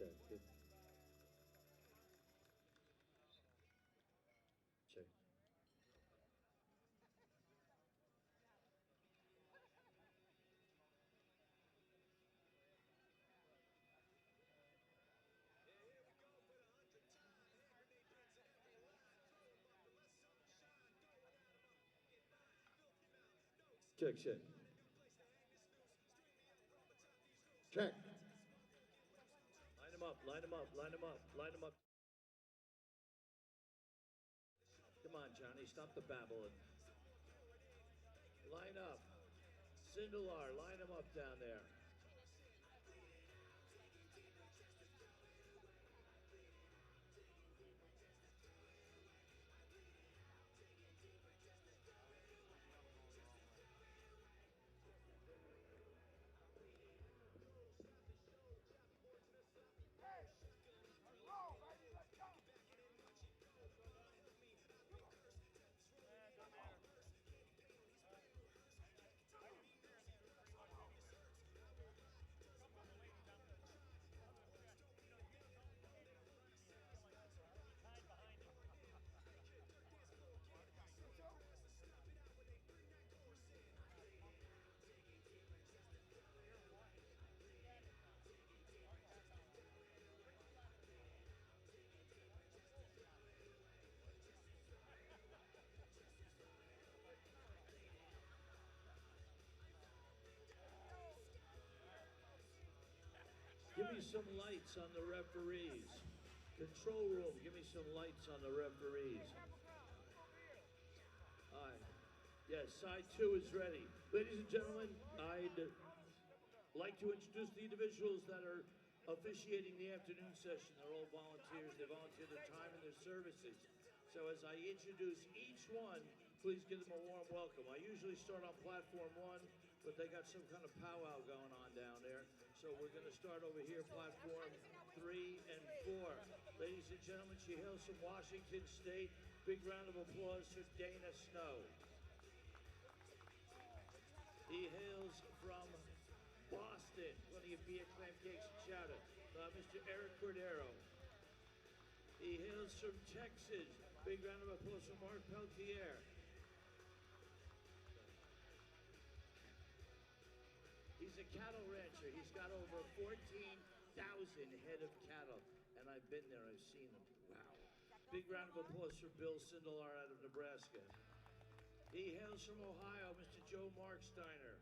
Check. Good. Check. Check, check. Check. Line them up, line them up, line them up, line them up. Come on, Johnny, stop the babbling. Line up. Sindelar, line them up down there. Give me some lights on the referees. Control room, give me some lights on the referees. All right. Yes, side two is ready. Ladies and gentlemen, I'd like to introduce the individuals that are officiating the afternoon session. They're all volunteers. They volunteer their time and their services. So as I introduce each one, please give them a warm welcome. I usually start on platform 1, but they got some kind of powwow going on down there. So we're going to start over here, platform 3 and 4. Ladies and gentlemen, she hails from Washington State. Big round of applause for Dana Snow. He hails from Boston. Plenty of beer, clam cakes, and chowder. Mr. Eric Cordero. He hails from Texas. Big round of applause for Mark Peltier. He's a cattle rancher. He's got over 14,000 head of cattle. And I've been there, I've seen them. Wow. Big round of applause for Bill Sindelar out of Nebraska. He hails from Ohio, Mr. Joe Marksteiner.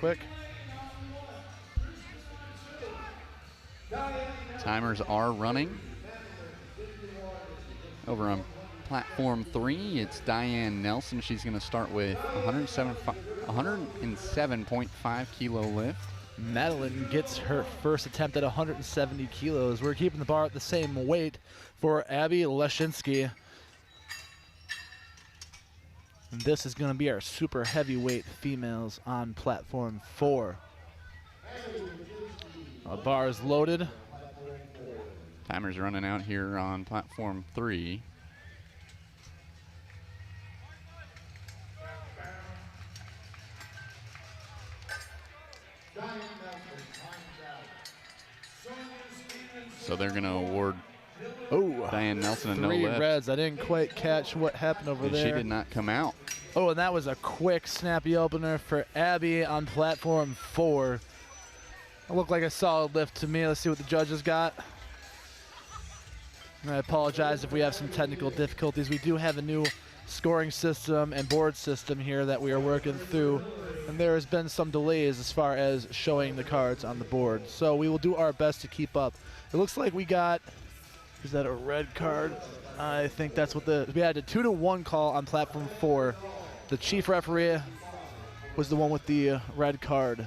quick. Timers are running. Over on platform 3, it's Diane Nelson. She's going to start with 107.5 kilo lift. Madeline gets her first attempt at 170 kilos. We're keeping the bar at the same weight for Abby Leshinsky. And this is going to be our super heavyweight females on platform 4. Our bar is loaded. Timer's running out here on platform 3. So they're going to award Diane Nelson a no lift. 3 reds. I didn't quite catch what happened over there. She did not come out. Oh, and that was a quick, snappy opener for Abby on platform 4. It looked like a solid lift to me. Let's see what the judges got. And I apologize if we have some technical difficulties. We do have a new scoring system and board system here that we are working through, and there has been some delays as far as showing the cards on the board. So we will do our best to keep up. It looks like we got, is that a red card? I think that's what we had a 2-to-1 call on platform 4. The chief referee was the one with the red card.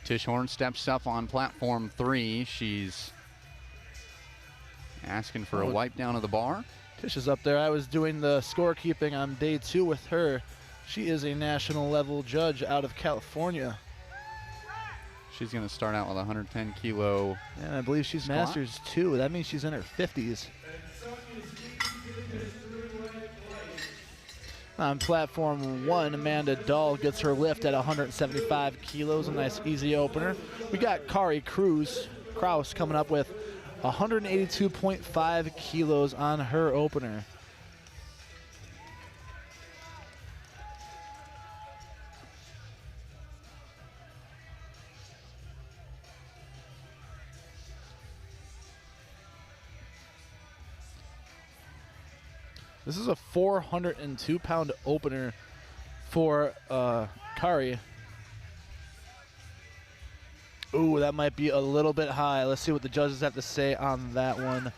Tish Horn steps up on platform 3. She's asking for a wipe down of the bar. Tish is up there. I was doing the scorekeeping on day 2 with her. She is a national level judge out of California. She's going to start out with 110 kilo. And I believe she's squat. masters too. That means she's in her 50s. On platform 1, Amanda Dahl gets her lift at 175 kilos. A nice easy opener. We got Kari Kraus coming up with 182.5 kilos on her opener. This is a 402-pound opener for Kari. Ooh, that might be a little bit high. Let's see what the judges have to say on that one.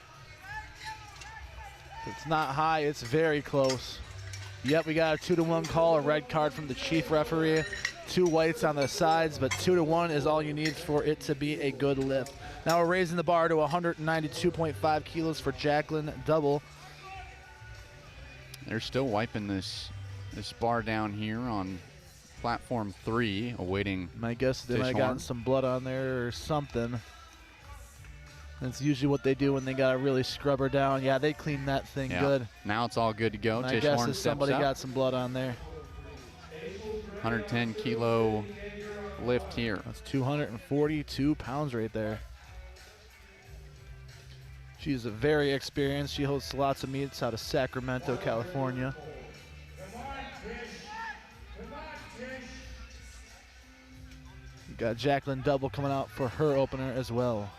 It's not high, it's very close. Yep, we got a 2-to-1 call, a red card from the chief referee. 2 whites on the sides, but 2-to-1 is all you need for it to be a good lift. Now we're raising the bar to 192.5 kilos for Jacqueline Double. They're still wiping this bar down here on platform 3, awaiting. My guess is they might have gotten some blood on there or something. That's usually what they do when they gotta really scrub her down. Yeah, they clean that thing good. Now it's all good to go. My guess is somebody got some blood on there. 110 kilo lift here. That's 242 pounds right there. She's very experienced. She hosts lots of meets out of Sacramento, California. We got Jacqueline Double coming out for her opener as well.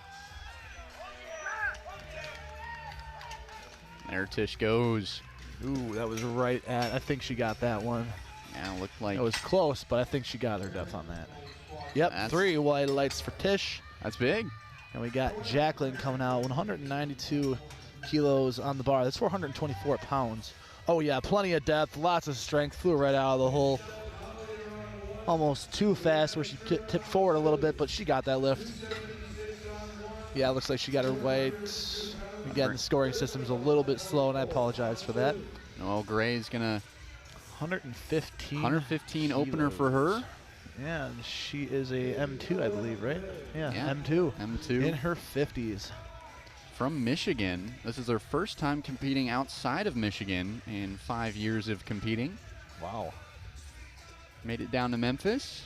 There Tish goes. Ooh, that was right at, I think she got that one. Yeah, it looked like. It was close, but I think she got her depth on that. Yep, 3 white lights for Tish. That's big. And we got Jacqueline coming out, 192 kilos on the bar. That's 424 pounds. Oh yeah, plenty of depth, lots of strength, flew right out of the hole. Almost too fast where she tipped forward a little bit, but she got that lift. Yeah, it looks like she got her weight. Again, the scoring system's a little bit slow, and I apologize for that. Noel Gray's gonna 115 opener for her. Yeah, and she is a M2, I believe, right? Yeah, M2. In her 50s. From Michigan. This is her first time competing outside of Michigan in 5 years of competing. Wow. Made it down to Memphis.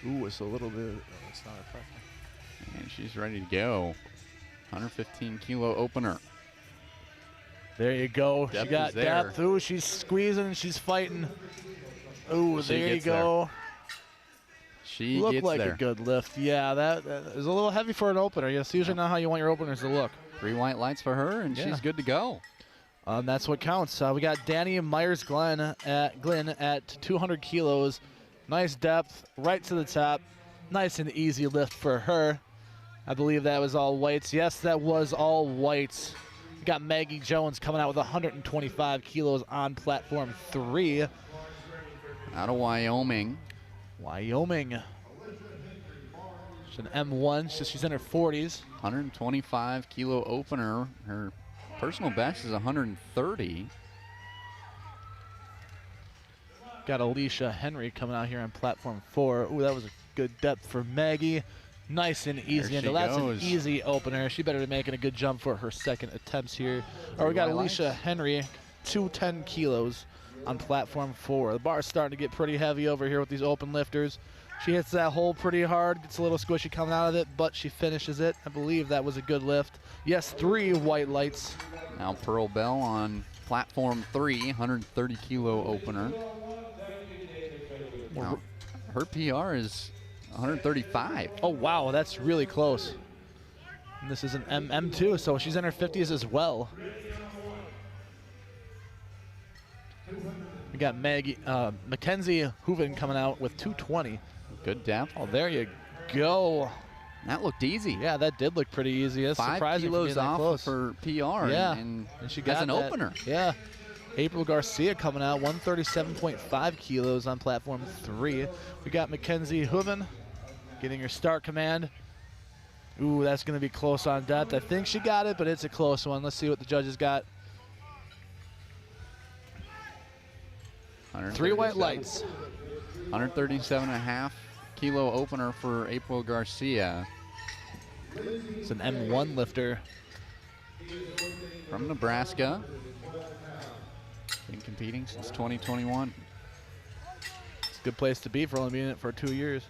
Ooh, it's a little bit, it's not effective. And she's ready to go. 115 kilo opener. There you go. Depth she got is there. depth. Ooh, she's squeezing, she's fighting. Ooh, She there you gets go. there. She Looked gets like there. a good lift. Yeah, that is a little heavy for an opener. That's usually not how you want your openers to look. 3 white lights for her, and she's good to go. That's what counts. We got Danny Myers-Glenn at 200 kilos. Nice depth, right to the top. Nice and easy lift for her. I believe that was all whites. Yes, that was all whites. We got Maggie Jones coming out with 125 kilos on platform 3. Out of Wyoming. Wyoming. She's an M1, so she's in her 40s. 125 kilo opener. Her personal best is 130. Got Alicia Henry coming out here on platform 4. Ooh, that was a good depth for Maggie. Nice and easy. There she That's goes. an easy opener. She better be making a good jump for her second attempts here. All right, we got Alicia Henry, 210 kilos on platform 4. The bar's starting to get pretty heavy over here with these open lifters. She hits that hole pretty hard, gets a little squishy coming out of it, but she finishes it. I believe that was a good lift. Yes, 3 white lights. Now Pearl Bell on platform 3, 130 kilo opener. Now, her PR is 135. Oh, wow, that's really close. And this is an M2, so she's in her 50s as well. We got Mackenzie Hooven coming out with 220. Good depth. Oh, there you go. That looked easy. Yeah, that did look pretty easy. That's 5 surprising for kilos being that off close. of her PR. Yeah, and she got as an that. opener. Yeah. April Garcia coming out, 137.5 kilos on platform 3. We got Mackenzie Hooven getting her start command. Ooh, that's going to be close on depth. I think she got it, but it's a close one. Let's see what the judges got. 3 white lights. 137.5 kilo opener for April Garcia. It's an M1 lifter. From Nebraska. Been competing since 2021. It's a good place to be for only being in it for 2 years.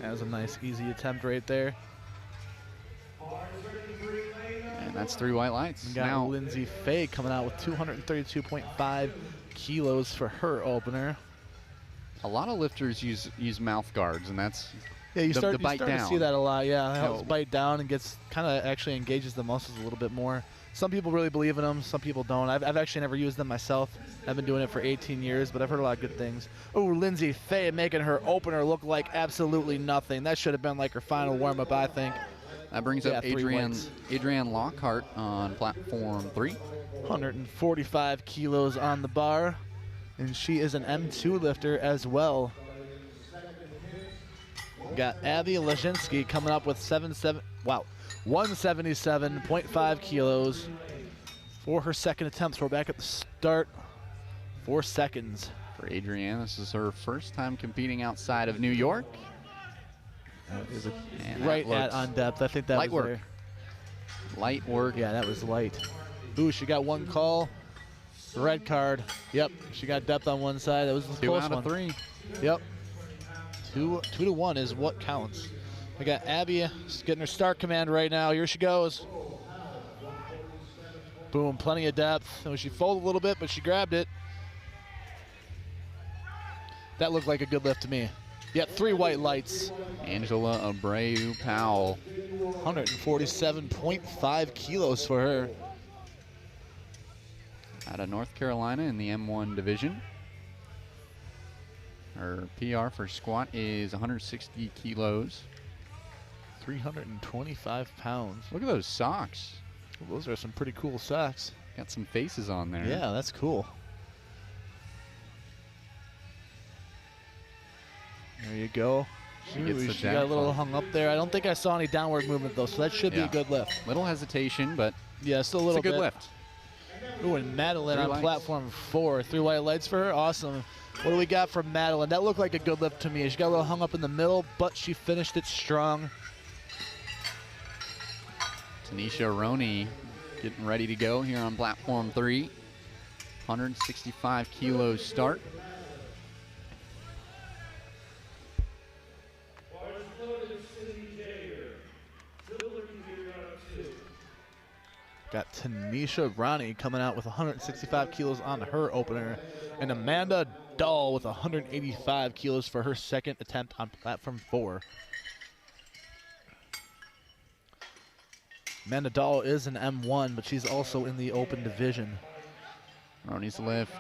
That was a nice, easy attempt right there. And that's 3 white lights. We got Now, Lindsay Fay coming out with 232.5 kilos for her opener. a lot of lifters use mouth guards, and that's Yeah, you start bite to down. see that a lot. Yeah, it helps No. bite down and gets kind of actually engages the muscles a little bit more. Some people really believe in them, some people don't. I've actually never used them myself. I've been doing it for 18 years, but I've heard a lot of good things. Oh, Lindsay Fay making her opener look like absolutely nothing. That should have been like her final warm-up, I think. that brings up 3 whites. Adrienne Lockhart on platform 3. 145 kilos on the bar, and she is an M2 lifter as well. Got Abby Lezinski coming up with 177.5 kilos for her second attempt. So we're back at the start. 4 seconds. For Adrienne, this is her first time competing outside of New York. Is And that right at looks on depth. I think that light was work. Light work. Yeah, that was light. Ooh, she got 1 call. Red card. Yep, she got depth on one side. That was a 2 close out one. of 3. Yep. 2 to 1 is what counts. We got Abby getting her start command right now. Here she goes. Boom, plenty of depth. She folded a little bit, but she grabbed it. That looked like a good lift to me. Yep, 3 white lights. Angela Abreu Powell. 147.5 kilos for her. Out of North Carolina in the M1 division. Her PR for squat is 160 kilos. 325 pounds. Look at those socks. Well, those are some pretty cool socks. Got some faces on there. Yeah, that's cool. There you go. She gets the She got a depth little on. hung up there. I don't think I saw any downward movement though, so that should be Yeah. a good lift. Little hesitation, but Yeah, still a it's little a good bit. lift. Ooh, and Madeline 3 on lights. platform 4. 3 white lights for her. Awesome. What do we got from Madeline? That looked like a good lift to me. She got a little hung up in the middle, but she finished it strong. Tanisha Roney getting ready to go here on platform 3. 165 kilos start. Got Tanisha Ronnie coming out with 165 kilos on her opener. And Amanda Dahl with 185 kilos for her second attempt on platform 4. Amanda Dahl is an M1, but she's also in the open division. Roney's lift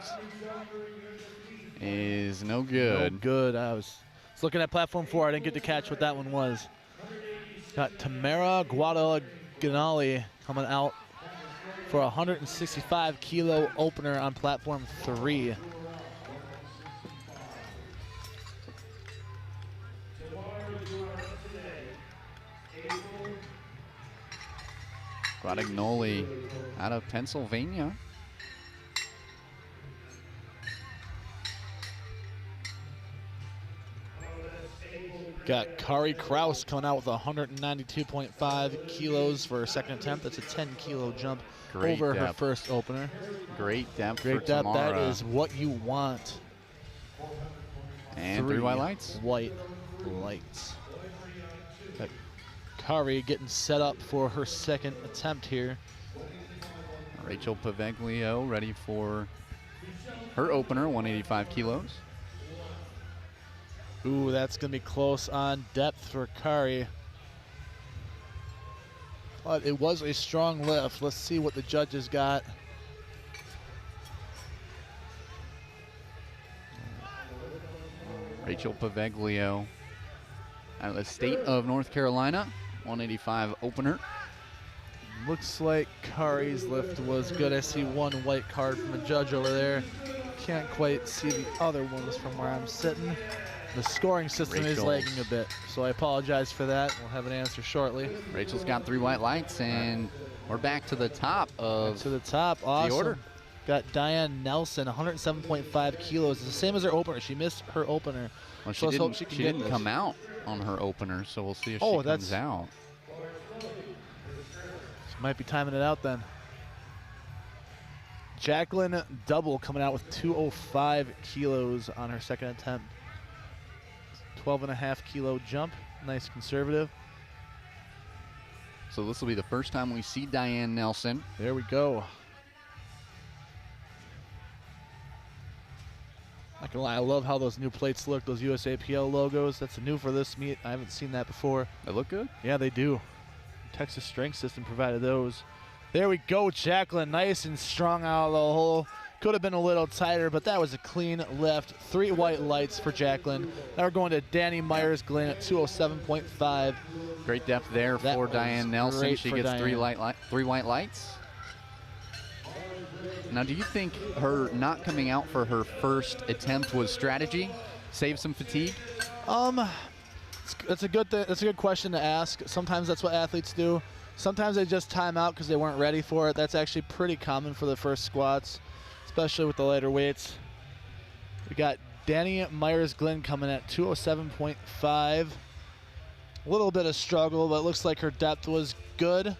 is no good. No good. I was looking at platform 4. I didn't get to catch what that one was. Got Tamara Guadagnoli coming out for a 165 kilo opener on platform 3. Guadagnoli out of Pennsylvania. Got Kari Kraus coming out with 192.5 kilos for her second attempt. That's a 10 kilo jump over her first opener. Great depth Great for depth. Tamara. That is what you want. And 3 white lights. White lights. Got Kari getting set up for her second attempt here. Rachel Paveglio ready for her opener, 185 kilos. Ooh, that's going to be close on depth for Kari. But it was a strong lift. Let's see what the judges got. Rachel Paveglio out of the state of North Carolina, 185 opener. Looks like Kari's lift was good. I see one white card from the judge over there. Can't quite see the other ones from where I'm sitting. The scoring system is lagging a bit, so I apologize for that. We'll have an answer shortly. Rachel's got 3 white lights, and we're back to the top of Awesome. the order. Got Diane Nelson, 107.5 kilos. It's the same as her opener. She missed her opener. Well, so she didn't come out on her opener, so we'll see if she comes out. She might be timing it out then. Jacqueline Double coming out with 205 kilos on her second attempt. 12.5 kilo jump. Nice conservative. So this will be the first time we see Diane Nelson. There we go. Not gonna lie, I love how those new plates look, those USAPL logos. That's new for this meet. I haven't seen that before. They look good? Yeah, they do. Texas Strength System provided those. There we go, Jacqueline, nice and strong out of the hole. Could have been a little tighter, but that was a clean lift. 3 white lights for Jacqueline. Now we're going to Danny Myers-Glenn at 207.5. Great depth there for Diane Nelson. She gets 3 white lights. Now, do you think her not coming out for her first attempt was strategy? Save some fatigue? That's a good question to ask. Sometimes that's what athletes do. Sometimes they just time out because they weren't ready for it. That's actually pretty common for the first squats, especially with the lighter weights. We got Danny Myers-Glenn coming at 207.5. A little bit of struggle, but it looks like her depth was good.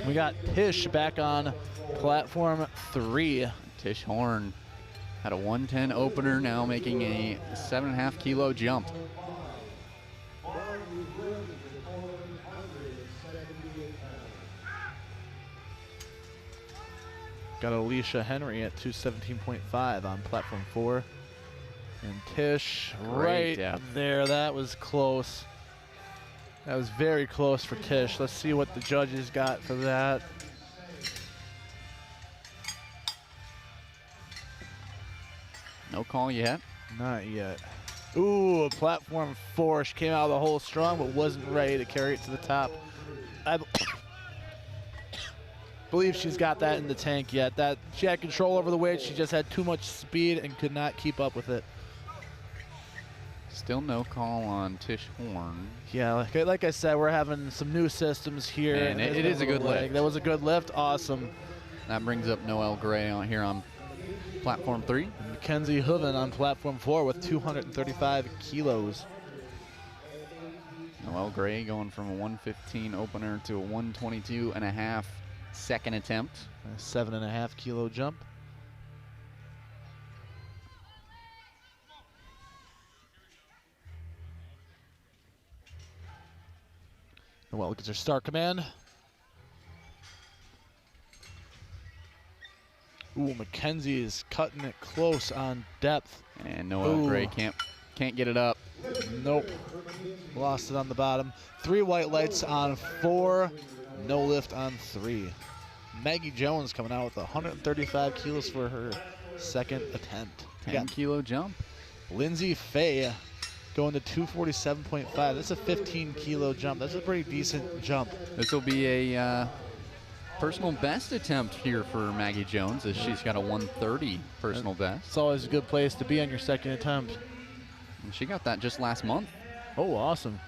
We got Tish back on platform 3. Tish Horn had a 110 opener, now making a 7.5 kilo jump. Got Alicia Henry at 217.5 on platform 4. And Tish right there. That was close. That was very close for Tish. Let's see what the judges got for that. No call yet. Not yet. Ooh, platform 4. She came out of the hole strong, but wasn't ready to carry it to the top. I believe she's got that in the tank yet. That she had control over the weight. She just had too much speed and could not keep up with it. Still no call on Tish Horn. Yeah, like I said, we're having some new systems here. And it is a good lift. That was a good lift. Awesome. That brings up Noelle Gray on here on platform 3. Mackenzie Hooven on platform 4 with 235 kilos. Noelle Gray going from a 115 opener to a 122.5 second attempt. A 7.5 kilo jump. Noelle gets her start command. Ooh, Mackenzie is cutting it close on depth. And Noelle Gray can't get it up. Nope. Lost it on the bottom. 3 white lights on 4. No lift on 3. Maggie Jones coming out with 135 kilos for her second attempt. 10-kilo jump. Lindsay Fay going to 247.5. That's a 15-kilo jump. That's a pretty decent jump. This will be a personal best attempt here for Maggie Jones, as she's got a 130 personal best. It's always a good place to be on your second attempt. And she got that just last month. Oh, awesome.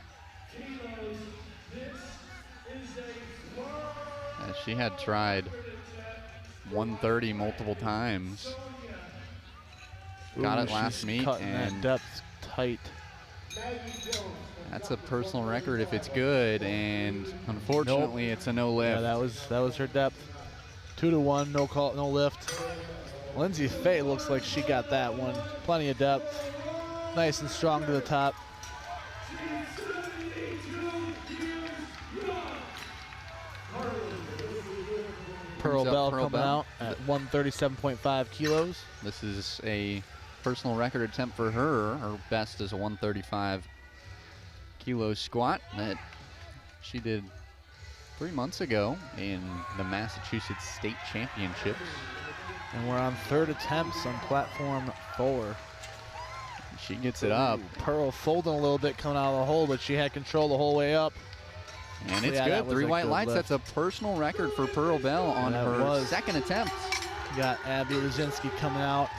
As she had tried 130 multiple times. Got it last meet, cutting and that depth tight. that's a personal record if it's good, and unfortunately it's a no lift. Yeah, that was her depth. 2-1, no call, no lift. Lindsay Fay looks like she got that one. Plenty of depth. Nice and strong to the top. Pearl Bell coming out at 137.5 kilos. This is a personal record attempt for her. Her best is a 135 kilo squat that she did 3 months ago in the Massachusetts State Championships. And we're on third attempts on platform 4. She gets it up. Pearl folding a little bit coming out of the hole, but she had control the whole way up. And it's good. 3 white lights. Lift. That's a personal record for Pearl Bell on her second attempt. You got Abby Lazinski coming out.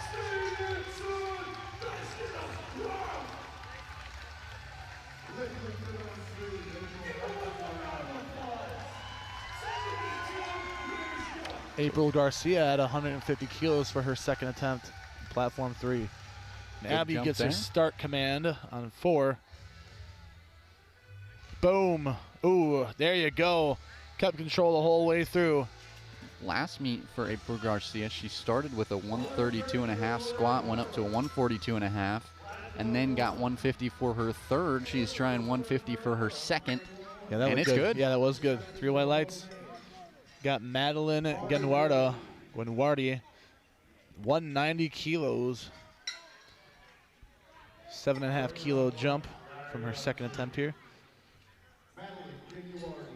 April Garcia at 150 kilos for her second attempt, platform 3. And Abby gets her start command on 4. Boom. Ooh, there you go. Kept control the whole way through. Last meet for April Garcia, she started with a 132.5 squat, went up to a 142.5, and then got 150 for her third. She's trying 150 for her second. Yeah, that was good. Yeah, that was good. 3 white lights. Got Madeline Guenwardi, 190 kilos. 7.5 kilo jump from her second attempt here.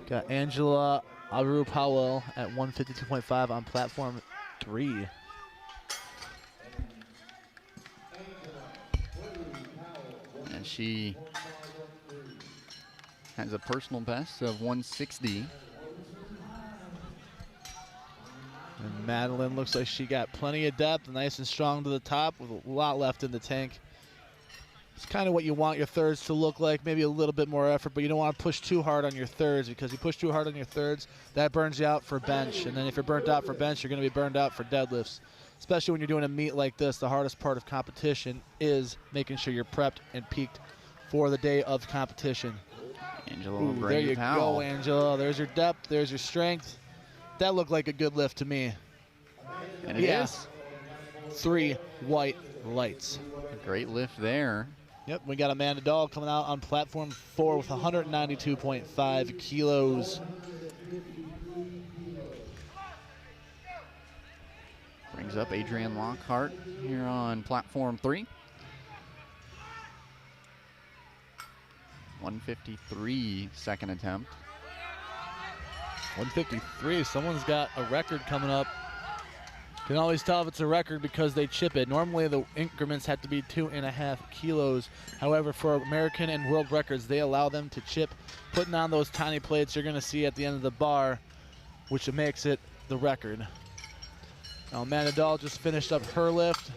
Got Angela Aru Powell at 152.5 on platform 3. And she has a personal best of 160. And Madeline looks like she got plenty of depth, nice and strong to the top with a lot left in the tank. It's kind of what you want your thirds to look like, maybe a little bit more effort, but you don't want to push too hard on your thirds, because you push too hard on your thirds, that burns you out for bench. And then if you're burnt out for bench, you're going to be burned out for deadlifts. Especially when you're doing a meet like this, the hardest part of competition is making sure you're prepped and peaked for the day of competition. Angela, there you go, Angela. There's your depth, there's your strength. That looked like a good lift to me. And it is. 3 white lights. A great lift there. Yep, we got Amanda Dahl coming out on platform 4 with 192.5 kilos. Brings up Adrienne Lockhart here on platform 3. 153 second attempt. 153, someone's got a record coming up. Can always tell if it's a record because they chip it. Normally the increments have to be 2.5 kilos. However, for American and world records, they allow them to chip, putting on those tiny plates you're going to see at the end of the bar, which makes it the record. Now, Amanda Dahl just finished up her lift.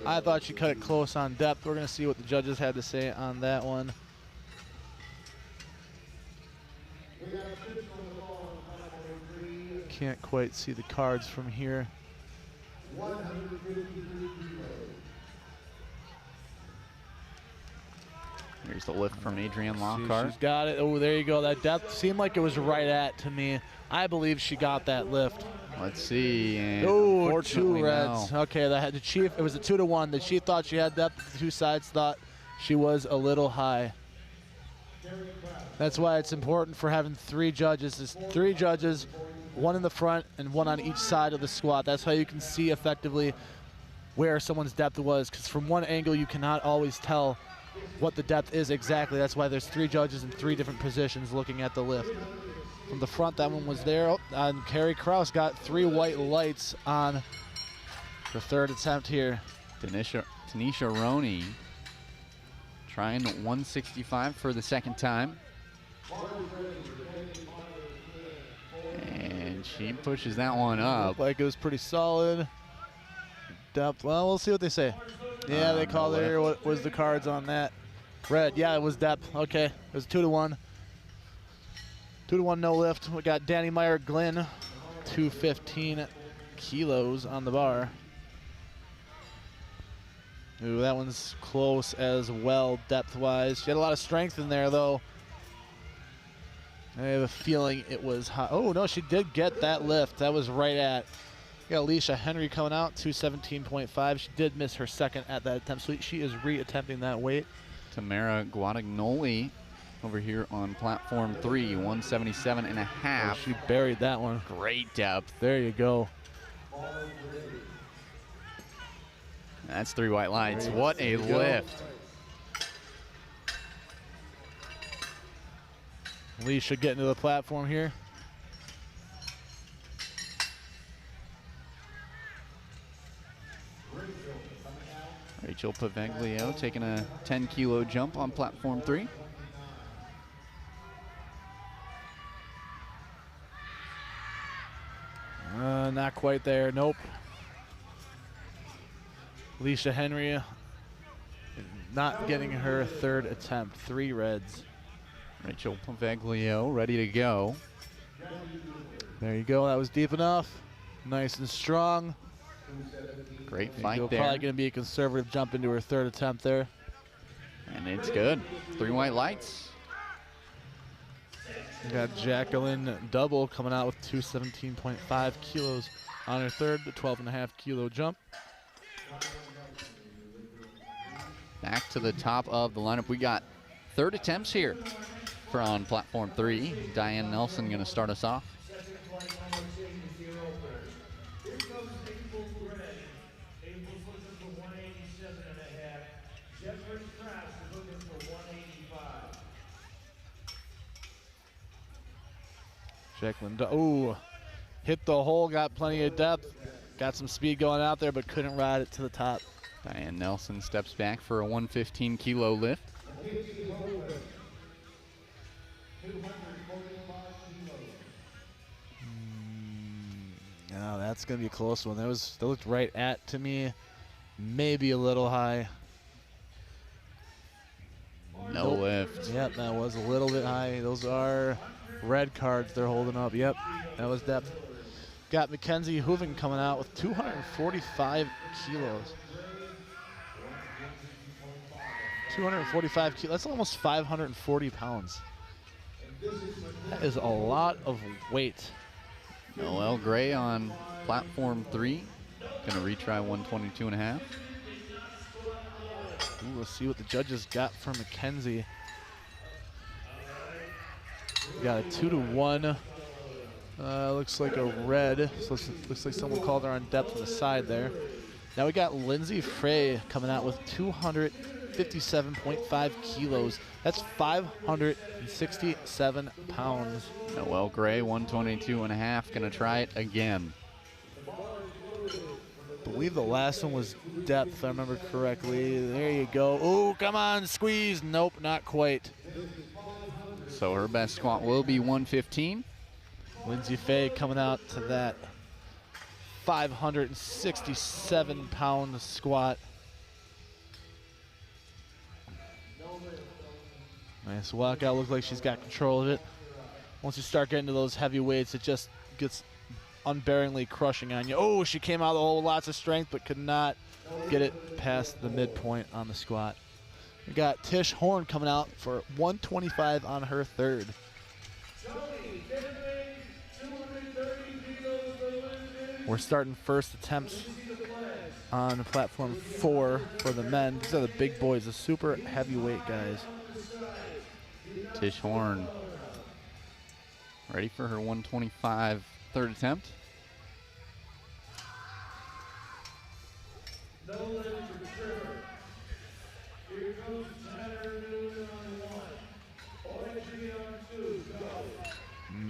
I thought she cut it close on depth. We're going to see what the judges had to say on that one. Can't quite see the cards from here. Here's the lift from Adrienne Lockhart. She's got it. Oh, there you go. That depth seemed like it was right at to me. I believe she got that lift. Let's see. And oh, 2 reds. No. Okay, the chief. It was a 2-1. The chief thought she had depth. The 2 sides thought she was a little high. That's why it's important for having 3 judges. There's 3 judges, 1 in the front and 1 on each side of the squat. That's how you can see effectively where someone's depth was, because from one angle you cannot always tell what the depth is exactly. That's why there's 3 judges in 3 different positions looking at the lift. From the front, that one was there. Oh, and Carrie Kraus got 3 white lights on her third attempt here. Tanisha Roney trying 165 for the second time. And she pushes that one up. Looked like it was pretty solid. Depth. Well, we'll see what they say. Yeah, they called her. What was the cards on that? Red. Yeah, it was depth. Okay, it was 2-1. 2-1 no lift. We got Danny Meyer Glenn, 215 kilos on the bar. Ooh, that one's close as well, depth-wise. She had a lot of strength in there, though. I have a feeling it was high. Oh, no, she did get that lift. That was right at. We got Alicia Henry coming out, 217.5. She did miss her second at that attempt, so she is re-attempting that weight. Tamara Guadagnoli over here on platform 3, 177.5. Oh, she buried that one. Great depth. There you go. That's 3 white lights. What a lift. Alicia getting to the platform here. Rachel Paveglio taking a 10-kilo jump on platform 3. Not quite there. Nope. Alicia Henry not getting her third attempt. 3 reds. Rachel Paveglio ready to go. There you go. That was deep enough. Nice and strong. Great fight there. Probably going to be a conservative jump into her third attempt there. And it's good. 3 white lights. We got Jacqueline Double coming out with 217.5 kilos on her third, the 12.5 kilo jump. Back to the top of the lineup. We got third attempts here on platform 3. Diane Nelson going to start us off. Jacqueline, oh, hit the hole, got plenty of depth, got some speed going out there, but couldn't ride it to the top. Diane Nelson steps back for a 115-kilo lift. No, that's going to be a close one. That looked right at, to me, maybe a little high. No lift. Yep, that was a little bit high. Those are red cards they're holding up. Yep, that was depth. Got Mackenzie Hooven coming out with 245 kilos. 245 kilos. That's almost 540 pounds. That is a lot of weight. Noelle Gray on platform 3. Gonna retry 122.5. We'll see what the judges got for Mackenzie. We got a 2-1. Looks like a red. So looks like someone called her on depth on the side there. Now we got Lindsay Frey coming out with 257.5 kilos. That's 567 pounds. Noelle Gray, 122.5. Gonna try it again. I believe the last one was depth, if I remember correctly. There you go. Oh, come on, squeeze. Nope, not quite. So her best squat will be 115. Lindsay Fay coming out to that 567-pound squat. Nice walkout. Looks like she's got control of it. Once you start getting to those heavy weights, it just gets unbearingly crushing on you. Oh, she came out of the hole with lots of strength, but could not get it past the midpoint on the squat. We got Tish Horn coming out for 125 on her third. We're starting first attempts on platform 4 for the men. These are the big boys, the super heavyweight guys. Tish Horn ready for her 125 third attempt.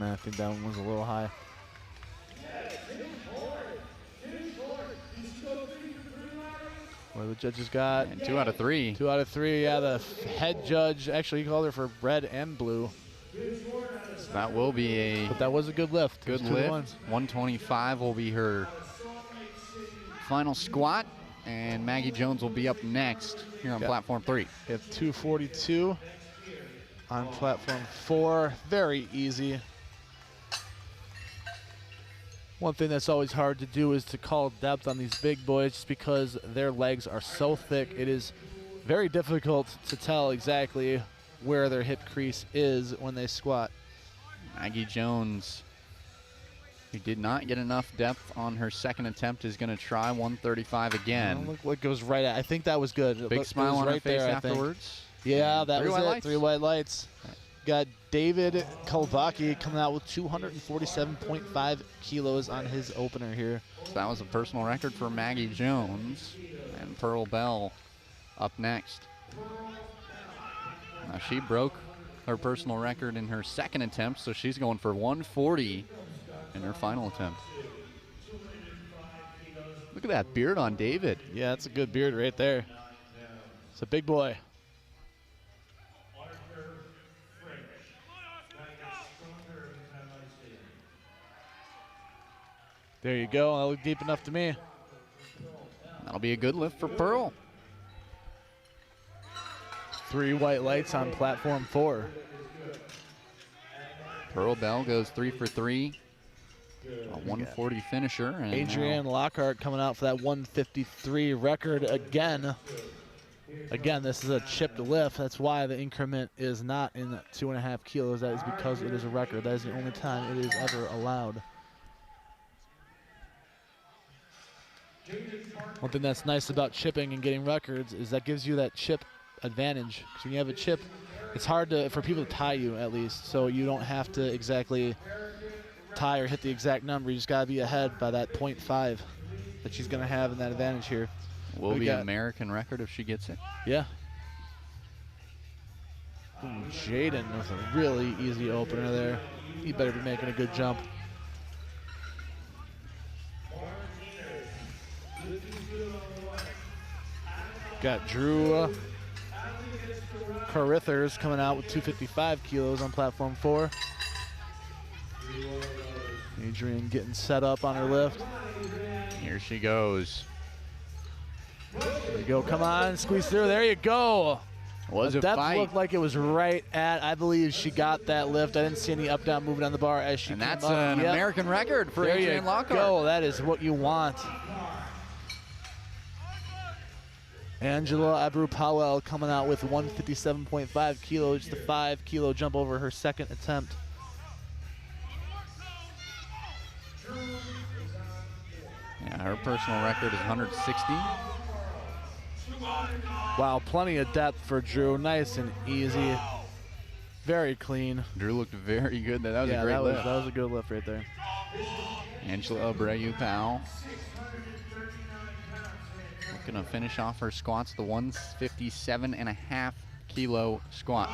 I think that one was a little high. What the judges got? And 2 out of 3. 2 out of 3. Yeah, the head judge actually he called her for red and blue. So that will be a But that was a good lift. good lift. 125 will be her final squat, and Maggie Jones will be up next here on platform 3. We have 242 on platform 4. Very easy. One thing that's always hard to do is to call depth on these big boys just because their legs are so thick. It is very difficult to tell exactly where their hip crease is when they squat. Maggie Jones, who did not get enough depth on her second attempt, is going to try 135 again. Look what goes right at. I think that was good. Big smile on her face there, afterwards. Yeah, that was it. Lights. 3 white lights. Got David Kalbaki coming out with 247.5 kilos on his opener here. So that was a personal record for Maggie Jones. And Pearl Bell up next. Now she broke her personal record in her second attempt, so she's going for 140 in her final attempt. Look at that beard on David. Yeah, that's a good beard right there. It's a big boy. There you go. That looked deep enough to me. That'll be a good lift for Pearl. 3 white lights on platform 4. Pearl Bell goes 3 for 3. A 140 finisher. And Adrienne Lockhart coming out for that 153 record again. Again, this is a chipped lift. That's why the increment is not in 2.5 kilos. That is because it is a record. That is the only time it is ever allowed. One thing that's nice about chipping and getting records is that gives you that chip advantage. Because when you have a chip, it's hard for people to tie you at least. So you don't have to exactly tie or hit the exact number. You just got to be ahead by that 0.5 that she's going to have in that advantage here. Will be an American record if she gets it. Yeah. Ooh, Jaden with a really easy opener there. He better be making a good jump. Got Drew Carithers coming out with 255 kilos on platform 4. Adrienne getting set up on her lift. Here she goes. There you go. Come on, squeeze through. There you go. Was a depth fight. Looked like it was right at. I believe she got that lift. I didn't see any up down movement on the bar as she. And came that's up. an American record for there Adrienne Lockhart. Go. That is what you want. Angela Abreu-Powell coming out with 157.5 kilos, just a 5 kilo jump over her second attempt. Yeah, her personal record is 160. Wow, plenty of depth for Drew. Nice and easy. Very clean. Drew looked very good there. That was a great lift. That was a good lift right there. Angela Abreu-Powell looking to finish off her squats, the 157.5 kilo squat.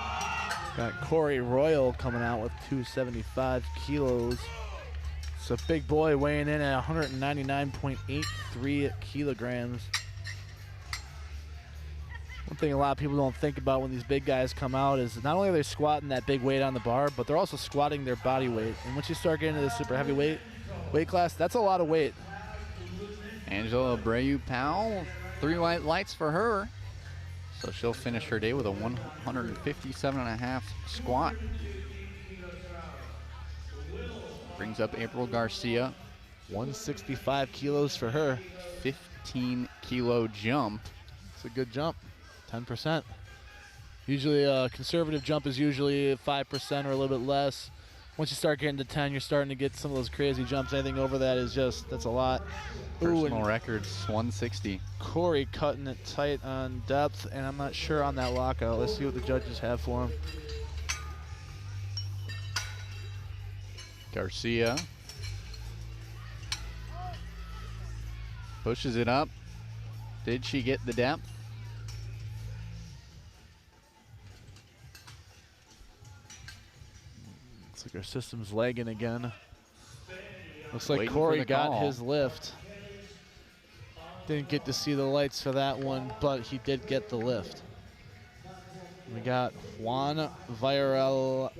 Got Corey Royal coming out with 275 kilos. It's a big boy weighing in at 199.83 kilograms. One thing a lot of people don't think about when these big guys come out is not only are they squatting that big weight on the bar, but they're also squatting their body weight. And once you start getting into the super heavyweight weight class, that's a lot of weight. Angela Abreu-Powell, 3 white lights for her. So she'll finish her day with a 157.5 squat. Brings up April Garcia. 165 kilos for her. 15 kilo jump. It's a good jump, 10%. Usually a conservative jump is usually 5% or a little bit less. Once you start getting to 10, you're starting to get some of those crazy jumps. Anything over that is just, that's a lot. Personal records, 160. Corey cutting it tight on depth, and I'm not sure on that lockout. Let's see what the judges have for him. Garcia pushes it up. Did she get the depth? Looks like our system's lagging again. Looks like Waiting Corey for the got call. his lift. Didn't get to see the lights for that one, but he did get the lift. We got Juan Villarreal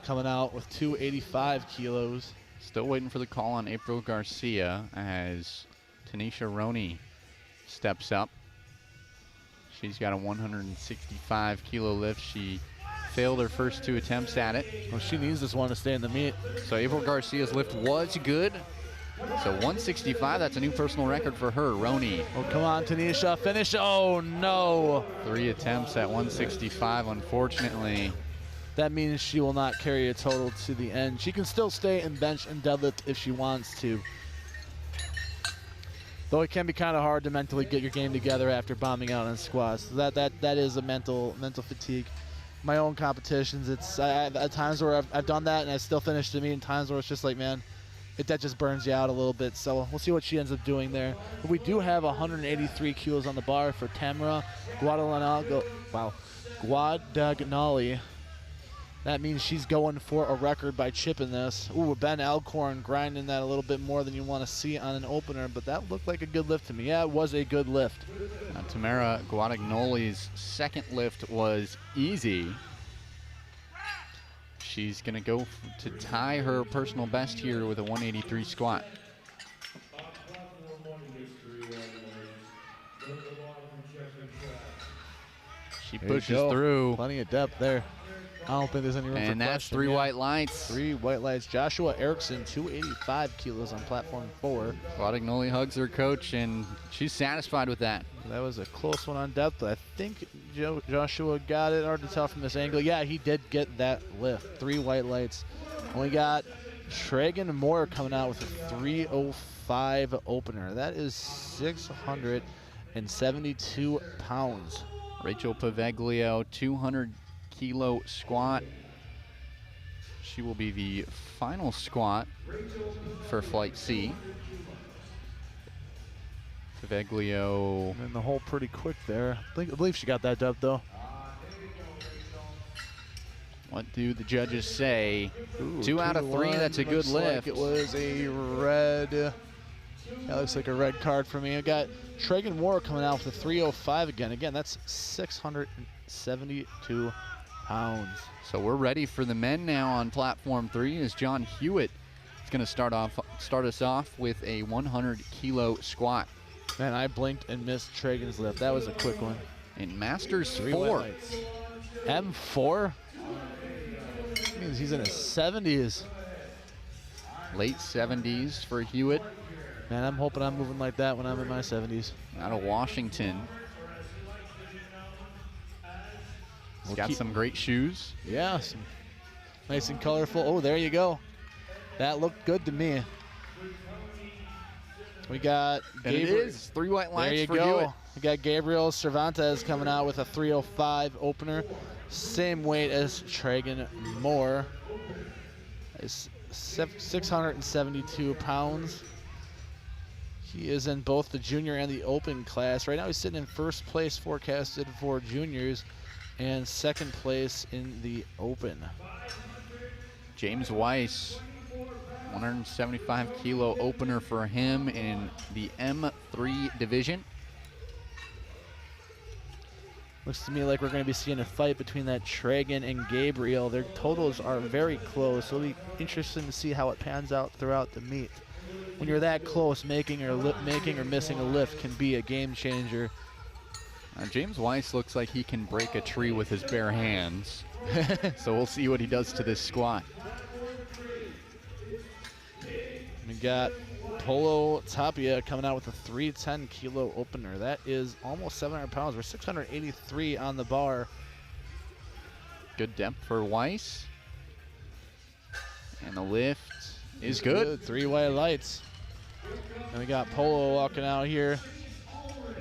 coming out with 285 kilos. Still waiting for the call on April Garcia as Tanisha Roney steps up. She's got a 165 kilo lift. She failed her first 2 attempts at it. Well, she needs this one to stay in the meet. So April Garcia's lift was good. So 165, that's a new personal record for her, Roney. Oh, come on, Tanisha, finish. Oh, no. 3 attempts at 165, unfortunately. That means she will not carry a total to the end. She can still stay in bench and deadlift if she wants to. Though it can be kind of hard to mentally get your game together after bombing out on squats. That is a mental fatigue. My own competitions, at times where I've done that and I still finished the meet, and times where it's just like, man, that just burns you out a little bit. So we'll see what she ends up doing there. But we do have 183 kilos on the bar for Tamara Guadagnoli. That means she's going for a record by chipping this. Ooh, Ben Alcorn grinding that a little bit more than you want to see on an opener, but that looked like a good lift to me. Yeah, it was a good lift. Tamara Guadagnoli's second lift was easy. She's going to go to tie her personal best here with a 183 squat. She pushes through. Plenty of depth there. I don't think there's any room for question. And that's 3 white lights. 3 white lights. Joshua Erickson, 285 kilos on platform 4. Guadagnoli hugs her coach, and she's satisfied with that. That was a close one on depth, but I think Joshua got it. Hard to tell from this angle. Yeah, he did get that lift. 3 white lights. And we got Tragan Moore coming out with a 305 opener. That is 672 pounds. Rachel Paveglio, 200 kilo squat. She will be the final squat for Flight C. Paveglio. In the hole pretty quick there. I believe she got that depth though. What do the judges say? Ooh, 2 out of 3, that's a good lift. Like it was a red. That looks like a red card for me. I got Tragan Moore coming out with a 305 again. Again, that's 672 pounds. So we're ready for the men now on platform 3 as John Hewitt is going to start us off with a 100 kilo squat. Man, I blinked and missed Tragan's lift. That was a quick one. In Masters 4. M4? That means he's in his 70s. Late 70s for Hewitt. Man, I'm hoping I'm moving like that when I'm in my 70s. Out of Washington. He's got some great shoes. Yeah, some nice and colorful. Oh, there you go. That looked good to me. We got Gabriel. It is 3 white lights for Hewitt. Hewitt. We got Gabriel Cervantes coming out with a 305 opener. Same weight as Tragan Moore. It's 672 pounds. He is in both the junior and the open class. Right now he's sitting in first place forecasted for juniors and second place in the open. James Weiss, 175 kilo opener for him in the M3 division. Looks to me like we're going to be seeing a fight between that Tragan and Gabriel. Their totals are very close, so it'll be interesting to see how it pans out throughout the meet. When you're that close, making or missing a lift can be a game changer. James Weiss looks like he can break a tree with his bare hands. So we'll see what he does to this squat. We got Polo Tapia coming out with a 310 kilo opener. That is almost 700 pounds. We're 683 on the bar. Good depth for Weiss. And the lift is good. 3 white lights. And we got Polo walking out here.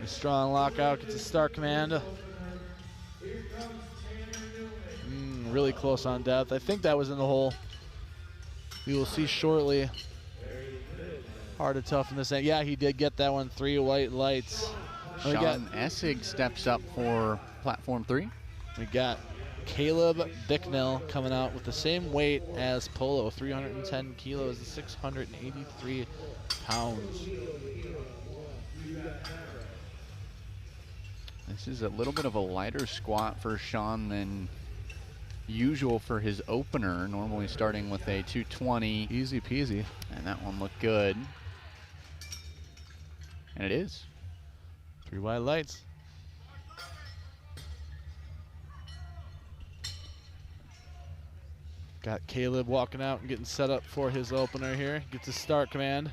A strong lockout, gets a start command. Really close on depth. I think that was in the hole. We will see shortly. Hard to tell from this end. Yeah, he did get that one. 3 white lights. Sean Essig steps up for platform 3. We got Caleb Bicknell coming out with the same weight as Polo, 310 kilos, 683 pounds. This is a little bit of a lighter squat for Sean than usual for his opener, normally starting with a 220. Easy peasy. And that one looked good. And it is. 3 white lights. Got Caleb walking out and getting set up for his opener here. Gets his start command.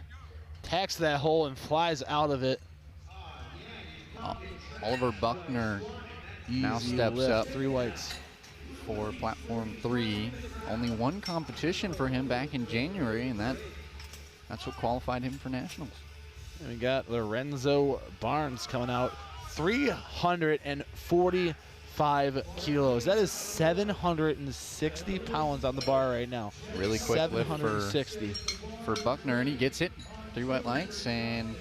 Tacks that hole and flies out of it. Oliver Buckner now Easy steps lift, up 3 whites. for platform 3. Only one competition for him back in January, and that's what qualified him for nationals. And we got Lorenzo Barnes coming out, 345 kilos. That is 760 pounds on the bar right now. Really quick lift 760 for Buckner, and he gets it. 3 white lights and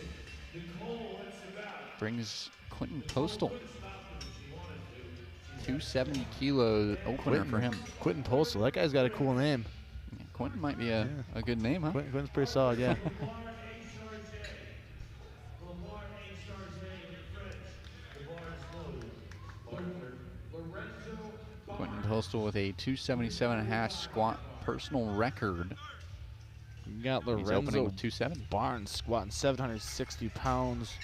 brings Quentin Postal. 270 kilo opener for him. Quentin Postal, that guy's got a cool name. Yeah, Quentin might be a good name, huh? Quentin's pretty solid, yeah. Quentin Postal with a 277.5 squat personal record. You got He's opening Lorenzo with 270. Barnes squatting 760 pounds.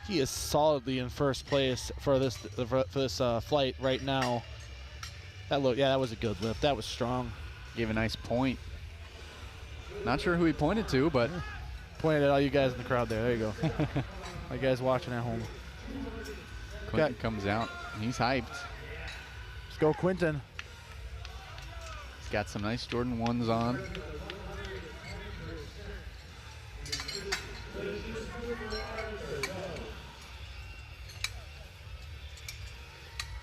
He is solidly in first place for this flight right now. That was a good lift. That was strong. Gave a nice point. Not sure who he pointed to, but Pointed at all you guys in the crowd there. There you go. All you guys watching at home. Quentin comes out. He's hyped. Let's go, Quentin. He's got some nice Jordan 1s on.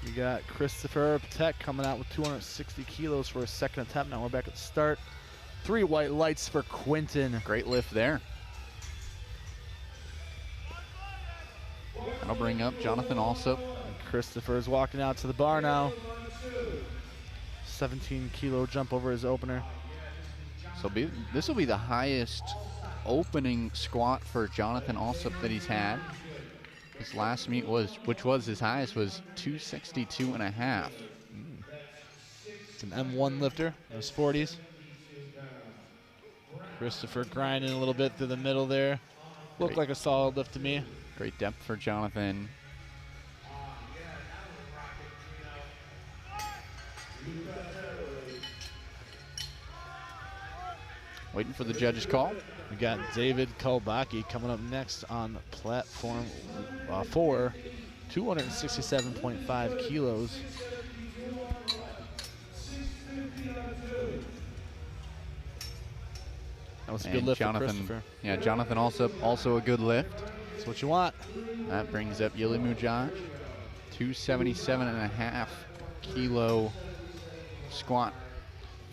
We got Christopher Patek coming out with 260 kilos for his second attempt. Now we're back at the start. 3 white lights for Quentin. Great lift there. That'll bring up Jonathan Alsop. Christopher's walking out to the bar now. 17 kilo jump over his opener. So this will be the highest opening squat for Jonathan Alsop that he's had. His last meet which was his highest, was 262.5. It's an M1 lifter, those 40s. Christopher grinding a little bit through the middle there. Looked like a solid lift to me. Great depth for Jonathan. Waiting for the judge's call. We got David Kalbaki coming up next on platform 4, 267.5 kilos. That was a good lift for Christopher. Yeah, Jonathan also a good lift. That's what you want. That brings up Yili Mujaj, 277.5 kilo squat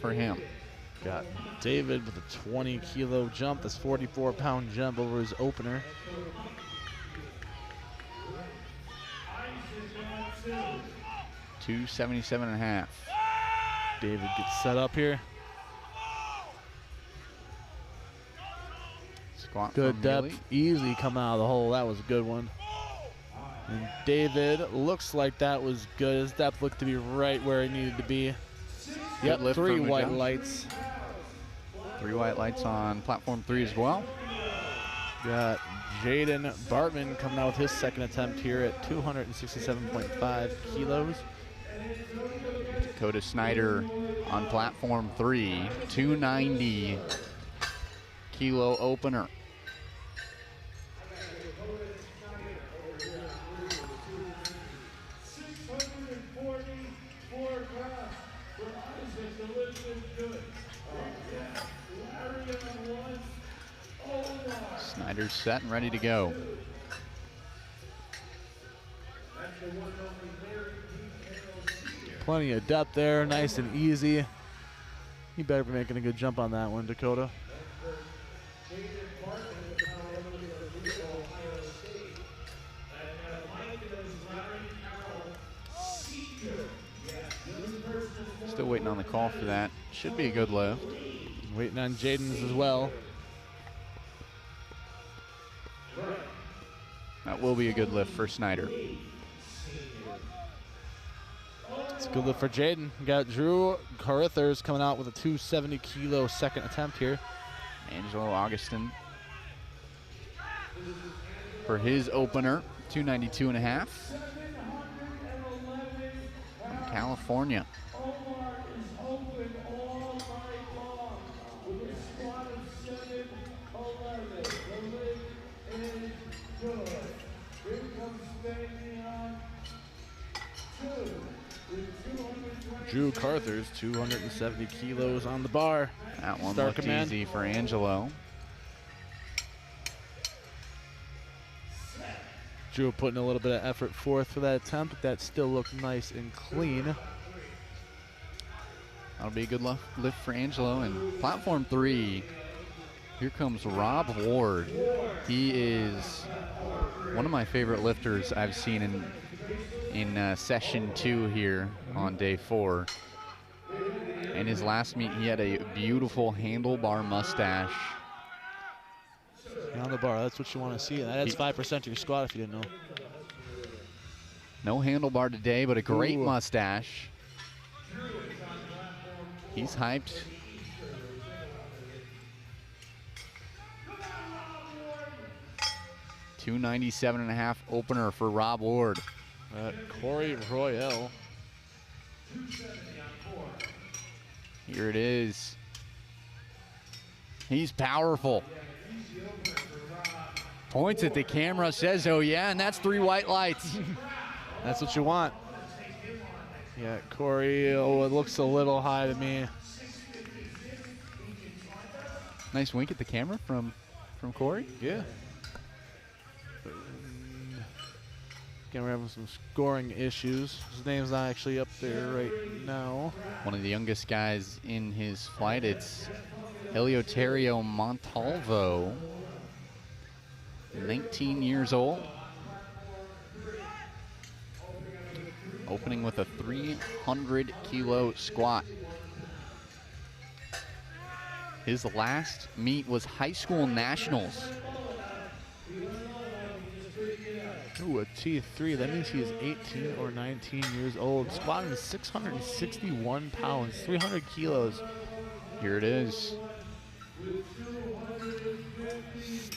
for him. Got David with a 20 kilo jump. That's 44-pound jump over his opener. $277.5. David gets set up here. Squat Good from depth, Yili. easy coming out of the hole. That was a good one. And David looks like that was good. His depth looked to be right where it needed to be. Yep, lift 3 from white Mujaj. lights. 3 white lights on platform 3 as well. Got Jaden Bartman coming out with his second attempt here at 267.5 kilos. Dakota Snyder on platform 3, 290 kilo opener. Snyder's set and ready to go. Plenty of depth there, nice and easy. You better be making a good jump on that one, Dakota. Still waiting on the call for that. Should be a good lift. Waiting on Jaden's as well. That will be a good lift for Snyder. It's a good lift for Jaden. We got Drew Carithers coming out with a 270 kilo second attempt here. Angelo Augustin for his opener, 292.5 from California. Omar is open all night long with a squat of 711. The lift is good. Here comes Spanion 2 with 220. Drew Carithers, 270 kilos on the bar. That one Start looked command. easy for Angelo. Drew putting a little bit of effort forth for that attempt, but that still looked nice and clean. That'll be a good lift for Angelo. And platform 3, here comes Rob Ward. He is one of my favorite lifters I've seen in session 2 here on day 4. In his last meet, he had a beautiful handlebar mustache. On the bar, that's what you want to see. That adds 5% to your squat if you didn't know. No handlebar today, but a great Ooh. mustache. He's hyped. $297.5 opener for Rob Ward. Corey Royale. Here it is. He's powerful. Points at the camera, says, oh yeah, and that's 3 white lights. That's what you want. Yeah, Corey, oh, it looks a little high to me. Nice wink at the camera from Corey. Yeah. Again, we're having some scoring issues. His name's not actually up there right now. One of the youngest guys in his flight, it's Eleuterio Montalvo, 19 years old. Opening with a 300 kilo squat. His last meet was high school nationals. Ooh, a T3. That means he is 18 or 19 years old. Squatting 661 pounds, 300 kilos. Here it is.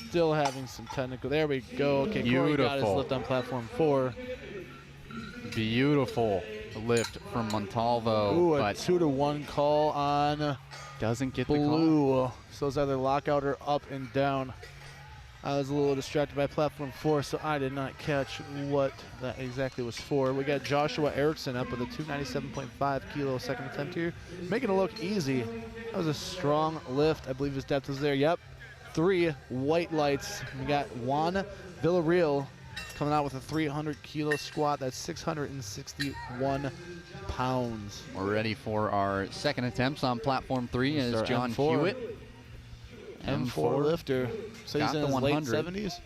Still having some technical. There we go. Okay, Corey got his Beautiful. lift on platform 4. Beautiful lift from Montalvo, Ooh, a but 2-to-1 call on doesn't get the call. blue. So it's either lockout or up and down. I was a little distracted by platform 4, so I did not catch what that exactly was for. We got Joshua Erickson up with a 297.5 kilo second attempt here, making it look easy. That was a strong lift. I believe his depth was there. Yep, 3 white lights. We got Juan Villarreal coming out with a 300 kilo squat. That's 661 pounds. We're ready for our second attempts on platform 3 as Start John M4. Hewitt. M4 lifter. So Got he's in the his 100. late 70s.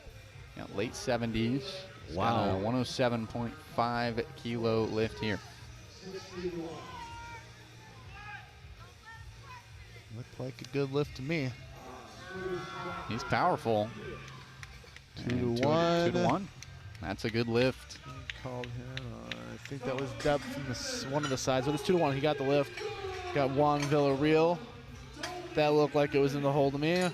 Yeah, late 70s. He's Wow. got a 107.5 kilo lift here. Looked like a good lift to me. He's powerful. 2-to-1. 2-to-1. That's a good lift. Called him. I think that was depth from one of the sides, but it's 2-to-1. He got the lift. Got Juan Villarreal. That looked like it was in the hole to me.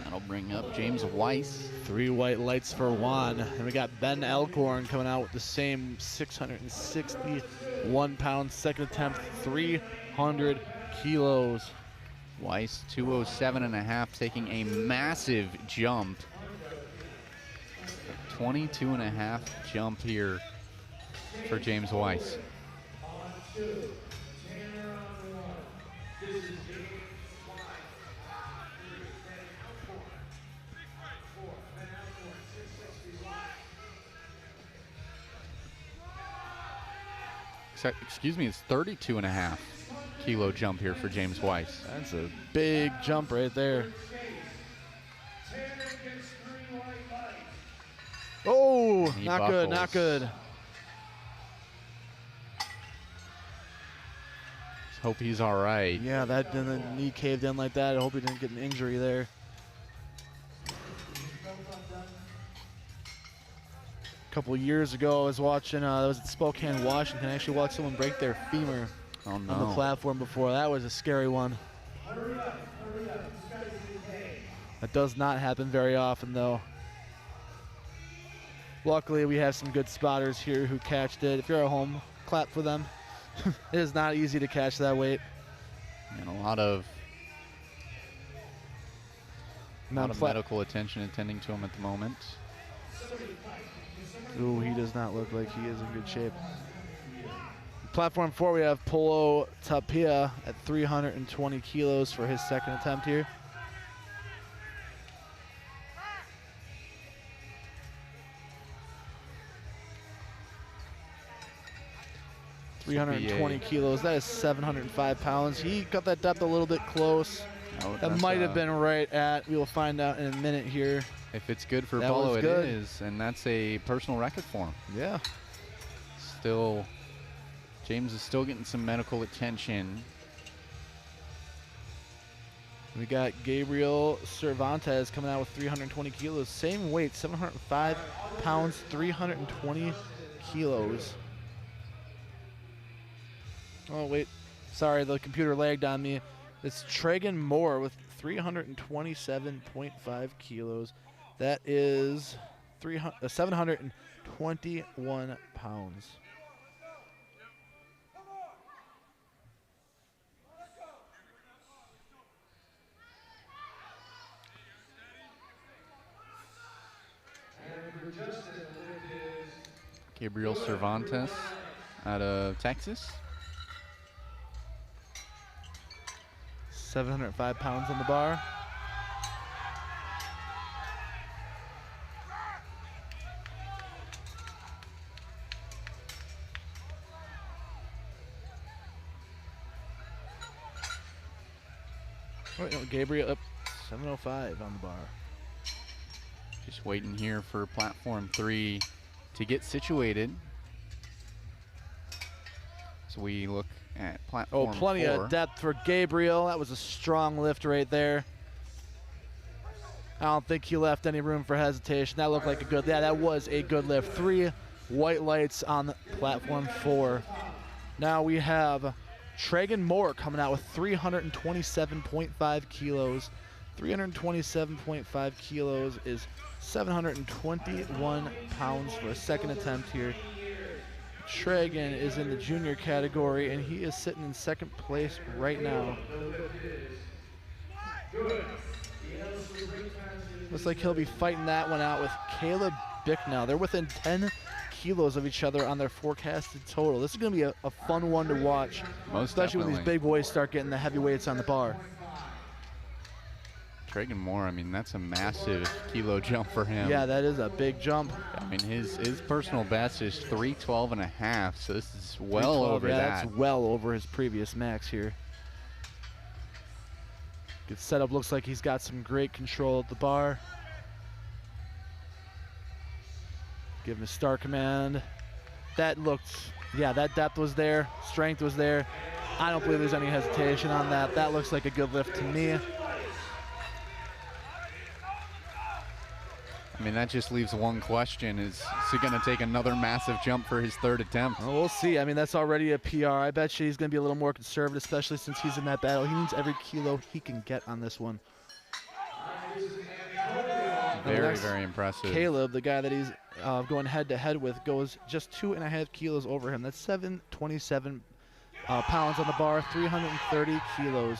That'll bring up James Weiss. 3 white lights for Juan. And we got Ben Elkhorn coming out with the same 661 pounds second attempt, 300 kilos. Weiss 207.5, taking a massive jump. 22.5 jump here for James Weiss. Excuse me, it's 32.5 kilo jump here for James Weiss. That's a big jump right there. Oh, Knee not good, not buckles. good. Just hope he's all right. Yeah, that then the knee caved in like that. I hope he didn't get an injury there. A couple years ago, I was watching, I was at Spokane, Washington. I actually watched someone break their femur on the platform before. That was a scary one. That does not happen very often, though. Luckily, we have some good spotters here who catched it. If you're at home, clap for them. It is not easy to catch that weight. And a lot of medical attention attending to him at the moment. Ooh, he does not look like he is in good shape. Platform 4, we have Polo Tapia at 320 kilos for his second attempt here. $320 kilos. That is 705 pounds. He got that depth a little bit close. That might have been right at. We will find out in a minute here. If it's good for Polo, it is, and that's a personal record for him. Yeah. Still, James is still getting some medical attention. We got Gabriel Cervantes coming out with 320 kilos. Same weight, 705 pounds, 320 kilos. Oh, wait. Sorry, the computer lagged on me. It's Tragan Moore with 327.5 kilos. That is 721 pounds. Gabriel Cervantes out of Texas. 705 pounds on the bar. Wait, no, Gabriel up 705 on the bar. Just waiting here for platform 3 to get situated. So we look at platform 4. Plenty of depth for Gabriel. That was a strong lift right there. I don't think he left any room for hesitation. That looked like a good, that was a good lift. 3 white lights on platform 4. Now we have Tragan Moore coming out with 327.5 kilos. 327.5 kilos is 721 pounds for a second attempt here. Tragan is in the junior category, and he is sitting in second place right now. Looks like he'll be fighting that one out with Caleb Bicknell. They're within 10 kilos of each other on their forecasted total. This is going to be a fun one to watch, especially when these big boys start getting the heavyweights on the bar. Tragan Moore, I mean, that's a massive kilo jump for him. Yeah, that is a big jump. I mean, his personal best is 312.5, so this is well over that. That's well over his previous max here. Good setup. Looks like he's got some great control at the bar. Give him a star command. That looked, yeah, that depth was there. Strength was there. I don't believe there's any hesitation on that. That looks like a good lift to me. I mean, that just leaves one question. Is he going to take another massive jump for his third attempt? Well, we'll see. I mean, that's already a PR. I bet you he's going to be a little more conservative, especially since he's in that battle. He needs every kilo he can get on this one. Very, very impressive. Caleb, the guy that he's going head-to-head with, goes just 2.5 kilos over him. That's 727 pounds on the bar, 330 kilos.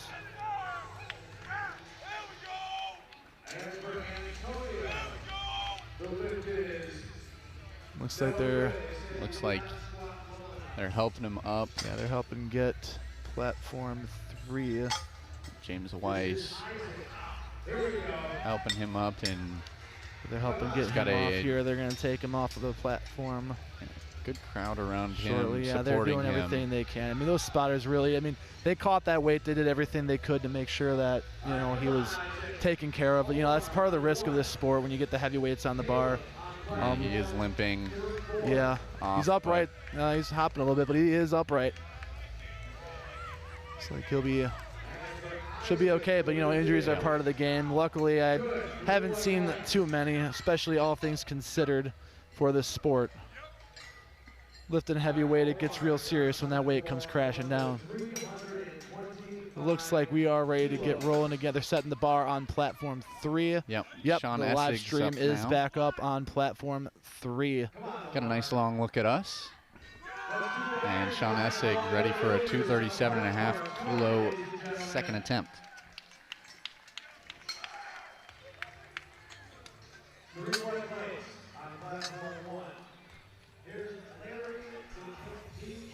Looks like they're helping him up. Yeah, they're helping get platform 3. James Weiss helping him up, and they're helping get him off here. They're going to take him off of the platform. Yeah, good crowd around him. Yeah, they're doing everything they can. I mean, those spotters really, I mean, they caught that weight. They did everything they could to make sure that, you know, he was taken care of. But, you know, that's part of the risk of this sport when you get the heavyweights on the bar. He is limping. Yeah, he's upright. He's hopping a little bit, but he is upright. Looks like should be okay, but you know, injuries are part of the game. Luckily, I haven't seen too many, especially all things considered, for this sport. Lifting heavy weight, it gets real serious when that weight comes crashing down. It looks like we are ready to get rolling again. They're setting the bar on platform 3. Yep. Sean the live stream is back up on platform 3. Got a nice long look at us. And Sean Essig ready for a 237.5 kilo second attempt.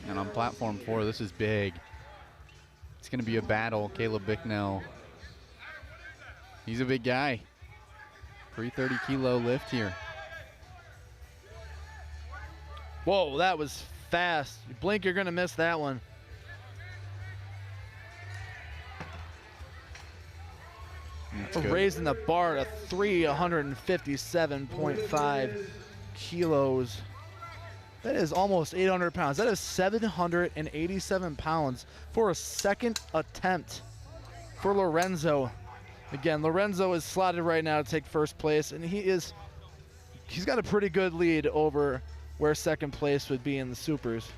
And on platform 4, this is big. It's going to be a battle. Caleb Bicknell. He's a big guy. 330 kilo lift here. Whoa, that was fast. You blink, you're going to miss that one. We're raising the bar to 357.5 kilos. That is almost 800 pounds. That is 787 pounds for a second attempt for Lorenzo. Again, Lorenzo is slotted right now to take first place, and he's got a pretty good lead over where second place would be in the supers.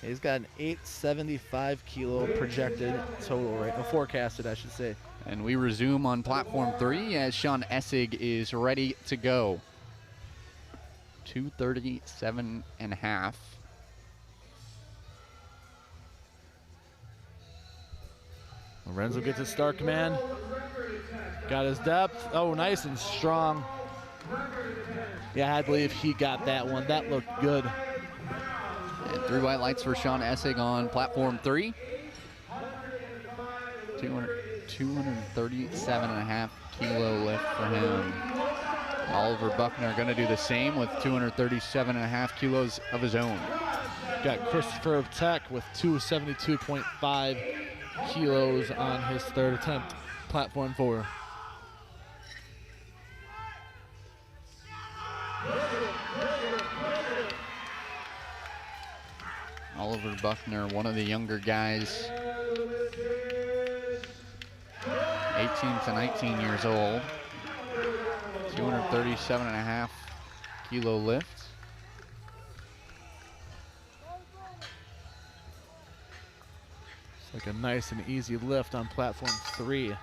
He's got an 875 kilo projected total, right? Forecasted, I should say. And we resume on platform 3 as Sean Essig is ready to go. 237.5. Lorenzo gets his start command. Got his depth. Oh, nice and strong. Yeah, I believe he got that one. That looked good. And 3 white lights for Sean Essig on platform 3. 237.5 kilo lift for him. Oliver Buckner going to do the same with 237.5 kilos of his own. Got Christopher Tech with 272.5 kilos on his third attempt, platform 4. Oliver Buckner, one of the younger guys, 18 to 19 years old, 237.5 kilo lift. It's like a nice and easy lift on platform 3. We'll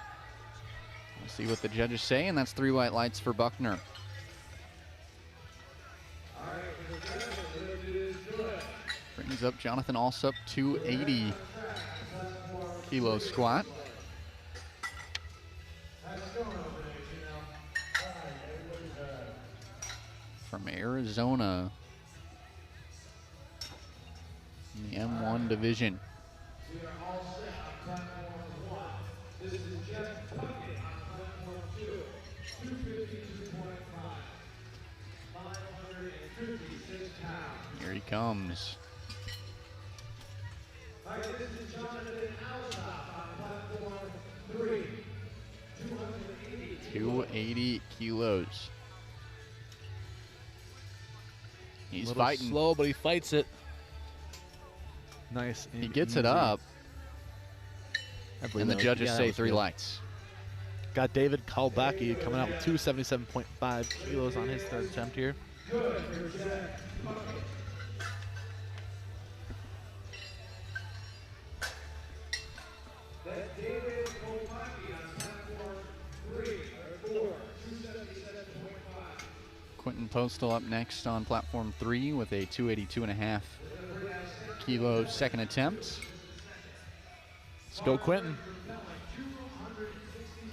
see what the judges say, and that's 3 white lights for Buckner. Brings up Jonathan Alsup, 280 kilo squat. From Arizona in the M1 division. Here he comes. 280 kilos. He's fighting. Slow, but he fights it. Nice. He gets it up. And the judges say 3 good. lights. Got David Kalbaki coming out with 277.5 kilos on his third attempt here. Quentin Postal up next on platform 3 with a 282.5 kilo second attempt. Let's go, Quentin.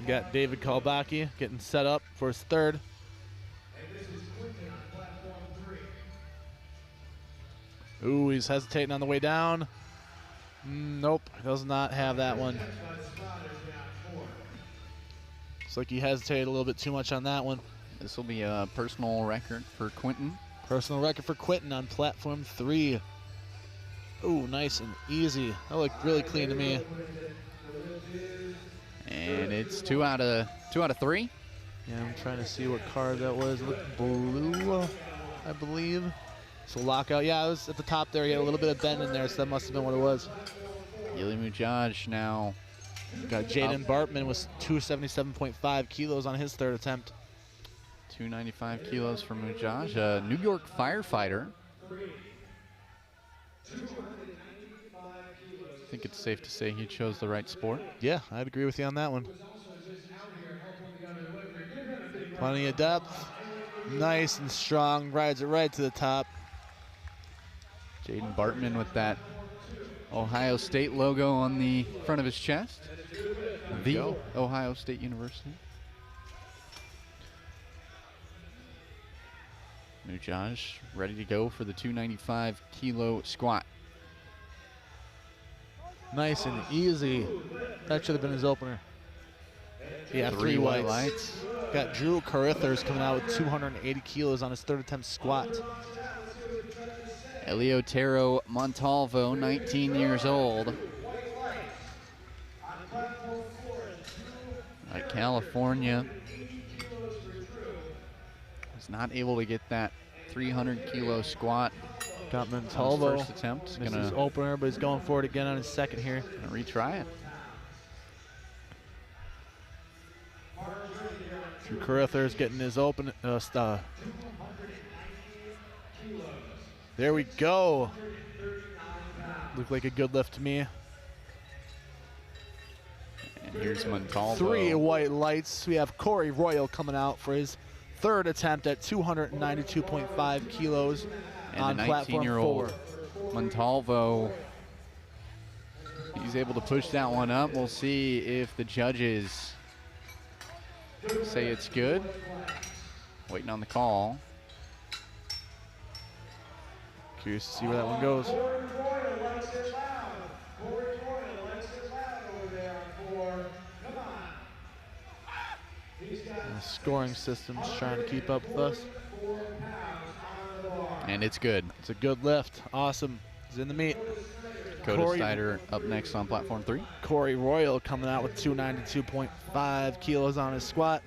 You got David Kalbaki getting set up for his third. Ooh, he's hesitating on the way down. Nope, does not have that one. Looks like he hesitated a little bit too much on that one. This will be a personal record for Quentin. Personal record for Quentin on platform 3. Ooh, nice and easy. That looked really clean to me. And it's 2 out of 3. Yeah, I'm trying to see what card that was. It looked blue, I believe. So lockout. Yeah, it was at the top there. He had a little bit of bend in there, so that must have been what it was. Yili Mujaj now Got Jaden Bartman with 277.5 kilos on his third attempt. 295 kilos for Mujaj, a New York firefighter. I think it's safe to say he chose the right sport. Yeah, I'd agree with you on that one. Plenty of depth. Nice and strong. Rides it right to the top. Jaden Bartman with that Ohio State logo on the front of his chest. The Ohio State University. Mujaj ready to go for the 295 kilo squat. Nice and easy. That should have been his opener. Yeah, three white lights. Got Drew Carithers coming out with 280 kilos on his third attempt squat. Eliotero Montalvo, 19 years old. Like California. Was not able to get that 300 kilo squat. Got Montalvo. First attempt. This is opener, but he's going for it again on his second here. Gonna retry it. Drew Carithers getting his open. There we go. Looked like a good lift to me. And here's Montalvo. Three white lights. We have Corey Royal coming out for his third attempt at 292.5 kilos on platform 4. Montalvo, he's able to push that one up. We'll see if the judges say it's good. Waiting on the call. Curious to see where that one goes. The scoring system's trying to keep up with us. And it's good. It's a good lift. Awesome. He's in the meet. Dakota Snyder up next on platform 3. Corey Royal coming out with 292.5 kilos on his squat.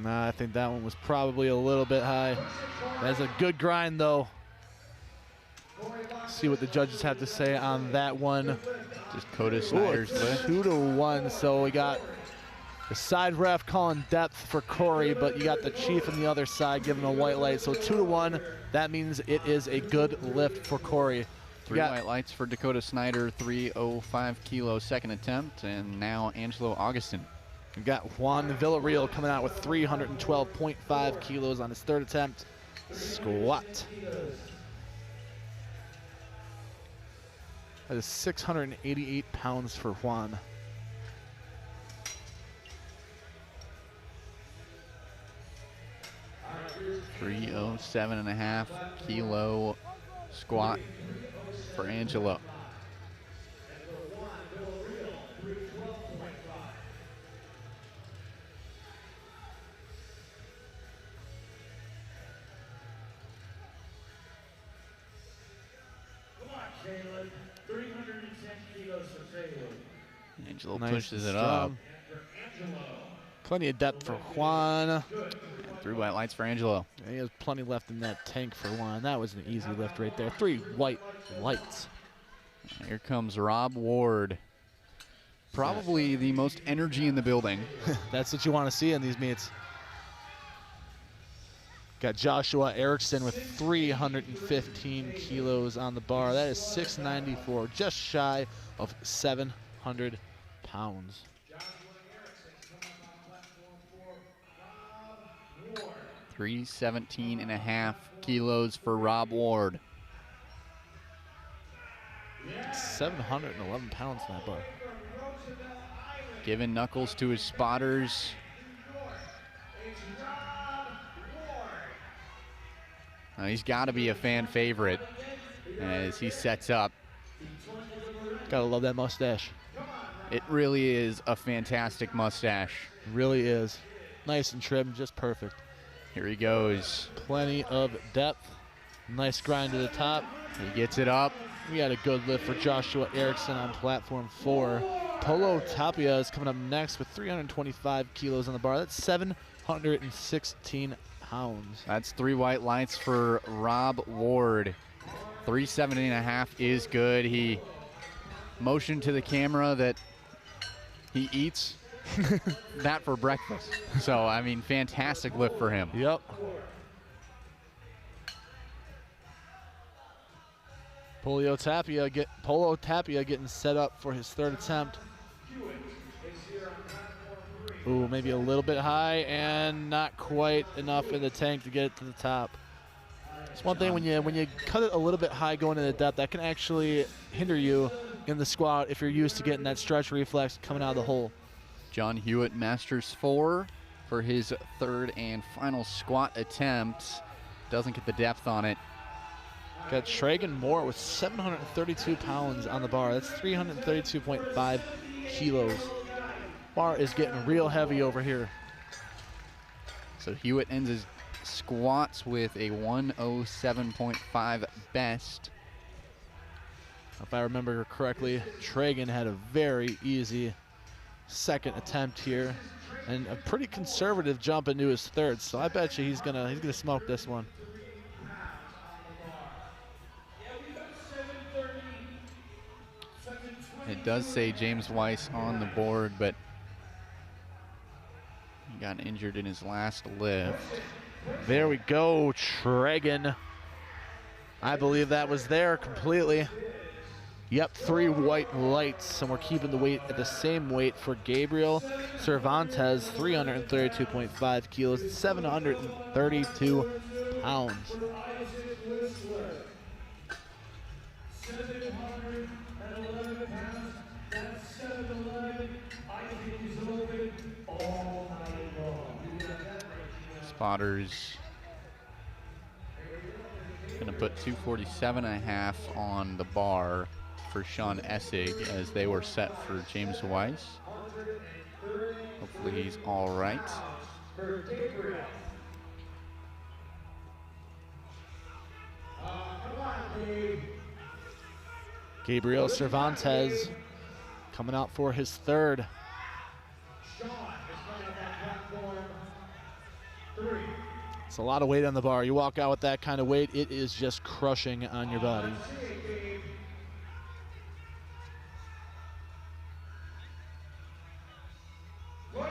Nah, I think that one was probably a little bit high. That's a good grind, though. See what the judges have to say on that one. Just Dakota Snyder's lift. 2-1. So we got the side ref calling depth for Corey, but you got the chief on the other side giving a white light. So 2-1. That means it is a good lift for Corey. 3 white lights for Dakota Snyder, 305 kilo second attempt, and now Angelo Augustin. We got Juan Villarreal coming out with 312.5 kilos on his third attempt squat. That is 688 pounds for Juan. .307.5 kilo squat for Angelo. Angelo pushes it up. Plenty of depth for Juan. And 3 white lights for Angelo. And he has plenty left in that tank for Juan. That was an easy lift right there. 3 white lights. And here comes Rob Ward. Probably the most energy in the building. That's what you want to see in these meets. Got Joshua Erickson with 315 kilos on the bar. That is 694, just shy of 700 pounds. 317.5 kilos for Rob Ward. 711 pounds on that bar. Giving knuckles to his spotters. Now he's got to be a fan favorite as he sets up. Gotta love that mustache. It really is a fantastic mustache. Really is. Nice and trim, just perfect. Here he goes. Plenty of depth. Nice grind to the top. He gets it up. We had a good lift for Joshua Erickson on platform 4. Polo Tapia is coming up next with 325 kilos on the bar. That's 716 pounds. That's 3 white lights for Rob Ward. 370.5 is good. He motioned to the camera that he eats that for breakfast. So, I mean, fantastic lift for him. Yep. Polo Tapia getting set up for his third attempt. Ooh, maybe a little bit high and not quite enough in the tank to get it to the top. It's one thing when you cut it a little bit high going into depth, that can actually hinder you in the squat if you're used to getting that stretch reflex coming out of the hole. John Hewitt masters 4 for his third and final squat attempt. Doesn't get the depth on it. Got Tragan Moore with 732 pounds on the bar. That's 332.5 kilos. Bar is getting real heavy over here. So Hewitt ends his squats with a 107.5 best. If I remember correctly, Tragan had a very easy second attempt here and a pretty conservative jump into his third. So I bet you he's gonna smoke this one. It does say James Weiss on the board, but he got injured in his last lift. There we go, Tragan. I believe that was there completely. Yep, 3 white lights, and we're keeping the weight at the same weight for Gabriel Cervantes, 332.5 kilos, 732 pounds. Spotters gonna put 247.5 on the bar for Sean Essig as they were set for James Weiss. Hopefully he's all right. Gabriel Cervantes coming out for his third. It's a lot of weight on the bar. You walk out with that kind of weight, it is just crushing on your body.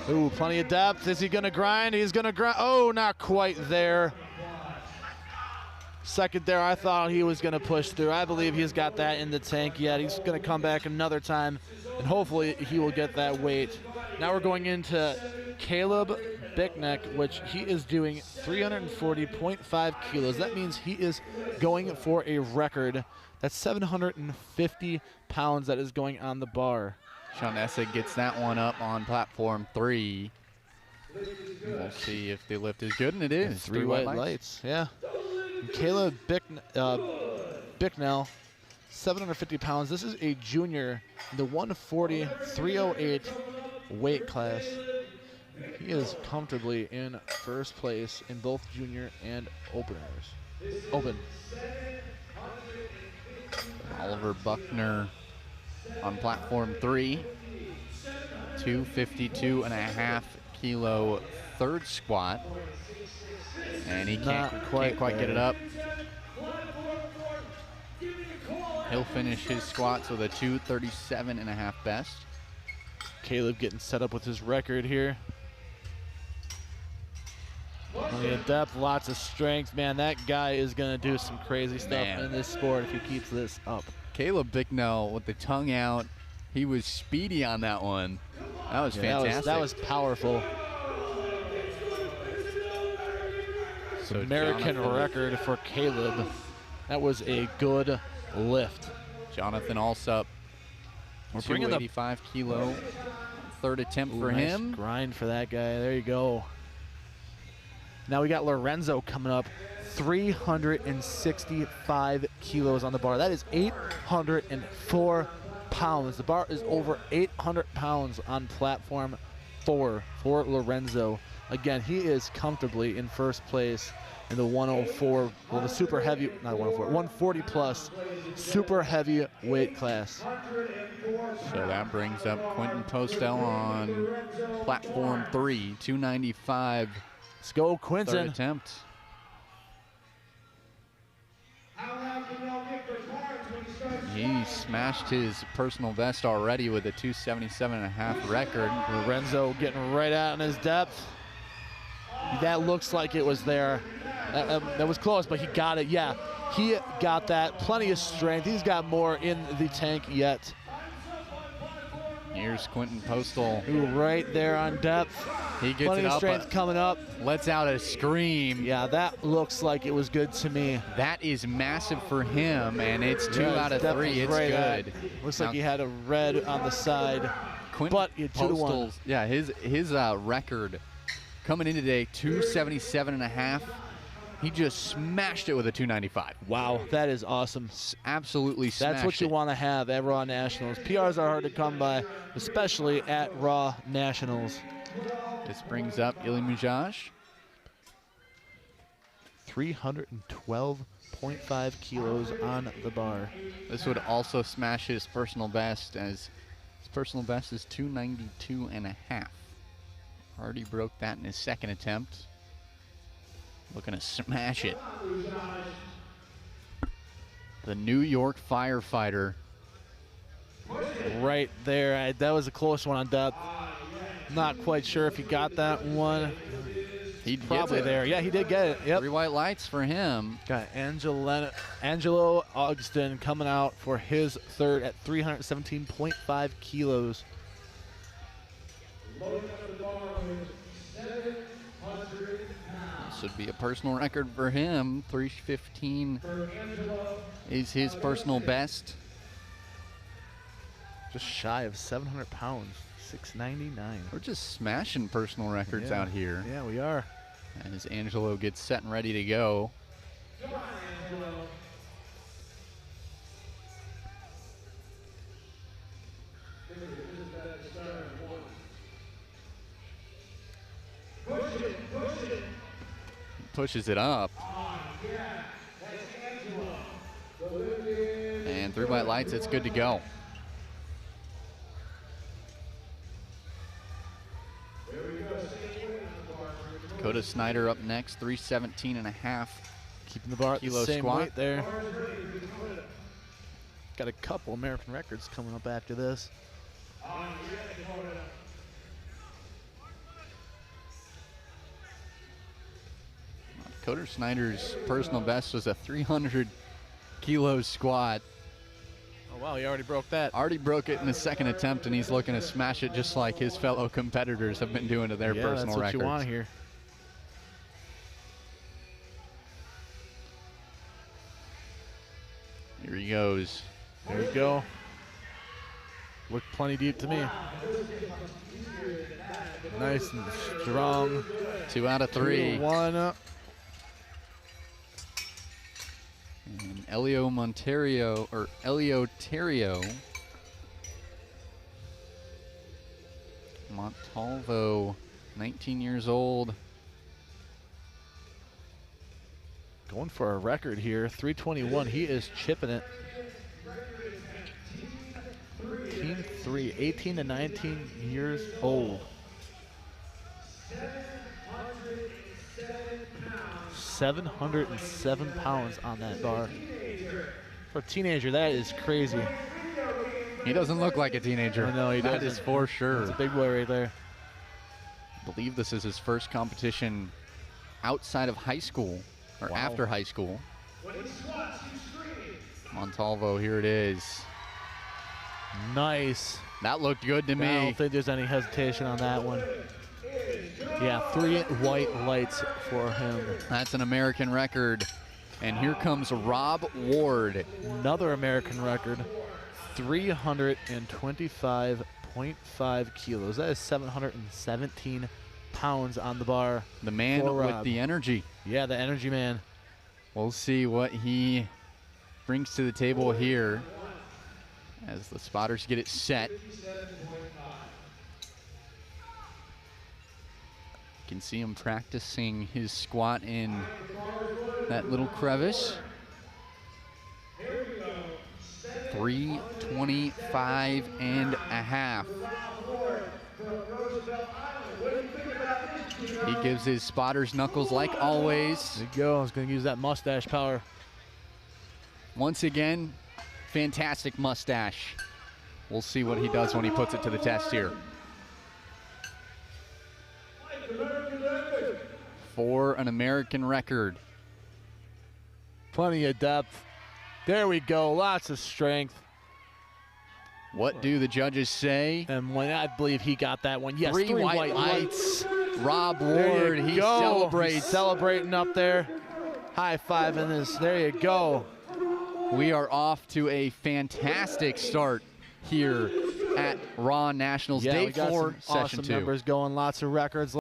Ooh, plenty of depth. Is he gonna grind? He's gonna grind. Oh, not quite there. Second there, I thought he was gonna push through. I believe he's got that in the tank yet. He's gonna come back another time, and hopefully he will get that weight. Now we're going into Caleb Bickneck, which he is doing 340.5 kilos. That means he is going for a record. That's 750 pounds that is going on the bar. Sean Essig gets that one up on platform 3. We'll see if the lift is good, and it is. 3 white lights, yeah. And Caleb Bicknell, 750 pounds. This is a junior, the 140, 308 weight class. He is comfortably in first place in both junior and open. Oliver Buckner on platform 3, 252.5 kilo third squat, and he can't quite get it up. He'll finish his squats with a 237.5 best. Caleb getting set up with his record here. Plenty of depth, lots of strength. Man, that guy is going to do some crazy stuff in this sport if he keeps this up. Caleb Bicknell with the tongue out. He was speedy on that one. That was fantastic. That was powerful. So American record for Caleb. That was a good lift. Jonathan Alsup, 285 kilo. Third attempt for him. Nice grind for that guy. There you go. Now we got Lorenzo coming up, 365 kilos on the bar. That is 804 pounds. The bar is over 800 pounds on platform 4 for Lorenzo. Again, he is comfortably in first place in the 104, well, the super heavy, not 104, 140 plus super heavy weight class. So that brings up Quentin Postel on platform 3, 295 Let's go, Third Quinton. attempt. He smashed his personal best already with a 277.5 record. Lorenzo getting right out in his depth. That looks like it was there. That was close, but he got it. Yeah, he got that. Plenty of strength. He's got more in the tank yet. Here's Quentin Postal. Ooh, right there on depth. He gets Plenty it of up, strength coming up. lets out a scream. Yeah, that looks like it was good to me. That is massive for him, and it's 2 out of 3. It's right good. Looks Now, like he had a red on the side, Quentin but he had 2 to 1. Postal's, yeah, his record coming in today, 277.5. He just smashed it with a 295. Wow, that is awesome. Absolutely smashed That's what you it. want to have at Raw Nationals. PRs are hard to come by, especially at Raw Nationals. This brings up Ili Mujaj. 312.5 kilos on the bar. This would also smash his personal best, as his personal best is 292.5. Already broke that in his second attempt. Looking to smash it. The New York firefighter. Right there. That was a close one on depth. Not quite sure if he got that one. He Probably gets it. there. Yeah, he did get it. Yep. 3 white lights for him. Got Angelo Augustin coming out for his third at 317.5 kilos. This would be a personal record for him. 315 is his personal best. Just shy of 700 pounds. 699. We're just smashing personal records Yeah. out here. Yeah, we are. As Angelo gets set and ready to go. Pushes it up. And 3 white lights, it's good to go. Dakota Snyder up next, 317.5. Keeping the bar at the Kilo same squat. weight there. Got a couple American records coming up after this. Dakota Snyder's personal best was a 300 kilo squat. Oh, wow, he already broke that. Already broke it in his second attempt, and he's looking to smash it just like his fellow competitors have been doing to their Yeah, personal that's what records. you want here. Here he goes. There you go. Looked plenty deep to me. Nice and strong. 2 out of 3. 1. And Elio Terrio. Montalvo, 19 years old. Going for a record here. 321. He is chipping it. Team 3, 18 to 19 years old. 707 pounds on that bar. For a teenager, that is crazy. He doesn't look like a teenager. I know he That doesn't. is for sure. That's a big boy right there. I believe this is his first competition outside of high school, or Wow. after high school. Montalvo, here it is. Nice. That looked good to I me. don't think there's any hesitation on that one. Yeah, 3 white lights for him. That's an American record. And here comes Rob Ward. Another American record. 325.5 kilos. That is 717 pounds on the bar. The man For with Rob. the energy. Yeah, the energy man. We'll see what he brings to the table here as the spotters get it set. You can see him practicing his squat in that little crevice. 325.5. He gives his spotter's knuckles like always. There you go. He's going to use that mustache power. Once again, fantastic mustache. We'll see what he does when he puts it to the test here. For an American record. Plenty of depth. There we go. Lots of strength. What do the judges say? And when I believe he got that one. Yes, three white lights. Rob Ward, he celebrates. He's celebrating up there. High-fiving this. There you go. We are off to a fantastic start here at Raw Nationals Yeah, Day we got 4, some Session awesome 2. numbers going. Lots of records.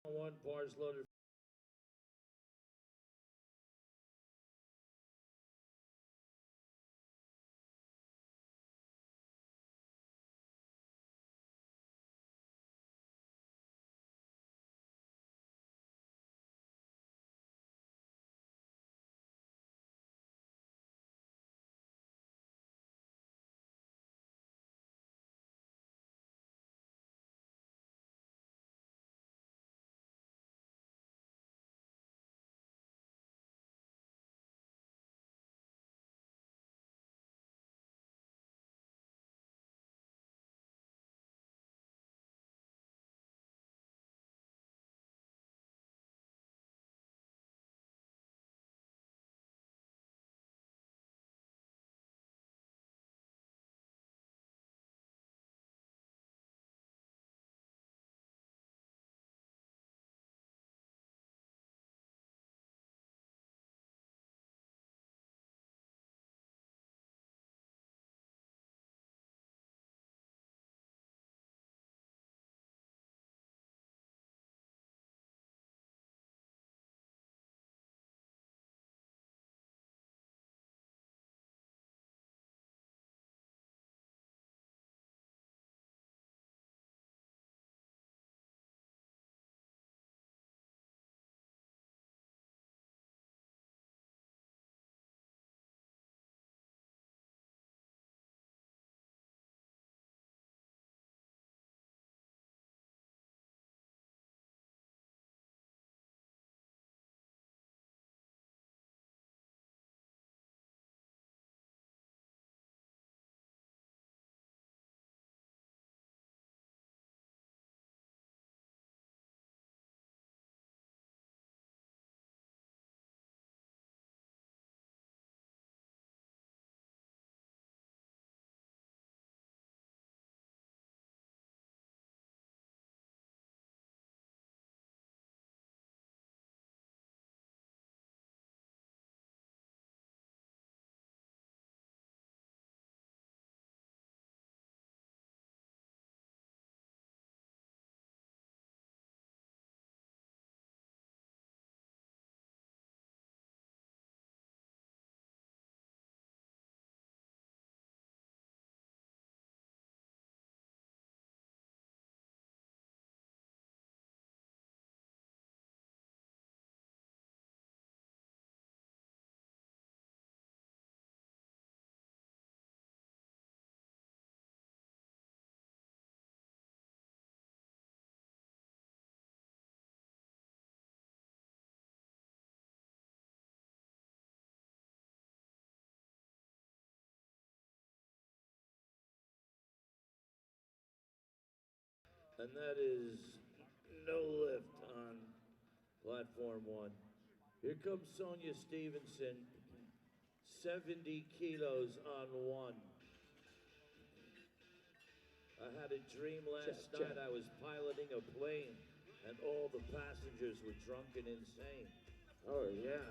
One bars loaded. And that is no lift on platform 1. Here comes Sonia Stevenson, 70 kilos on 1. I had a dream last night. I was piloting a plane and all the passengers were drunk and insane. Oh, yeah.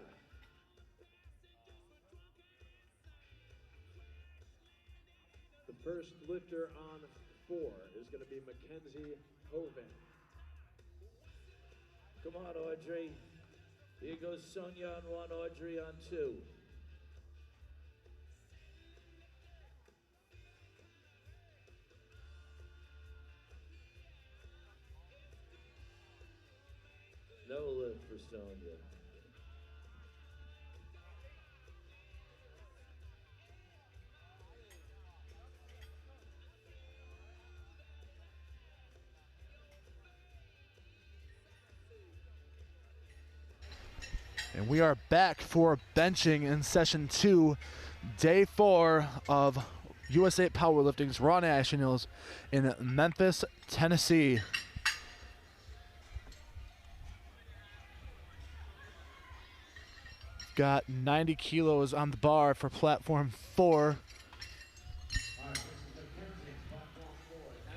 The first lifter on 4 is going to be Mackenzie Hoven. Come on, Audrey. Here goes Sonia on 1, Audrey on 2. No lift for Sonia. And we are back for benching in session 2, day 4 of USA Powerlifting's Raw Nationals in Memphis, Tennessee. Got 90 kilos on the bar for platform 4.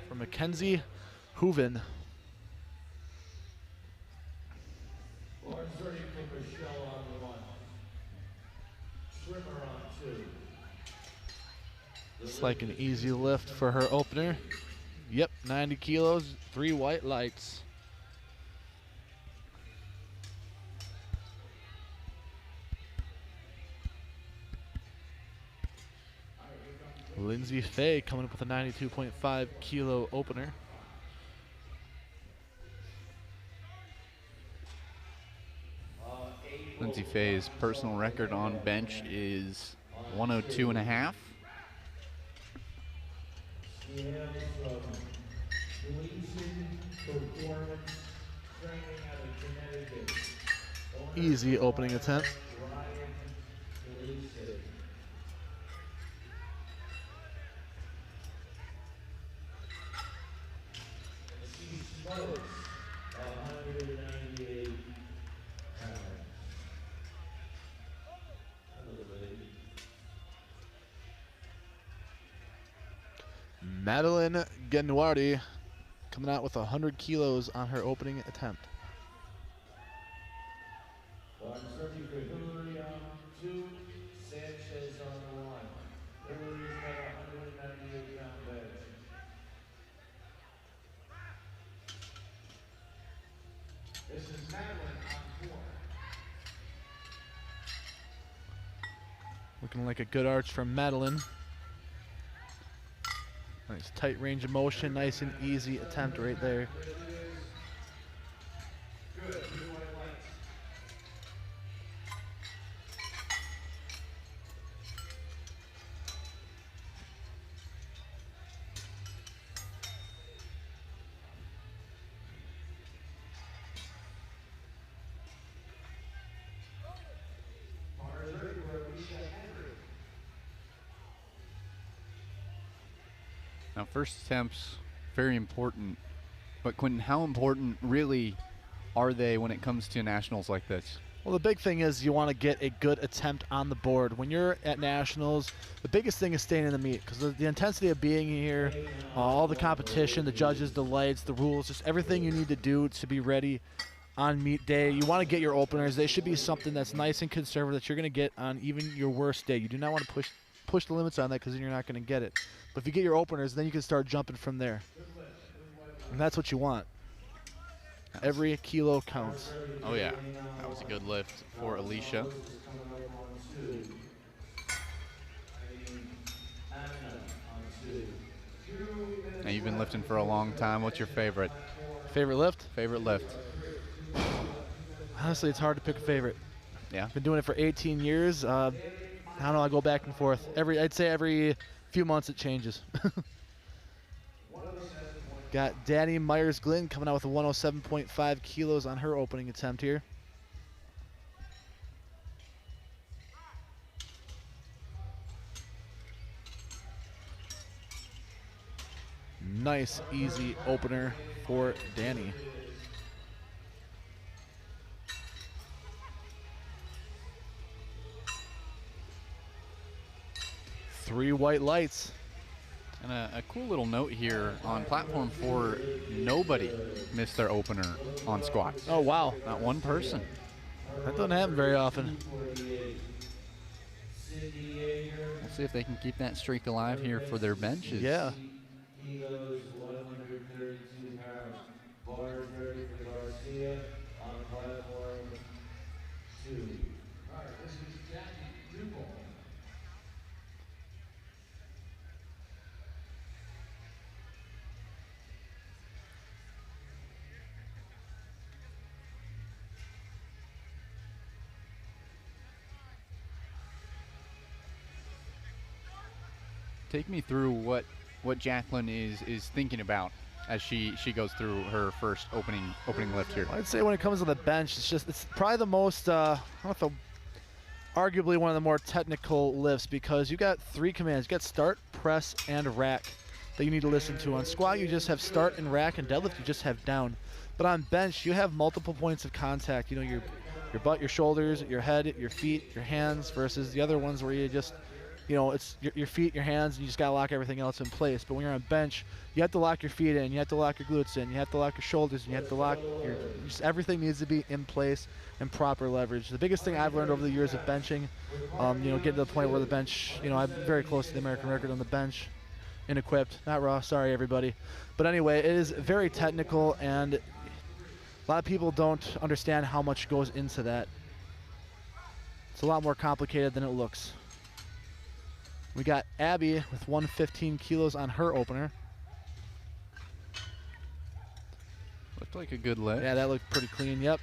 For Mackenzie Hooven. It's like an easy lift for her opener. Yep, 90 kilos, 3 white lights. Lindsay Fay coming up with a 92.5 kilo opener. Lindsay Fay's personal record on bench is 102.5. She hails from Gleason Performance Training out of Connecticut. Easy opening attempt. Ryan Gleason. She smokes 198 pounds. Madeline Genuardi coming out with 100 kilos on her opening attempt. Searching for Hillary on 2, Sanchez on 1. Hillary's got a 198-pound bench. This is Madeline on 4. Looking like a good arch from Madeline. Nice tight range of motion, nice and easy attempt right there. Good. Now, first attempts, very important. But Quentin, how important really are they when it comes to nationals like this? Well, the big thing is you want to get a good attempt on the board. When you're at nationals, the biggest thing is staying in the meet, because the intensity of being here, all the competition, the judges, the lights, the rules, just everything you need to do to be ready on meet day. You want to get your openers. They should be something that's nice and conservative that you're going to get on even your worst day. You do not want to push the limits on that, because then you're not going to get it. But if you get your openers, then you can start jumping from there. And that's what you want. Every kilo counts. Oh yeah, that was a good lift for Alicia. Now, you've been lifting for a long time. What's your favorite? Favorite lift? Favorite lift? Honestly, it's hard to pick a favorite. Yeah. Been doing it for 18 years. I don't know, I go back and forth. I'd say every few months it changes. Got Danny Myers-Glynn coming out with a 107.5 kilos on her opening attempt here. Nice, easy opener for Danny. Three white lights. And a cool little note here on platform 4, nobody missed their opener on squats. Oh, wow. Not one person. That doesn't happen very often. We'll see if they can keep that streak alive here for their benches. Yeah. Take me through what Jacqueline is thinking about as she goes through her first opening lift here. I'd say when it comes to the bench, it's probably the most, I don't know if arguably one of the more technical lifts, because you got 3 commands. You got start, press, and rack that you need to listen to. On squat, you just have start and rack, and deadlift, you just have down. But on bench, you have multiple points of contact. You know, your butt, your shoulders, your head, your feet, your hands, versus the other ones where you just, you know, it's your feet, your hands, and you just got to lock everything else in place. But when you're on bench, you have to lock your feet in, you have to lock your glutes in, you have to lock your shoulders, and you have to lock just everything needs to be in place and proper leverage. The biggest thing I've learned over the years of benching, you know, getting to the point where the bench, you know, I'm very close to the American record on the bench in equipped, not raw, sorry everybody. But anyway, it is very technical, and a lot of people don't understand how much goes into that. It's a lot more complicated than it looks. We got Abby with 115 kilos on her opener. Looked like a good lift. Yeah, that looked pretty clean, yep.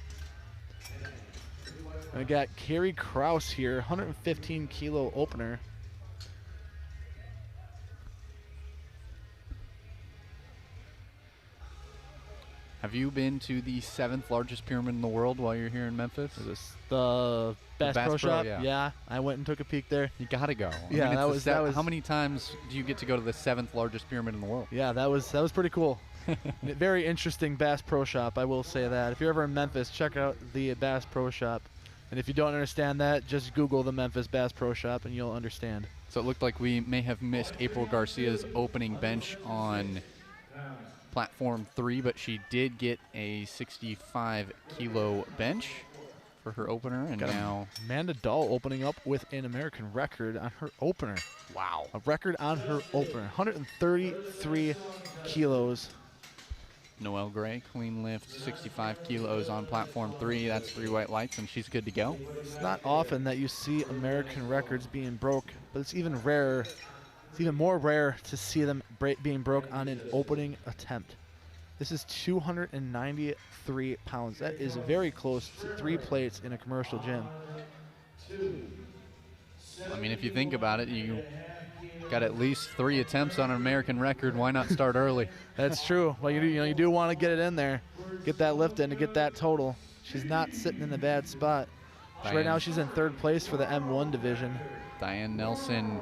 And we got Carrie Kraus here, 115 kilo opener. Have you been to the 7th largest pyramid in the world while you're here in Memphis? Is this the Bass Bass Pro Pro, Shop? yeah. I went and took a peek there. You gotta go. Yeah, it's that was. How many times do you get to go to the 7th largest pyramid in the world? Yeah, that was pretty cool. Very interesting Bass Pro Shop, I will say that. If you're ever in Memphis, check out the Bass Pro Shop. And if you don't understand that, just Google the Memphis Bass Pro Shop and you'll understand. So it looked like we may have missed April Garcia's opening bench on platform 3, but she did get a 65 kilo bench for her opener, and Got now Amanda Dahl opening up with an American record on her opener. wow, A record on her opener, 133 kilos. Noelle Gray clean lift 65 kilos on platform 3. That's 3 white lights, and she's good to go. It's not often that you see American records being broke, but it's even rarer. It's even more rare to see them being broke on an opening attempt. This is 293 pounds. That is very close to 3 plates in a commercial gym. I mean, if you think about it, you got at least 3 attempts on an American record. Why not start early? That's true. Well, you do want to get it in there, get that lift in to get that total. She's not sitting in a bad spot. Right now she's in 3rd place for the M1 division. Diane Nelson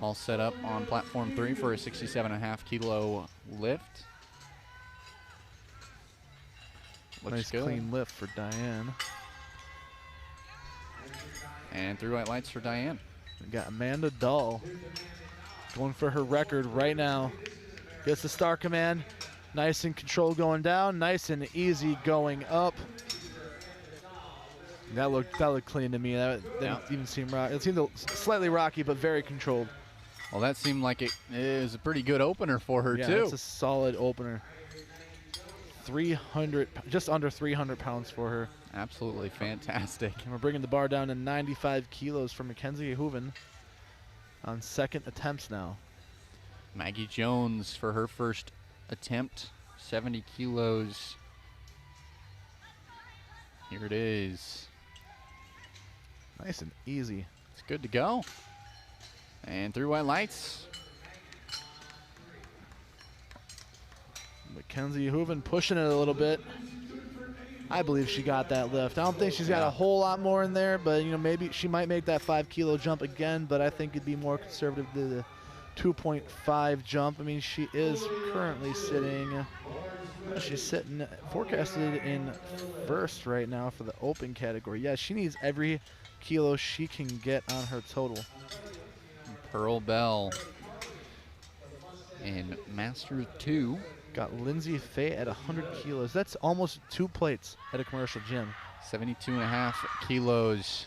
all set up on platform 3 for a 67.5 kilo lift. Looks Nice good. clean lift for Diane. And 3 white lights for Diane. We got Amanda Dahl going for her record right now. Gets the star command. Nice and controlled going down. Nice and easy going up. That looked clean to me. That didn't even seem rocky. It seemed slightly rocky, but very controlled. Well, that seemed like it is a pretty good opener for her, Yeah, too. it's a solid opener. 300, just under 300 pounds for her. Absolutely fantastic. And we're bringing the bar down to 95 kilos for Mackenzie Hooven on 2nd attempts now. Maggie Jones for her first attempt, 70 kilos. Here it is. Nice and easy. It's good to go. And 3 white lights. Mackenzie Hooven pushing it a little bit. I believe she got that lift. I don't think she's got a whole lot more in there, but maybe she might make that 5 kilo jump again, but I think it'd be more conservative to 2.5 jump. I mean, she is currently sitting, she's sitting forecasted in first right now for the open category. Yeah, she needs every kilo she can get on her total. Pearl Bell in Master 2. Got Lindsay Fay at 100 kilos. That's almost 2 plates at a commercial gym. 72.5 kilos.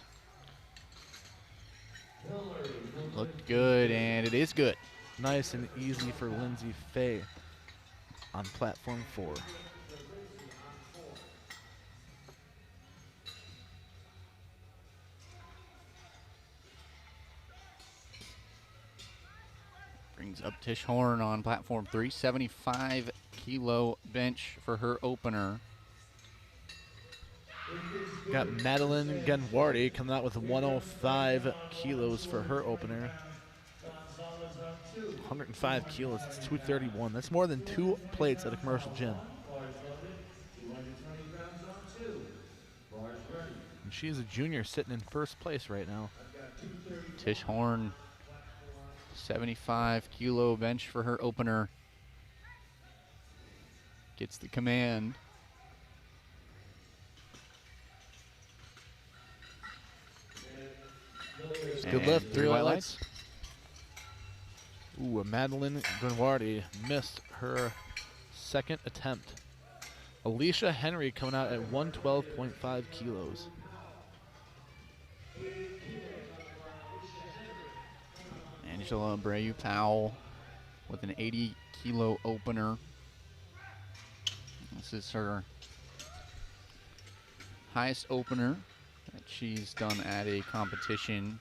Looked good, and it is good. Nice and easy for Lindsay Fay on platform 4. Brings up Tish Horn on platform 3. 75 kilo bench for her opener. Got Madeline Genwardi coming out with 105 kilos for her opener. 105 kilos, it's 231. That's more than 2 plates at a commercial gym. And she's a junior sitting in first place right now. Tish Horn, 75 kilo bench for her opener. Gets the command. Good lift, 3 white lights. Ooh, Madeline Gunwardi missed her second attempt. Alicia Henry coming out at 112.5 kilos. Angela Abreu-Powell with an 80 kilo opener. This is her highest opener that she's done at a competition.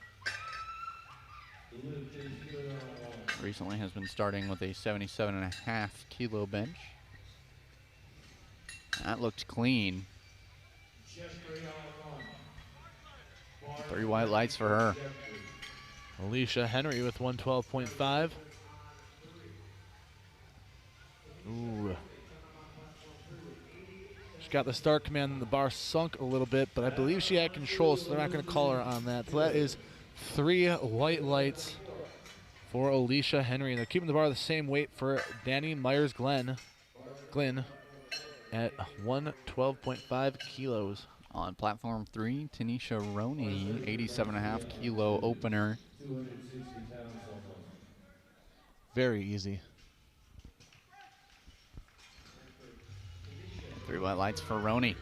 Recently has been starting with a 77.5 kilo bench. That looked clean. 3 white lights for her. Alicia Henry with 112.5. Ooh. She got the start command and the bar sunk a little bit, but I believe she had control, so they're not going to call her on that. So that is 3 white lights for Alicia Henry. They're keeping the bar the same weight for Danny Myers-Glynn at 112.5 kilos. On platform 3, Tanisha Roney, 87.5 kilo opener. Very easy. 3 white lights for Roney.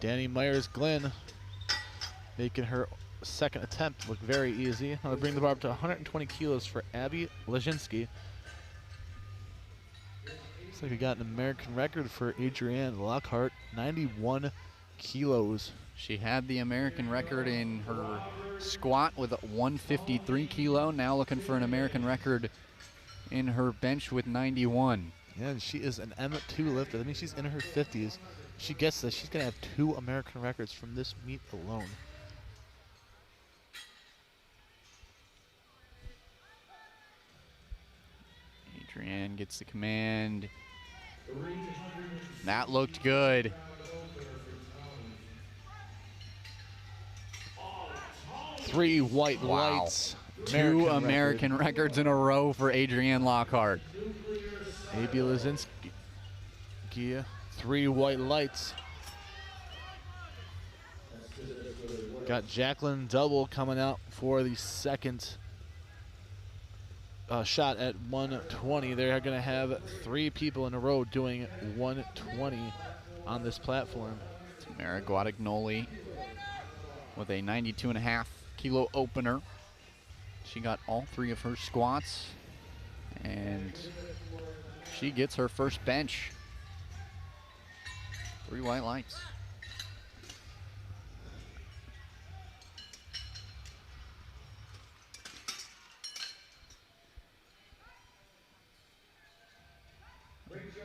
Danny Myers-Glynn making her second attempt look very easy. I'll bring the bar up to 120 kilos for Abby Lezinski. Looks like we got an American record for Adrienne Lockhart, 91 kilos. She had the American record in her squat with a 153 kilo. Now looking for an American record in her bench with 91. Yeah, and she is an M2 lifter. That means she's in her 50s. She gets this. She's going to have 2 American records from this meet alone. Adrienne gets the command. That looked good. 3 white lights. 2 American records in a row for Adrienne Lockhart. Abby Lezinski, 3 white lights. Got Jacqueline Double coming out for the second shot at 120. They're going to have 3 people in a row doing 120 on this platform. Tamara Guadagnoli with a 92.5 kilo opener. She got all 3 of her squats, and she gets her first bench. 3 white lights.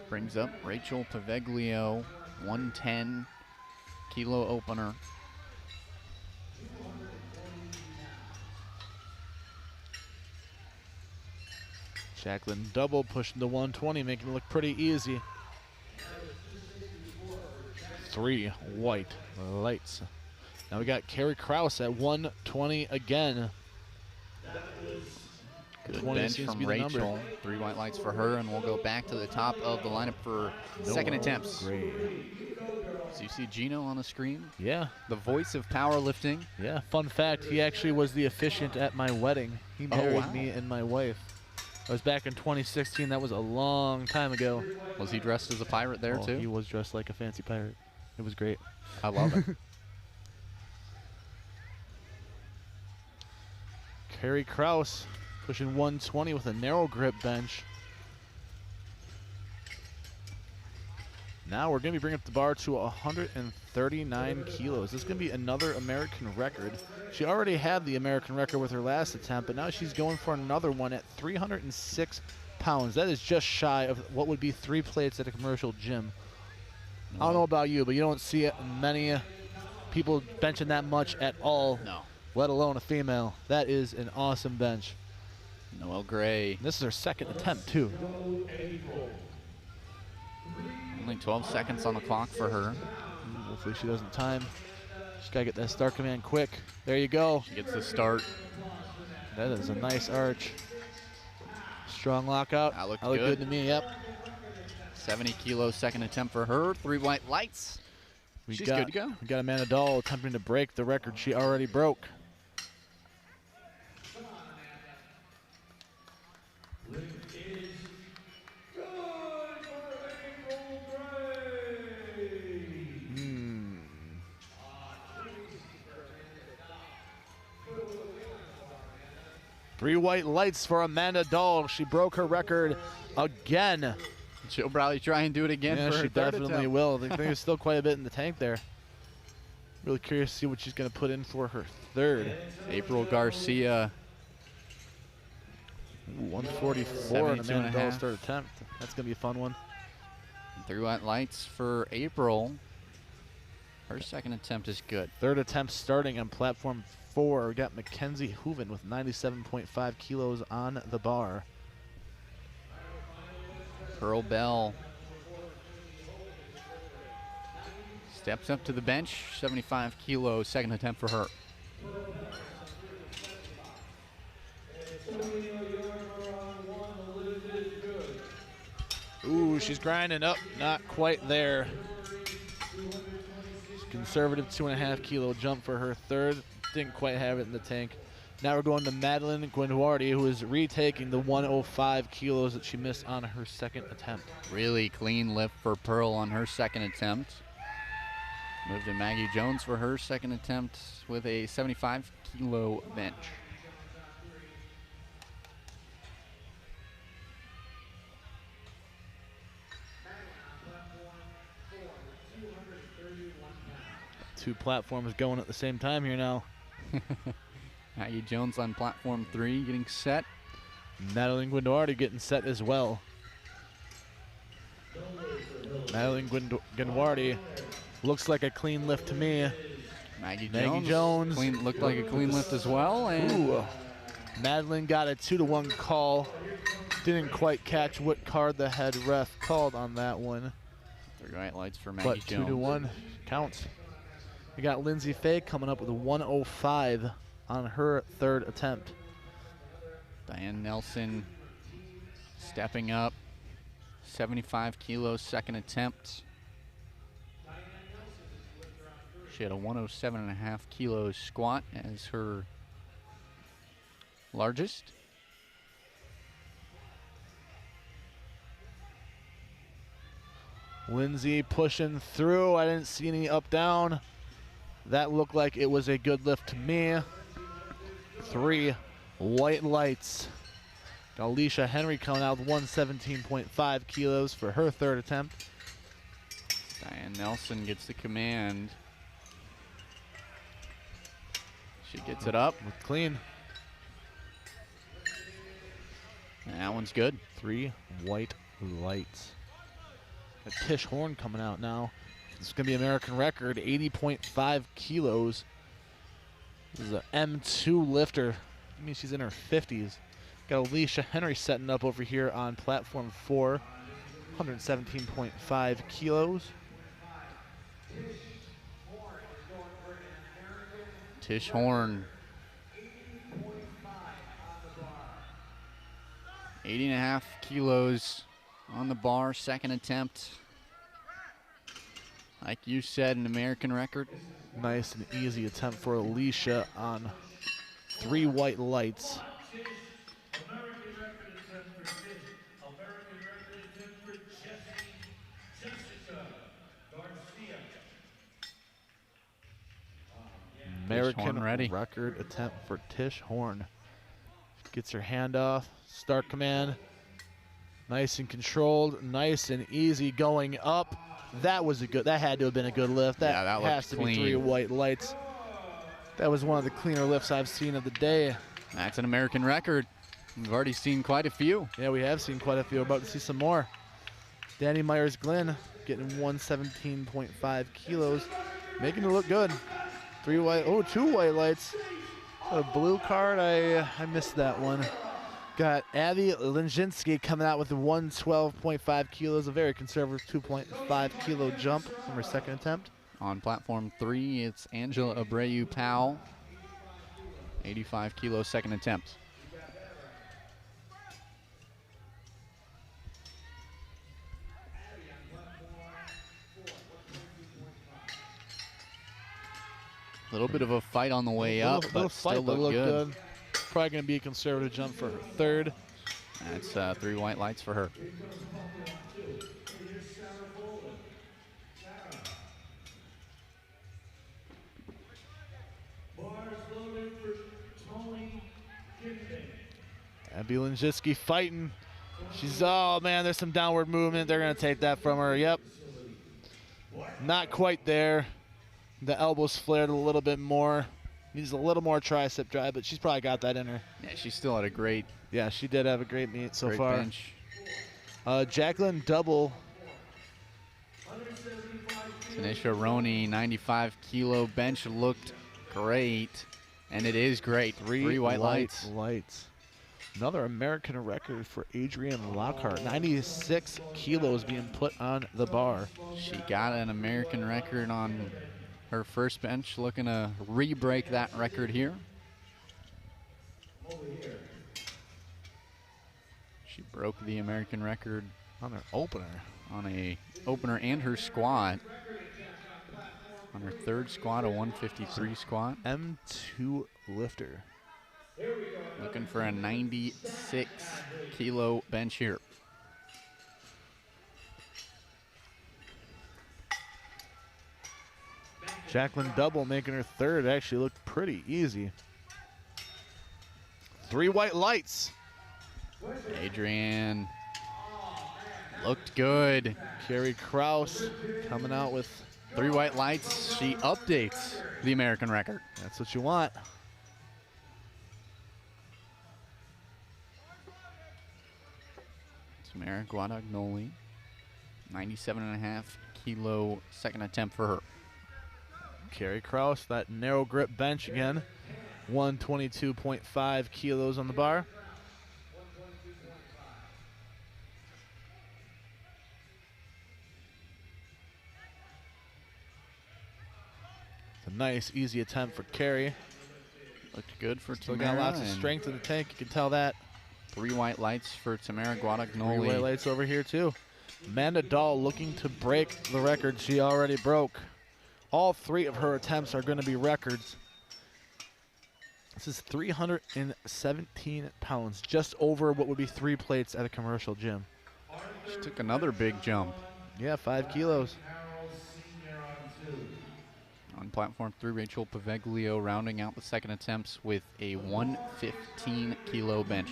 Brings up Rachel Paveglio, 110 kilo opener. Jacqueline Double pushing the 120, making it look pretty easy. 3 white lights. Now we got Carrie Krause at 120 again. Good 20 bench seems to from be the number. Rachel. 3 white lights for her, and we'll go back to the top of the lineup for second attempts. Great. So you see Gino on the screen, Yeah. the voice of powerlifting. Yeah. Fun fact, he actually was the officiant at my wedding. He married wow. me and my wife. I was back in 2016. That was a long time ago. Was he dressed as a pirate there too? He was dressed like a fancy pirate. It was great. I love it. Carrie Krause pushing 120 with a narrow grip bench. Now we're going to be bringing up the bar to 139 kilos. This is going to be another American record. She already had the American record with her last attempt, but now she's going for another one at 306 pounds. That is just shy of what would be 3 plates at a commercial gym. I don't know about you, but you don't see many people benching that much at all, No. let alone a female. That is an awesome bench. Noelle Gray. This is her second attempt, too. Only 12 seconds on the clock for her. Hopefully she doesn't time. She's got to get that start command quick. There you go. She gets the start. That is a nice arch. Strong lockout. That looked good good to me, yep. 70 kilos, second attempt for her. 3 white lights. She's good to go. We got Amanda Dahl attempting to break the record she already broke. Three white lights for Amanda Dahl. She broke her record again. She'll probably try and do it again Yeah, for her she third definitely attempt. will. I think there's still quite a bit in the tank there. Really curious to see what she's going to put in for her third. April Garcia. Ooh, 144 on 72 Amanda and a Dahl's half. third attempt. That's going to be a fun one. 3 white lights for April. Her second attempt is good. Third attempt starting on platform 4. We got Mackenzie Hooven with 97.5 kilos on the bar. Pearl Bell steps up to the bench. 75 kilos, second attempt for her. Ooh, she's grinding up. Not quite there. Conservative 2.5 kilo jump for her third. Didn't quite have it in the tank. Now we're going to Madeline Guinduardi, who is retaking the 105 kilos that she missed on her second attempt. Really clean lift for Pearl on her second attempt. Move to Maggie Jones for her second attempt with a 75 kilo bench. Two platforms going at the same time here now. Maggie Jones on platform 3 getting set. Madeline Guinduardi getting set as well. Madeline Guinduardi looks like a clean lift to me. Maggie Jones. Looked like a clean lift as well. And Ooh. Madeline got a 2-to-1 call. Didn't quite catch what card the head ref called on that one. 3 white lights for Maggie But Jones. 2-to-1 counts. We got Lindsay Fay coming up with a 105 on her third attempt. Diane Nelson stepping up. 75 kilos, second attempt. She had a 107.5 kilos squat as her largest. Lindsay pushing through. I didn't see any up down. That looked like it was a good lift to me. 3 white lights. Got Alicia Henry coming out with 117.5 kilos for her third attempt. Diane Nelson gets the command. She gets it up. With clean. And that one's good. 3 white lights. Got Tish Horn coming out now. This is going to be American record, 80.5 kilos. This is an M2 lifter. I mean, she's in her 50s. Got Alicia Henry setting up over here on platform 4, 117.5 kilos. Tish Horn. 80.5 kilos on the bar, second attempt. Like you said, an American record. Nice and easy attempt for Alicia on 3 white lights. American record attempt for Tish. American record attempt for Jessica Garcia. American ready. record attempt for Tish Horn. Gets her hand off, start command. Nice and controlled, nice and easy going up. That had to have been a good lift. Yeah, that looked has to clean. be 3 white lights. That was one of the cleaner lifts I've seen of the day. That's an American record. We've already seen quite a few. Yeah, we have seen quite a few. We're about to see some more. Danny Myers-Glenn getting 117.5 kilos, making it look good. 2 white lights. A blue card, I missed that one. Got Abby Linjinski coming out with a 112.5 kilos, a very conservative 2.5 kilo jump from her second attempt. On platform 3, it's Angela Abreu-Powell, 85 kilo second attempt. A little bit of a fight on the way up, but still look good. Probably going to be a conservative jump for her third. That's 3 white lights for her. Abby Linjinski fighting. Oh man, there's some downward movement. They're going to take that from her. Yep. Not quite there. The elbows flared a little bit more. Needs a little more tricep drive, but she's probably got that in her. Yeah, she's still at a great. Yeah, she did have a great meet so far. Bench. Jacqueline Double. Tanisha Roney, 95 kilo bench looked great, and it is great. 3 white lights. Another American record for Adrienne Lockhart. 96 kilos being put on the bar. She got an American record on her first bench, looking to re-break that record here. She broke the American record On her opener. on a opener and her squat. On her third squat, a 153 squat. M2 lifter. Looking for a 96 kilo bench here. Jacqueline Double making her third. Actually looked pretty easy. 3 white lights. Adrienne looked good. Carrie Kraus coming out with 3 white lights. She updates the American record. That's what you want. Tamara Guadagnoli, 97.5 kilo second attempt for her. Carrie Kraus, that narrow grip bench again. 122.5 kilos on the bar. It's a nice, easy attempt for Carrie. Looked good for Still Tamara. got lots of strength in the tank, you can tell that. 3 white lights for Tamara 3 Guadagnoli. white lights over here too. Amanda Dahl looking to break the record she already broke. All 3 of her attempts are going to be records. This is 317 pounds, just over what would be 3 plates at a commercial gym. She took another big jump. Yeah, 5 kilos. On platform 3, Rachel Paveglio rounding out the second attempts with a 115 kilo bench.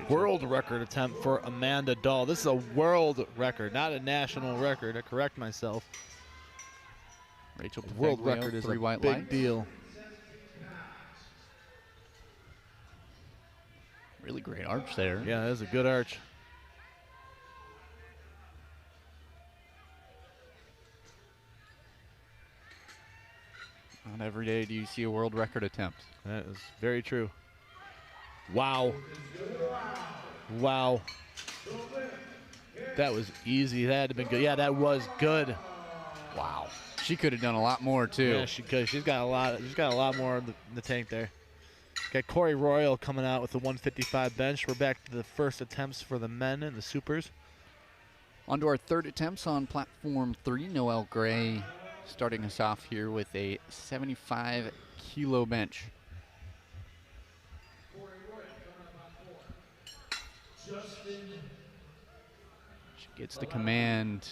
World record attempt for Amanda Dahl. This is a world record, not a national record. I correct myself. Rachel Paveglio, World record is 3 a white big lights. deal. Really great arch there. Yeah, that is a good arch. Not every day do you see a world record attempt. That is very true. Wow. Wow. That was easy. That had been good. Yeah, that was good. Wow. She could have done a lot more too. Yeah, she could. She's got a lot. She's got a lot more in the tank there. Got Corey Royal coming out with the 155 bench. We're back to the first attempts for the men and the supers. On to our third attempts on platform 3. Noel Gray starting us off here with a 75-kilo bench. She gets the command.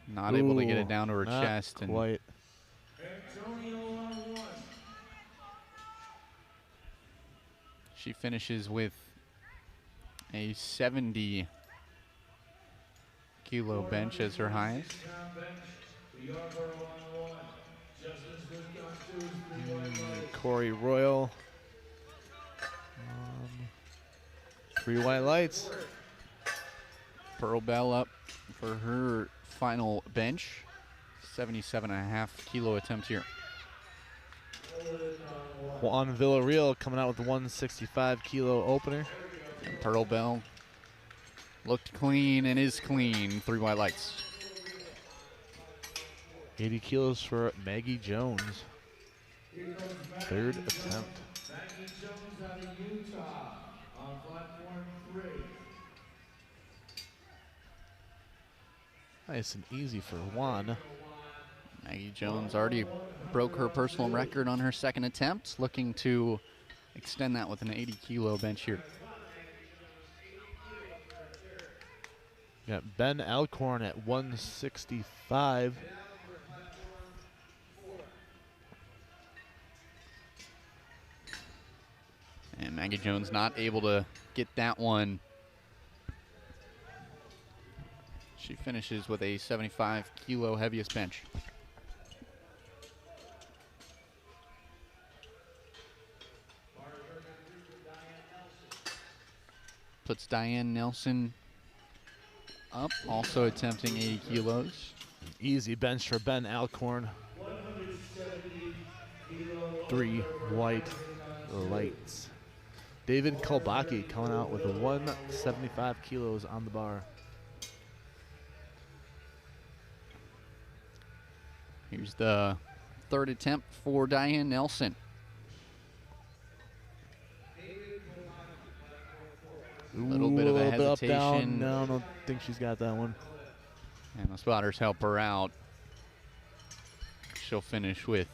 Not able to get it down to her chest. Quite. She finishes with a 70-kilo bench as her highest. Corey Royal. 3 white lights. Pearl Bell up for her final bench. 77.5-kilo attempt here. Juan Villarreal coming out with the 165-kilo opener. And Pearl Bell looked clean and is clean. 3 white lights. 80 kilos for Maggie Jones. Third attempt. Maggie Jones out of Utah on platform 3. Nice and easy for Juan. Maggie Jones already broke her personal record on her second attempt, looking to extend that with an 80-kilo bench here. Got Ben Alcorn at 165. And Maggie Jones not able to get that one. She finishes with a 75-kilo heaviest bench. Puts Diane Nelson up, also attempting 80 kilos. Easy bench for Ben Alcorn. 3 white lights. David Kolbaki coming out with a 175 kilos on the bar. Here's the third attempt for Diane Nelson. A little bit of a hesitation. Up, down. No, I don't think she's got that one. And the spotters help her out. She'll finish with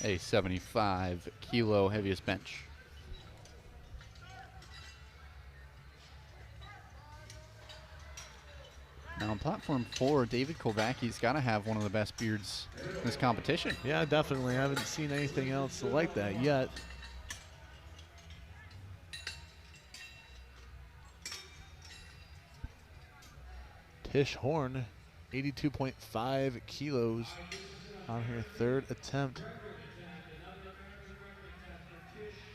a 75-kilo heaviest bench. Now on platform 4, David Kovaci's got to have one of the best beards in this competition. Yeah, definitely. I haven't seen anything else like that yet. Tish Horn, 82.5 kilos on her third attempt.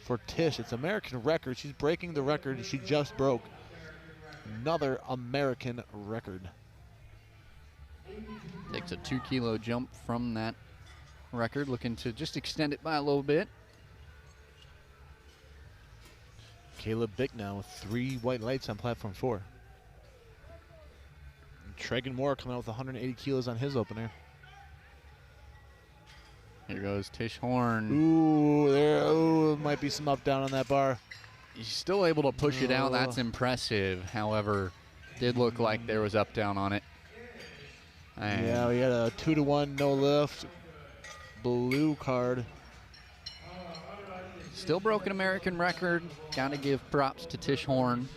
For Tish, it's American record. She's breaking the record she just broke. Another American record. Takes a 2-kilo jump from that record, looking to just extend it by a little bit. Caleb Bicknell with 3 white lights on platform 4. And Tregan Moore coming out with 180 kilos on his opener. Here goes Tish Horn. Ooh, there might be some up down on that bar. He's still able to push it out. That's impressive. However, did look like there was up down on it. And yeah, we had a 2-to-1 no lift blue card. still broke an American record. Got to give props to Tish Horn.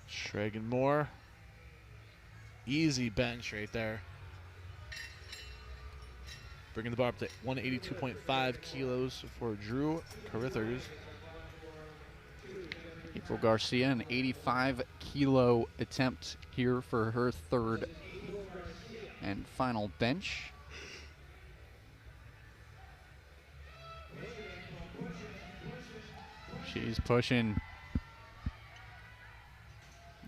Tregan Moore. Easy bench right there. Bringing the bar up to 182.5 kilos for Drew Carithers. April Garcia, an 85-kilo attempt here for her third and final bench. She's pushing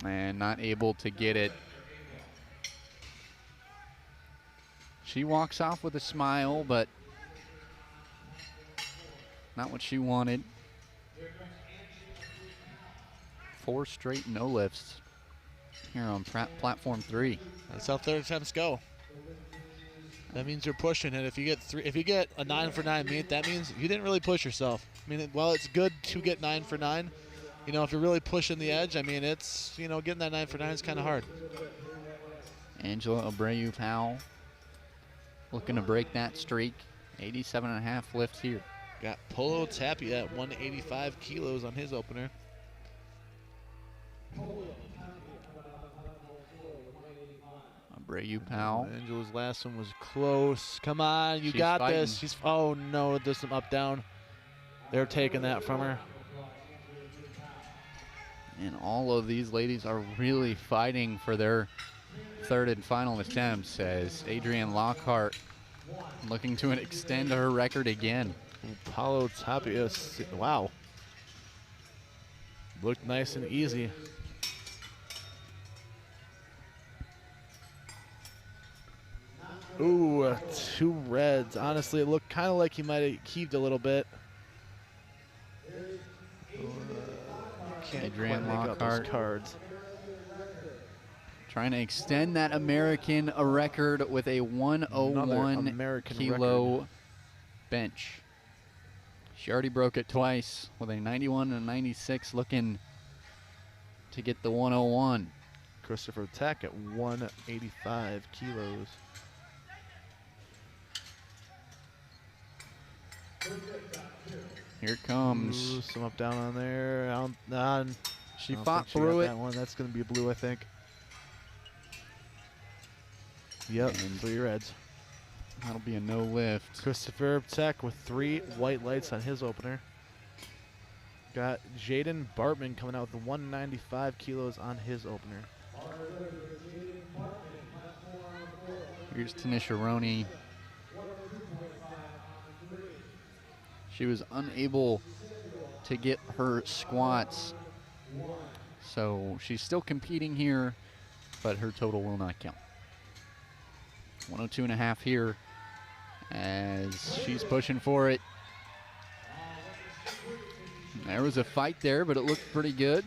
and not able to get it. She walks off with a smile, but Not what she wanted. 4 straight no lifts here on platform 3. That's how third attempts go. That means you're pushing it. If you get a 9 for 9 meet, that means you didn't really push yourself. I mean, while it's good to get 9 for 9, you know, if you're really pushing the edge, I mean, it's, you know, getting that 9 for 9 is kind of hard. Angela Abreu-Powell looking to break that streak. 87.5 lift here. Got Polo Tapia at 185 kilos on his opener. Abreu-Powell. Angela's last one was close. Come on, you She's got fighting. this. Oh no, there's some up down. They're taking that from her. And all of these ladies are really fighting for their third and final attempts as Adrienne Lockhart looking to extend her record again. Polo Tapia, wow. Looked nice and easy. Ooh, 2 reds. Honestly, it looked kind of like he might have heaved a little bit. Can't Adrienne quite make out those Lockhart cards. trying to extend that American record with a 101 American kilo record. bench. She already broke it twice with a 91 and 96, looking to get the 101. Christopher Tech at 185 kilos. Here it comes. Ooh, some up down on there. She I don't fought think she through got it. That one. That's going to be blue, I think. Yep, And 3 reds. That'll be a no lift. Christopher Tech with 3 white lights on his opener. Got Jaden Bartman coming out with 195 kilos on his opener. Here's Tanisha Roney. She was unable to get her squats, so she's still competing here, but her total will not count. 102.5 here as she's pushing for it. There was a fight there, but it looked pretty good.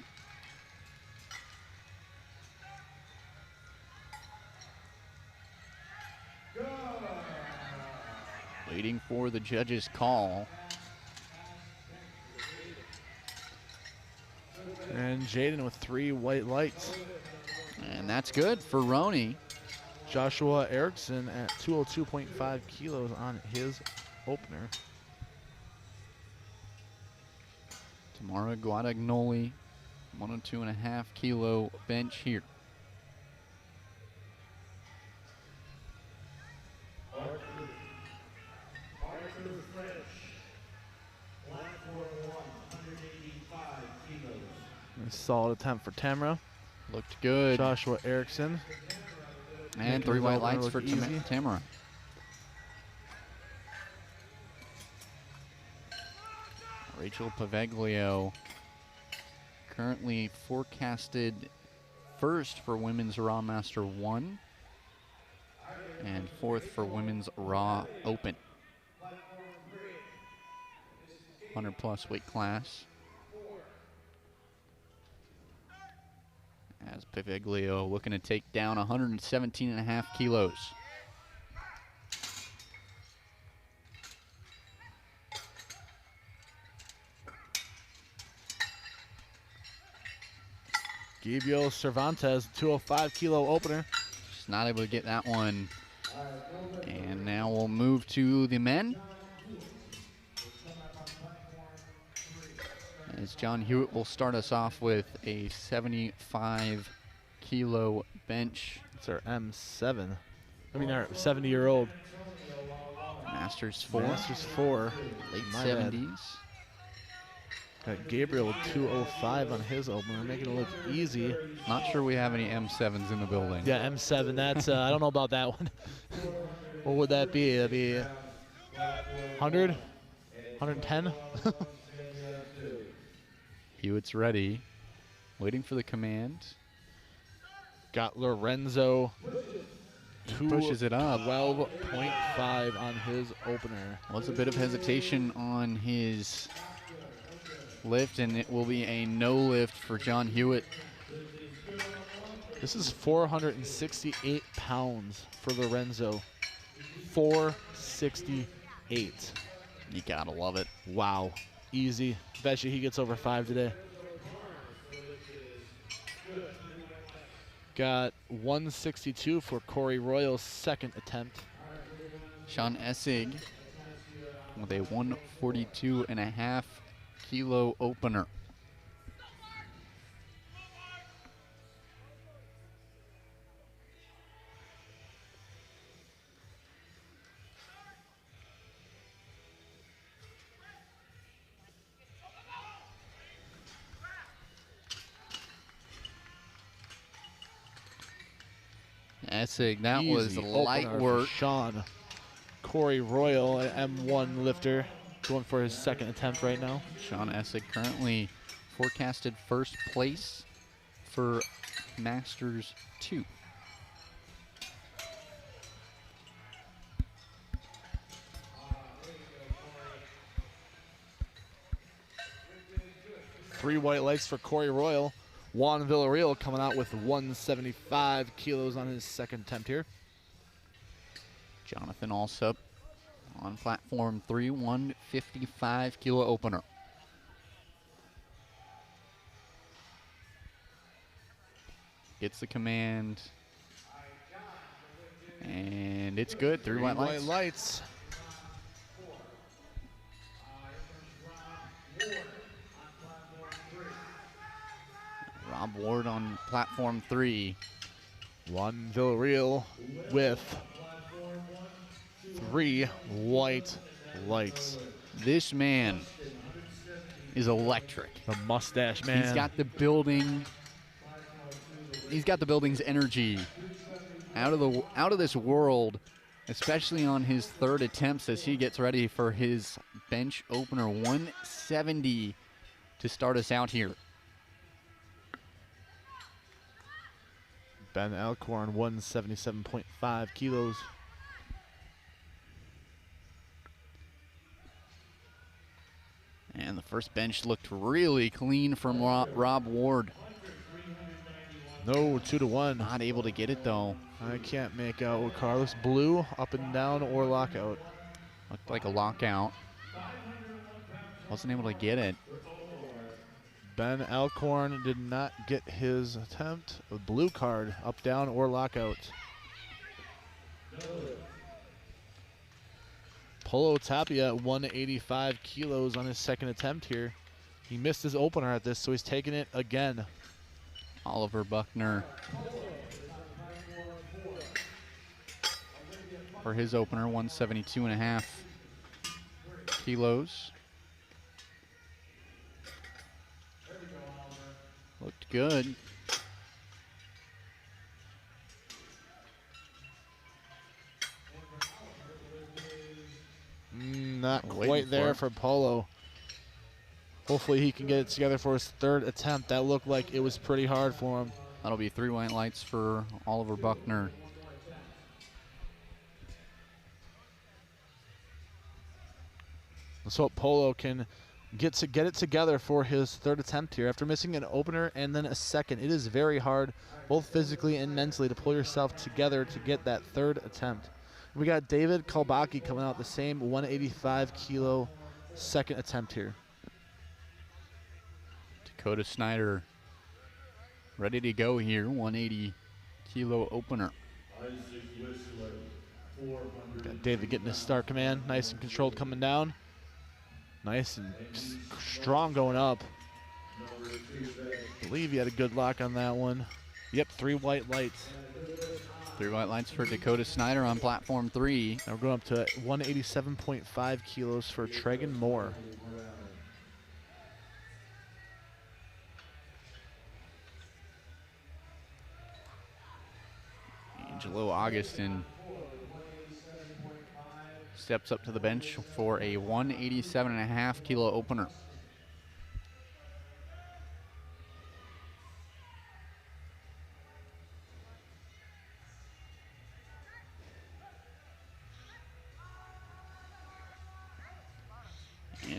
Waiting for the judge's call. And Jaden with 3 white lights. And that's good for Roney. Joshua Erickson at 202.5 kilos on his opener. Tamara Guadagnoli, 102.5 kilo bench here. A solid attempt for Tamara. Looked good. Joshua Erickson. And making 3 his white opener lights look for easy. Tamara. Rachel Paveglio currently forecasted first for Women's Raw Master 1 and 4th for Women's Raw Open. 100 plus weight class. As Paveglio looking to take down 117.5 kilos. Gabriel Cervantes, 205 kilo opener. Just not able to get that one. And now we'll move to the men. As John Hewitt will start us off with a 75 kilo bench. It's our M7. I mean, our 70-year-old. Masters 4. Masters 4. Late My bad. 70s. Got Gabriel with 205 on his opener, making it look easy. Not sure we have any M7s in the building. Yeah, M7. That's I don't know about that one. What would that be? That'd be 100, 110. Hewitt's ready. Waiting for the command. Got Lorenzo He pushes it up. 12.5 on his opener. Was a bit of hesitation on his lift, and it will be a no lift for John Hewitt. This is 468 pounds for Lorenzo. 468. You gotta love it. Wow. Easy. Bet you he gets over 5 today. Got 162 for Corey Royal's second attempt. Sean Essig with a 142.5 kilo opener. Essig, that was Easy light opener for work. Sean. Corey Royal, an M1 lifter, going for his second attempt right now. Sean Essig currently forecasted first place for Masters 2. Three white lights for Corey Royal. Juan Villarreal coming out with 175 kilos on his second attempt here. Jonathan Alsup on platform 3, 155 kilo opener. Gets the command. And it's good. Three white lights. Rob Ward on platform 3. Juan Villarreal with 3 white lights. This man is electric. The mustache man. He's got the building. He's got the building's energy out of this world, especially on his third attempts as he gets ready for his bench opener. 170 to start us out here. Ben Alcorn, 177.5 kilos. And the first bench looked really clean from Rob Ward. No, 2-1. Not able to get it though. I can't make out what Carlos blew up and down or lockout. Looked like a lockout. Wasn't able to get it. Ben Alcorn did not get his attempt. A blue card, up, down, or lockout. Polo Tapia at 185 kilos on his second attempt here. He missed his opener at this, so he's taking it again. Oliver Buckner for his opener, 172.5 kilos. Looked good. Not quite there for Polo. Hopefully he can get it together for his third attempt. That looked like it was pretty hard for him. That'll be 3 white lights for Oliver Buckner. Let's hope Polo can get it together for his third attempt here. After missing an opener and then a second, it is very hard, both physically and mentally, to pull yourself together to get that third attempt. We got David Kalbaki coming out the same 185 kilo second attempt here. Dakota Snyder ready to go here, 180 kilo opener. Got David getting his start command, nice and controlled coming down. Nice and strong going up. I believe he had a good lock on that one. Yep, 3 white lights. 3 white lights for Dakota Snyder on platform 3. Now we're going up to 187.5 kilos for Tregan Moore. Angelo Augustin steps up to the bench for a 187.5 kilo opener.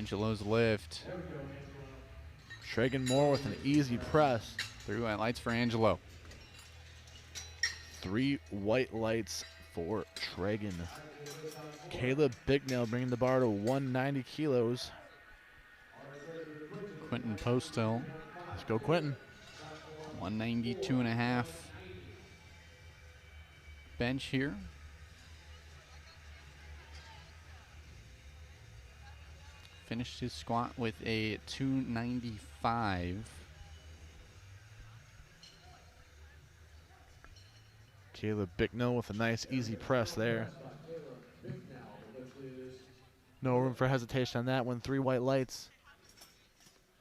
Angelo's lift. Traegan Moore with an easy press. 3 white lights for Angelo. 3 white lights for Traegan. Caleb Bicknell bringing the bar to 190 kilos. Quentin Postel. Let's go, Quentin. 192.5 bench here. Finished his squat with a 295. Caleb Bicknell with a nice easy press there. No room for hesitation on that one. 3 white lights.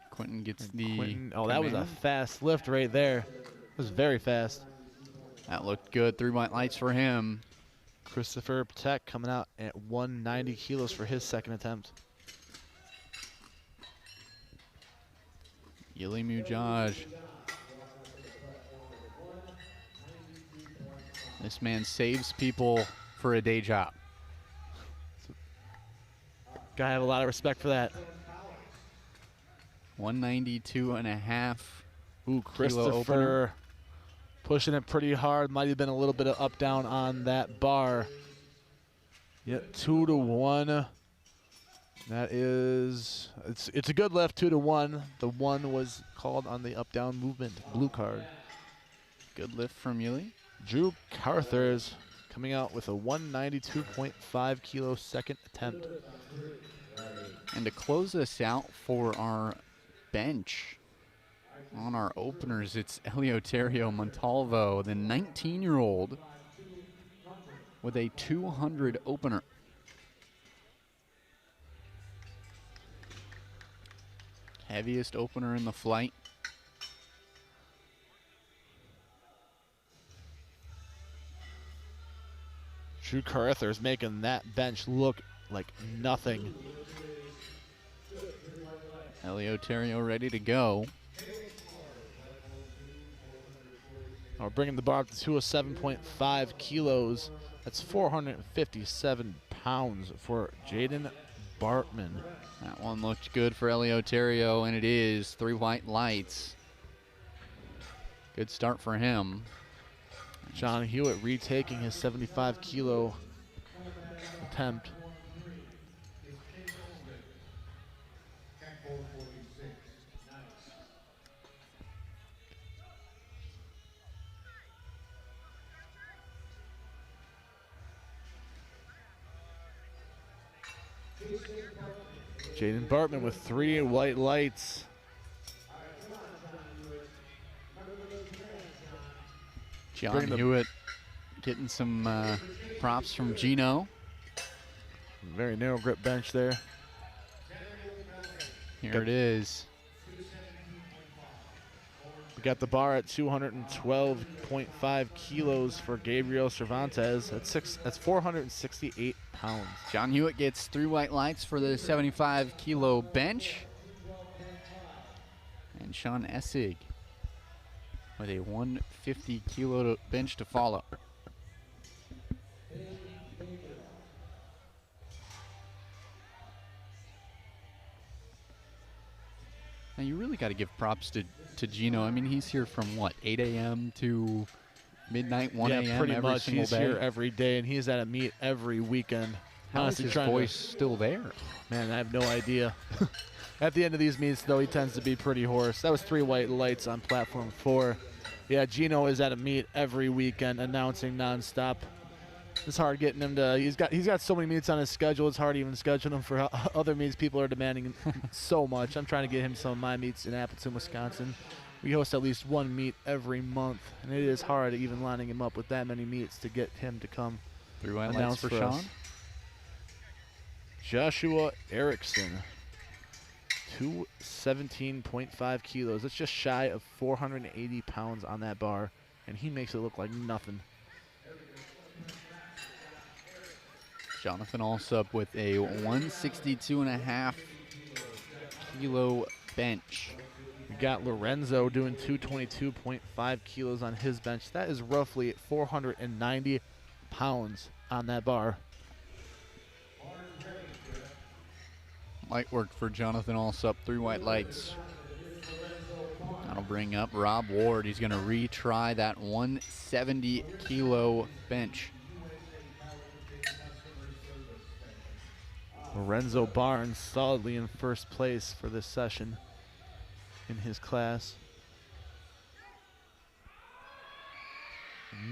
Quentin gets And the Quentin, oh, that was a command. fast lift right there. It was very fast. That looked good. 3 white lights for him. Christopher Patek coming out at 190 kilos for his second attempt. Yili Mujaj. This man saves people for a day job. Gotta have a lot of respect for that. 192.5. Ooh, Christopher pushing it pretty hard. Might have been a little bit of up down on that bar. Yep, 2 to 1. That is, it's a good lift, 2 to 1. The 1 was called on the up down movement, blue card. Good lift from Yili. Drew Carthers coming out with a 192.5 kilo second attempt. And to close us out for our bench on our openers, it's Eleuterio Montalvo, the 19-year-old, with a 200 opener. Heaviest opener in the flight. Drew Carthers making that bench look like nothing. Eleuterio ready to go. We're bringing the bar up to 207.5 kilos. That's 457 pounds for Jaden Bartman. That one looked good for Eleuterio, and it is 3 white lights. Good start for him. John Hewitt retaking his 75 kilo attempt. Jaden Bartman with 3 white lights. John Hewitt getting some props from Gino. Very narrow grip bench there. Here it is. We got the bar at 212.5 kilos for Gabriel Cervantes. That's 468 pounds. John Hewitt gets 3 white lights for the 75 kilo bench. And Sean Essig with a 150 kilo bench to follow. Now you really got to give props to Gino. I mean, he's here from what, 8 a.m. to midnight, 1 a.m. Yeah, pretty every much. single He's day. here every day, and he's at a meet every weekend. How is his voice still there? Man, I have no idea. At the end of these meets, though, he tends to be pretty hoarse. That was 3 white lights on platform 4. Yeah, Gino is at a meet every weekend, announcing nonstop. It's hard getting him to. He's got so many meets on his schedule. It's hard even scheduling him for other meets. People are demanding so much. I'm trying to get him some of my meets in Appleton, Wisconsin. We host at least 1 meet every month, and it is hard even lining him up with that many meets to get him to come. 3 white lights announce for for Sean. us. Joshua Erickson, 217.5 kilos. That's just shy of 480 pounds on that bar, and he makes it look like nothing. Jonathan Alsup with a 162.5 kilo bench. We got Lorenzo doing 222.5 kilos on his bench. That is roughly 490 pounds on that bar. Light work for Jonathan Alsup, 3 white lights. That'll bring up Rob Ward. He's gonna retry that 170 kilo bench. Lorenzo Barnes solidly in first place for this session in his class.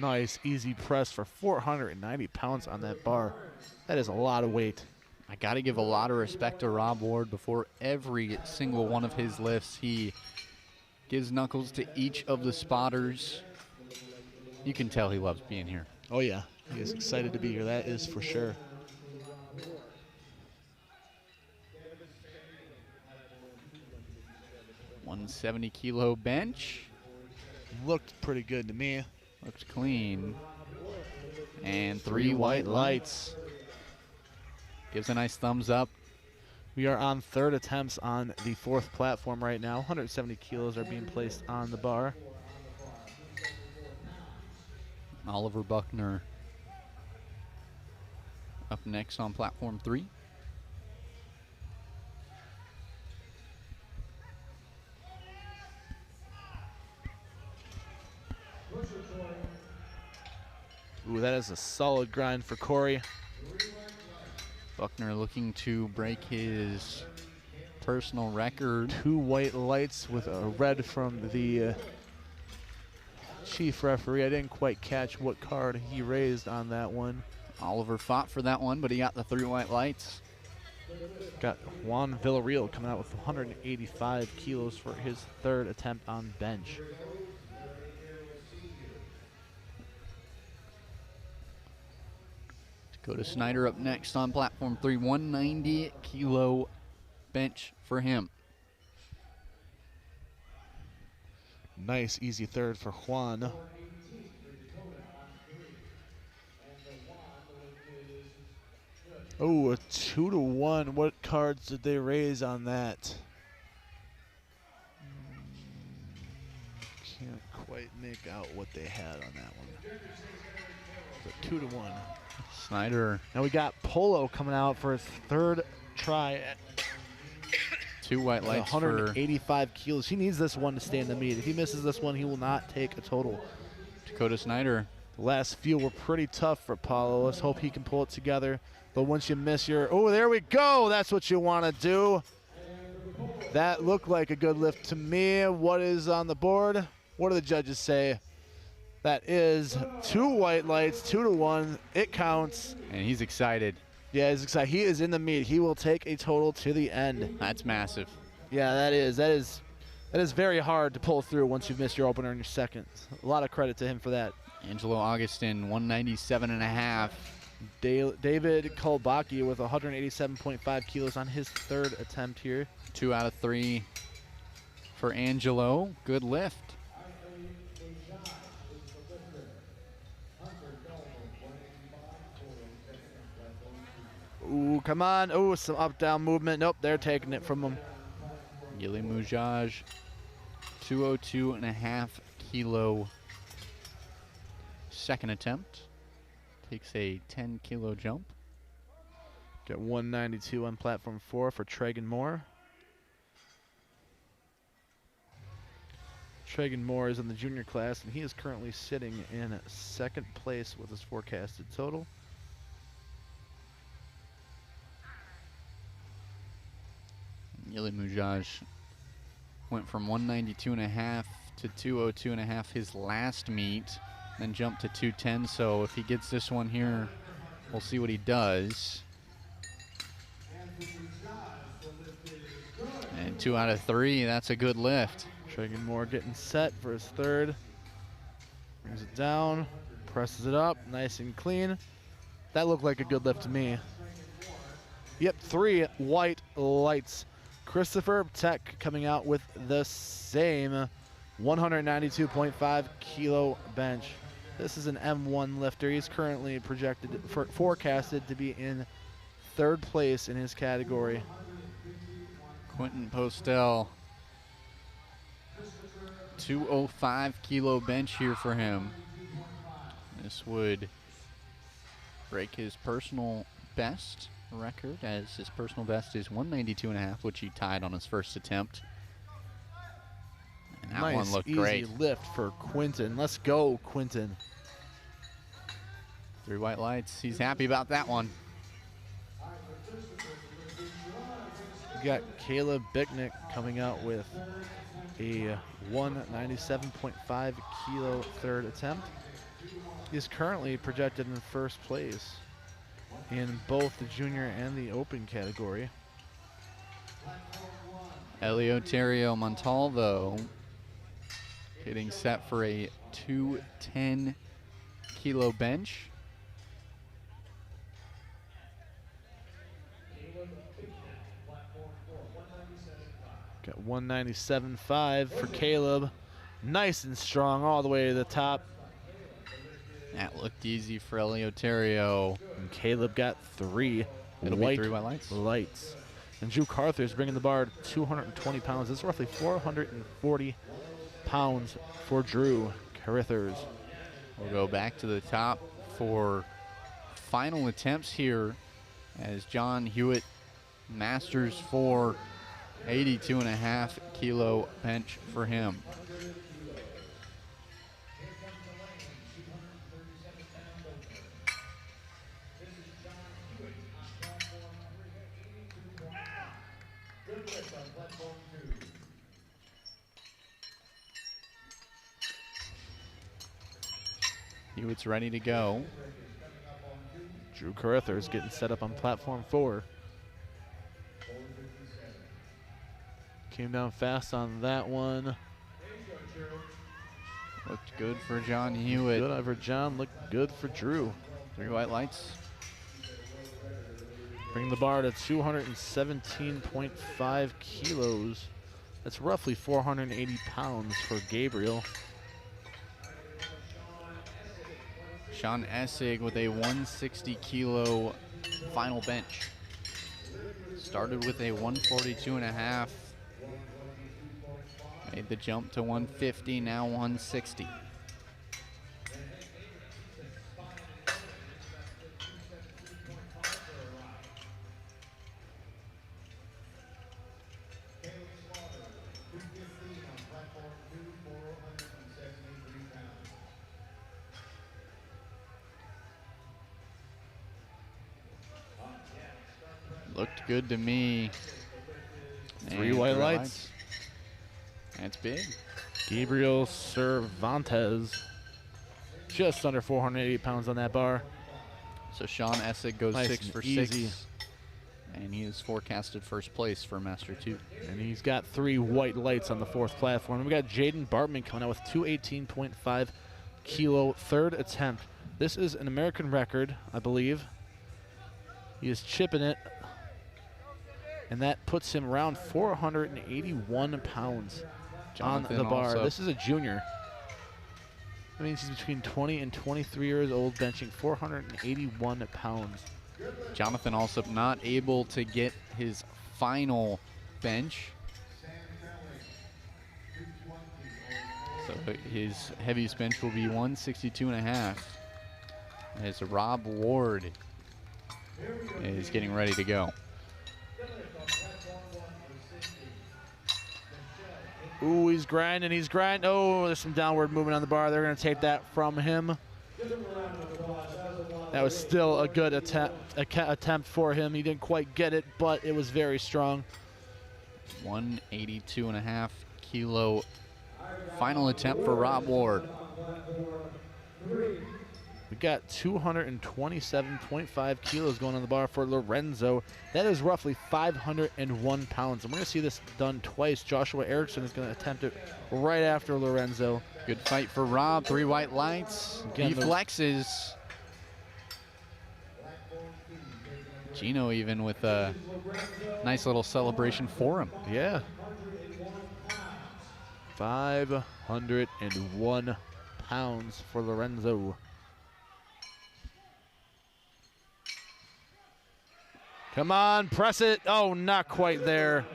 Nice, easy press for 490 pounds on that bar. That is a lot of weight. I got to give a lot of respect to Rob Ward. Before every single one of his lifts, he gives knuckles to each of the spotters. You can tell he loves being here. Oh yeah, he is excited to be here, that is for sure. $170 kilo bench. Looked pretty good to me. Looks clean. And 3 white lights. Gives a nice thumbs up. We are on 3rd attempts on the 4th platform right now. 170 kilos are being placed on the bar. Oliver Buckner up next on platform 3. Ooh, that is a solid grind for Corey. Buckner looking to break his personal record. 2 white lights with a red from the chief referee. I didn't quite catch what card he raised on that one. Oliver fought for that one, but he got the 3 white lights. Got Juan Villarreal coming out with 185 kilos for his 3rd attempt on bench. Dakota Snyder up next on platform 3. 190 kilo bench for him. Nice, easy 3rd for Juan. Oh, a 2-to-1. What cards did they raise on that? Can't quite make out what they had on that one. But 2-to-1. Snyder. Now we got Polo coming out for his 3rd try at 2 white lights 185 kilos. He needs this one to stay in the meet. If he misses this one, he will not take a total. Dakota Snyder. The last few were pretty tough for Paulo. Let's hope he can pull it together. But once you miss your, oh, there we go. That's what you want to do. That looked like a good lift to me. What is on the board? What do the judges say? That is 2 white lights, 2-to-1. It counts. And he's excited. Yeah, he's excited. He is in the meet. He will take a total to the end. That's massive. Yeah, that is very hard to pull through once you've missed your opener and your second. A lot of credit to him for that. Angelo Augustin, 197.5. David Kolbaki with 187.5 kilos on his 3rd attempt here. 2 out of 3 for Angelo. Good lift. Ooh, come on. Ooh, some up-down movement. Nope, they're taking it from him. Yili Mujaj, 202.5 kilo 2nd attempt. Takes a 10 kilo jump. Got 192 on platform 4 for Tragan Moore. Tragan Moore is in the junior class, and he is currently sitting in 2nd place with his forecasted total. Yili Mujaj went from 192.5 to 202.5 his last meet, then jumped to 210. So if he gets this one here, we'll see what he does. And 2 out of 3, that's a good lift. Tragan Moore getting set for his 3rd. Brings it down, presses it up, nice and clean. That looked like a good lift to me. Yep, 3 white lights. Christopher Tech coming out with the same 192.5 kilo bench. This is an M1 lifter. He's currently forecasted to be in 3rd place in his category. Quentin Postel, 205 kilo bench here for him. This would break his personal best record, as his personal best is 192.5, which he tied on his first attempt. And that nice, one looked easy great. lift for Quinton. Let's go, Quinton. 3 white lights. He's happy about that one. We got Caleb Bicknick coming out with a 197.5 kilo third attempt. He's currently projected in first place in both the junior and the open category. Eleuterio Montalvo getting set for a 210 kilo bench. Got 197.5 for Caleb. Nice and strong all the way to the top. That looked easy for Eleuterio. And Caleb got 3 It'll be 3 white lights. lights. And Drew Carther's bringing the bar to 220 pounds. This is roughly 440 pounds for Drew Carithers. We'll go back to the top for final attempts here as John Hewitt masters for 82.5 kilo bench for him. Hewitt's ready to go. Drew Carithers getting set up on platform 4. Came down fast on that one. Looked good for John Hewitt. Good for John, looked good for Drew. 3 white lights. Bring the bar to 217.5 kilos. That's roughly 480 pounds for Gabriel. Sean Essig with a 160 kilo final bench. Started with a 142.5. Made the jump to 150, now 160. Looked good to me. 3 white lights. That's big. Gabriel Cervantes, just under 480 pounds on that bar. So Sean Essig goes Nice 6 and for easy. 6. And he is forecasted first place for Master 2. And he's got 3 white lights on the 4th platform. We got Jaden Bartman coming out with 218.5 kilo third attempt. This is an American record, I believe. He is chipping it. And that puts him around 481 pounds Jonathan on the bar. also- This is a junior. That means he's between 20 and 23 years old, benching 481 pounds. Jonathan also not able to get his final bench. So his heaviest bench will be 162.5. As Rob Ward is getting ready to go. Ooh, he's grinding, he's grinding. Oh, there's some downward movement on the bar. They're going to take that from him. That was still a good attempt for him. He didn't quite get it, but it was very strong. 182.5 kilo final attempt for Rob Ward. We got 227.5 kilos going on the bar for Lorenzo. That is roughly 501 pounds. And we're going to see this done twice. Joshua Erickson is going to attempt it right after Lorenzo. Good fight for Rob. 3 white lights. Again, He flexes. Gino even with a nice little celebration for him. Yeah. 501 pounds for Lorenzo. Come on, press it. Oh, not quite there.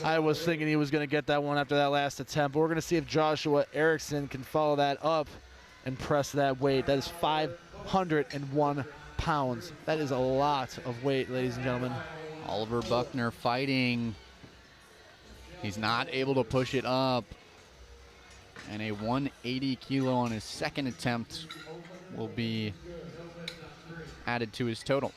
I was thinking he was going to get that one after that last attempt. But we're going to see if Joshua Erickson can follow that up and press that weight. That is 501 pounds. That is a lot of weight, ladies and gentlemen. Oliver Buckner fighting. He's not able to push it up. And a 180 kilo on his second attempt will be added to his total.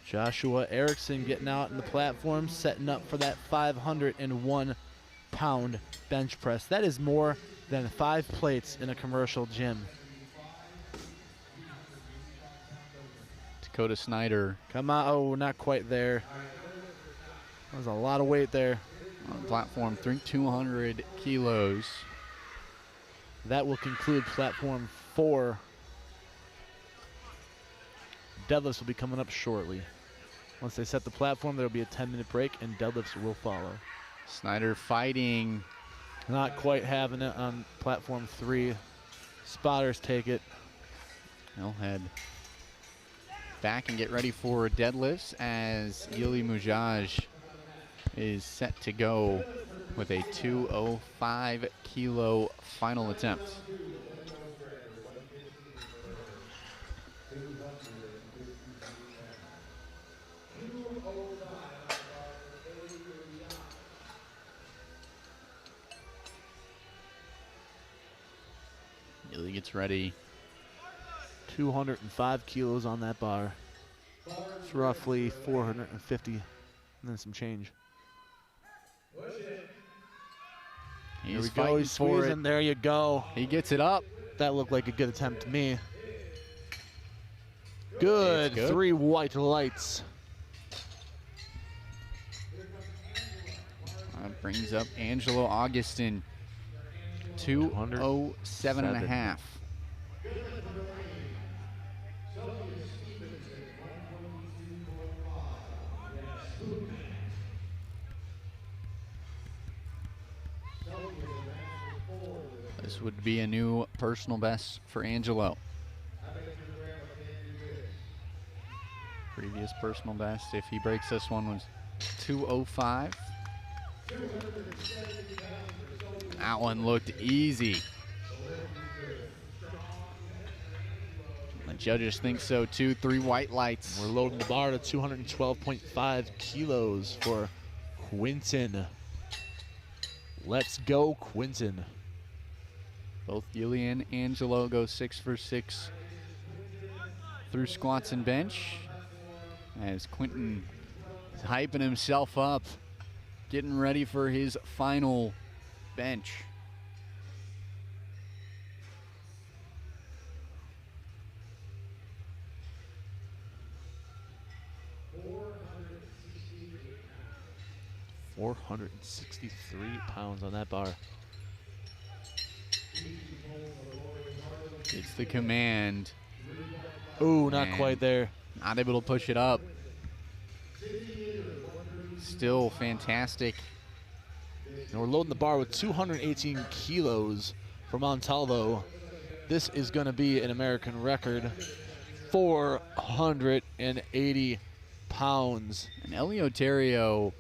Joshua Erickson getting out in the platform, setting up for that 501-pound bench press. That is more than 5 plates in a commercial gym. Dakota Snyder Come on. Oh, not quite there. That was a lot of weight there. on platform 200 kilos. That will conclude platform 4. Deadlifts will be coming up shortly. Once they set the platform, there will be a 10-minute break, and deadlifts will follow. Snyder fighting. Not quite having it on platform 3. Spotters take it. He'll head back and get ready for deadlifts as Yili Mujaj is set to go with a 205 kilo final attempt. Yili gets ready. 205 kilos on that bar. It's roughly 450 and then some change. There we go. He's squeezing. There you go. He gets it up. That looked like a good attempt to me. Good. 3 white lights. That brings up Angelo Augustin. 207.5. This would be a new personal best for Angelo. Previous personal best, if he breaks this one, was 205. That one looked easy. The judges think so too. 3 white lights. We're loading the bar to 212.5 kilos for Quinton. Let's go, Quinton. Both Yili and Angelo go 6 for 6 through squats and bench. As Quinton is hyping himself up, getting ready for his final bench. £463 on that bar. It's the command. Ooh, not quite there. Not able to push it up. Still fantastic. And we're loading the bar with 218 kilos for Montalvo. This is going to be an American record. 480 pounds. And Eleuterio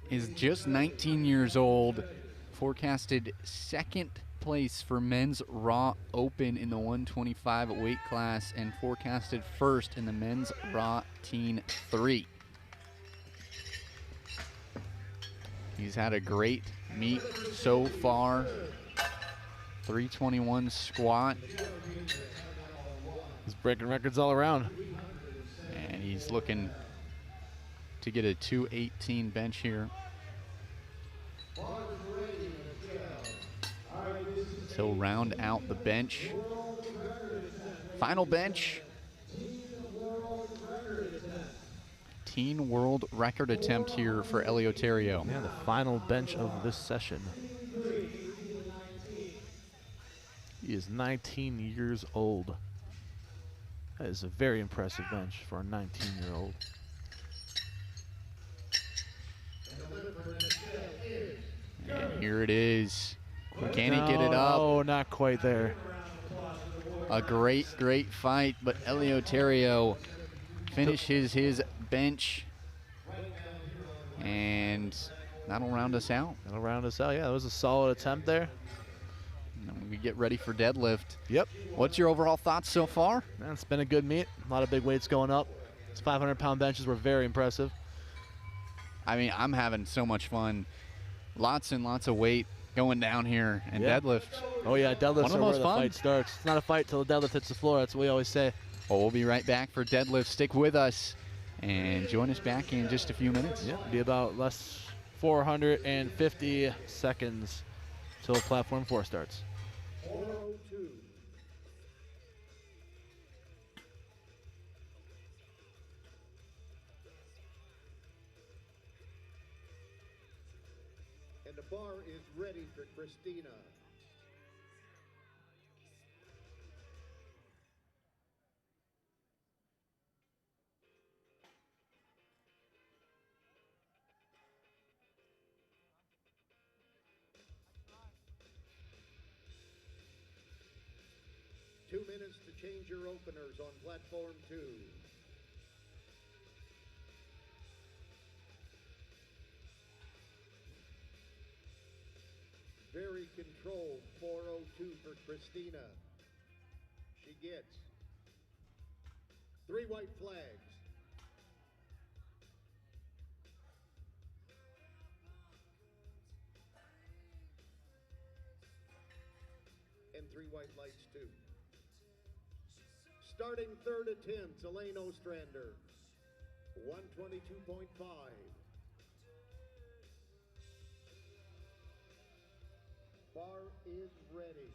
is just 19 years old. Forecasted second place for men's Raw Open in the 125 weight class and forecasted first in the men's Raw Teen 3. He's had a great meet so far. 321 squat. He's breaking records all around. And he's looking to get a 218 bench here. So round out the bench. Final bench. Teen world record attempt here for Eleuterio. Yeah, the final bench of this session. He is 19 years old. That is a very impressive bench for a 19-year-old. And here it is. Can he get it up? Oh, not quite there. A great, great fight, but Eleuterio finishes his bench. And that'll round us out. That'll round us out. Yeah, that was a solid attempt there. and we get ready for deadlift. Yep. What's your overall thoughts so far? Man, it's been a good meet. A lot of big weights going up. It's 500-pound benches were very impressive. I mean, I'm having so much fun. Lots and lots of weight going down here, and deadlift. Oh yeah, deadlifts One of the are where most the fun. fight starts. It's not a fight till the deadlift hits the floor. That's what we always say. Well, we'll be right back for deadlift. Stick with us and join us back in just a few minutes. Yeah, be about 450 seconds till platform 4 starts. 402. And the bar is ready for Christina. Two minutes to change your openers on platform 2. Very controlled, 402 for Christina. She gets 3 white flags. And 3 white lights too. Starting third attempt, Elaine Ostrander, 122.5. Bar is ready.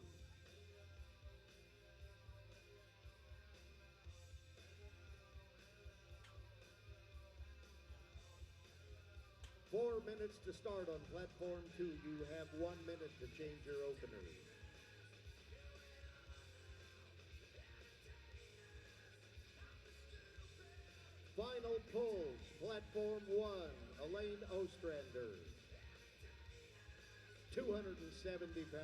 Four minutes to start on platform 2. You have 1 minute to change your openers. Final pulls, platform 1, Elaine Ostrander, 270 pounds.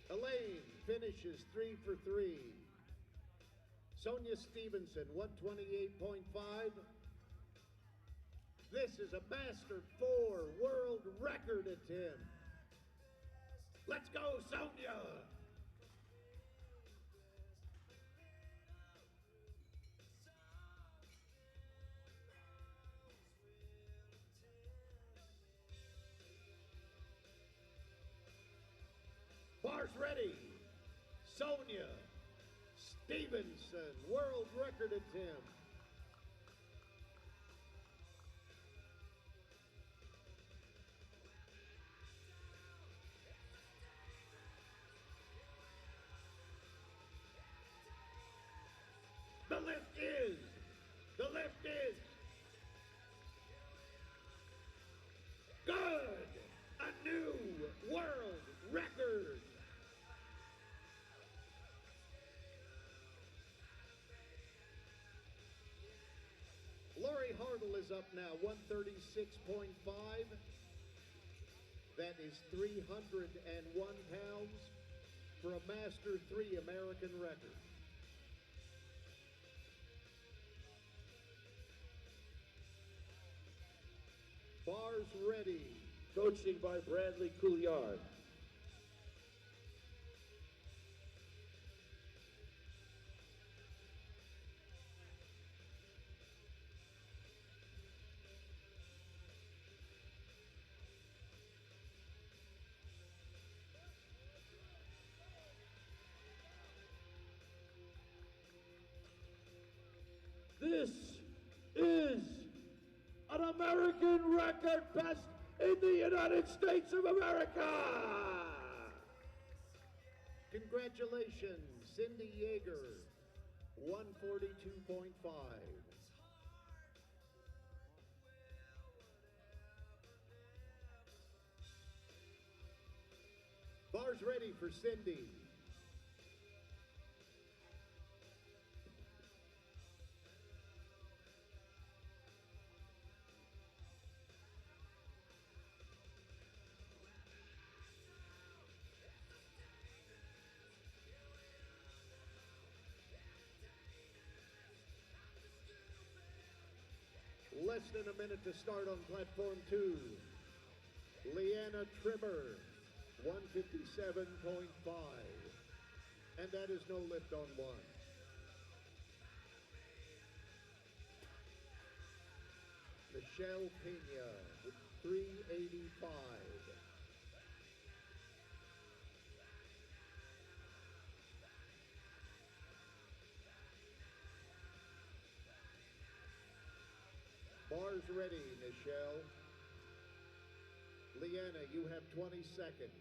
Elaine finishes 3 for 3. Sonia Stevenson, 128.5. This is a Master 4 world record attempt. Let's go, Sonia! Bars ready. Sonia Stevenson, world record attempt. The lift is good. A new world record. Lori Hartle is up now, 136.5. That is 301 pounds for a Master 3 American record. Bars ready. Coaching by Bradley Couillard. This is an American record best in the United States of America! Congratulations, Cindy Yeager, 142.5. Bars ready for Cindy. less than a minute to start on platform 2. Leanna Trimmer, 157.5. And that is no lift on 1. Michelle Pena, 385. Bars ready, Michelle. Leanna, you have 20 seconds.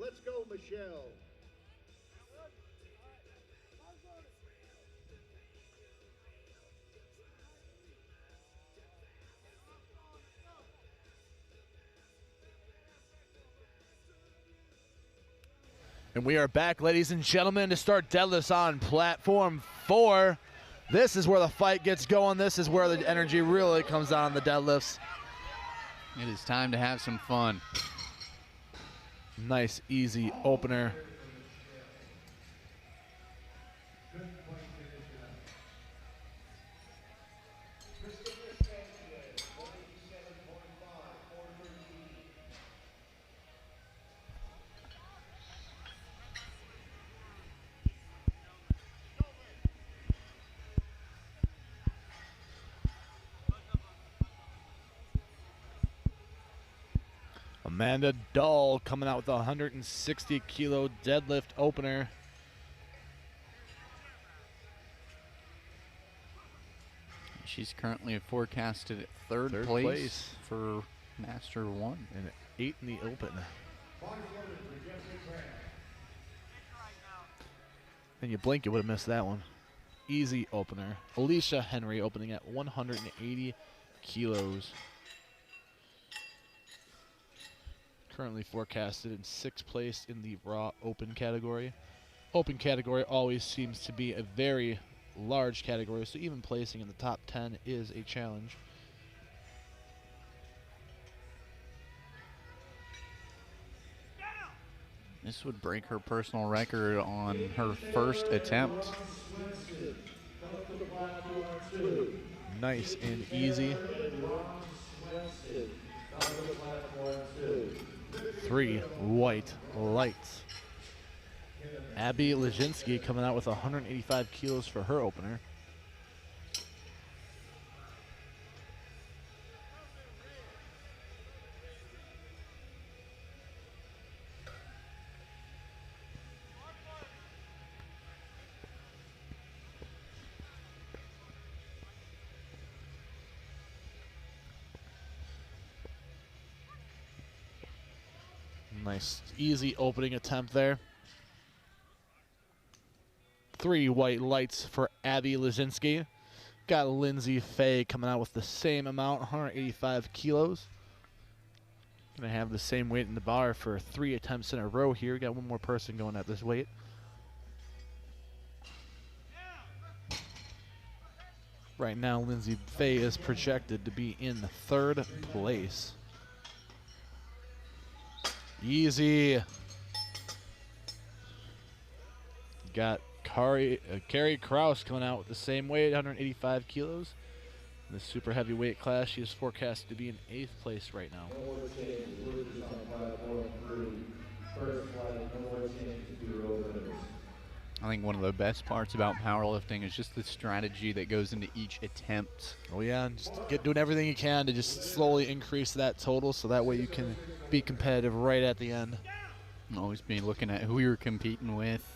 Let's go, Michelle. And we are back, ladies and gentlemen, to start deadlifts on platform 4. This is where the fight gets going. This is where the energy really comes on the deadlifts. It is time to have some fun. Nice, easy opener. Amanda Dahl coming out with a 160 kilo deadlift opener. She's currently forecasted at third place for Master 1. And 8 in the open. And you blink, you would have missed that one. Easy opener. Alicia Henry opening at 180 kilos. Currently forecasted in 6th place in the raw open category. Open category always seems to be a very large category, so even placing in the top 10 is a challenge. This would break her personal record on her first attempt. Nice and easy. 3 white lights. Abby Lezinski coming out with 185 kilos for her opener. Nice, easy opening attempt there. 3 white lights for Abby Lazinski. Got Lindsay Fay coming out with the same amount, 185 kilos. Gonna have the same weight in the bar for 3 attempts in a row here. Got one more person going at this weight. Right now, Lindsay Fay is projected to be in 3rd place. Easy. Got Carrie Kraus coming out with the same weight, 185 kilos. In the super heavyweight class, she is forecast to be in 8th place right now. I think one of the best parts about powerlifting is just the strategy that goes into each attempt. Oh yeah, and just doing everything you can to just slowly increase that total so that way you can be competitive right at the end. Always be looking at who you're competing with,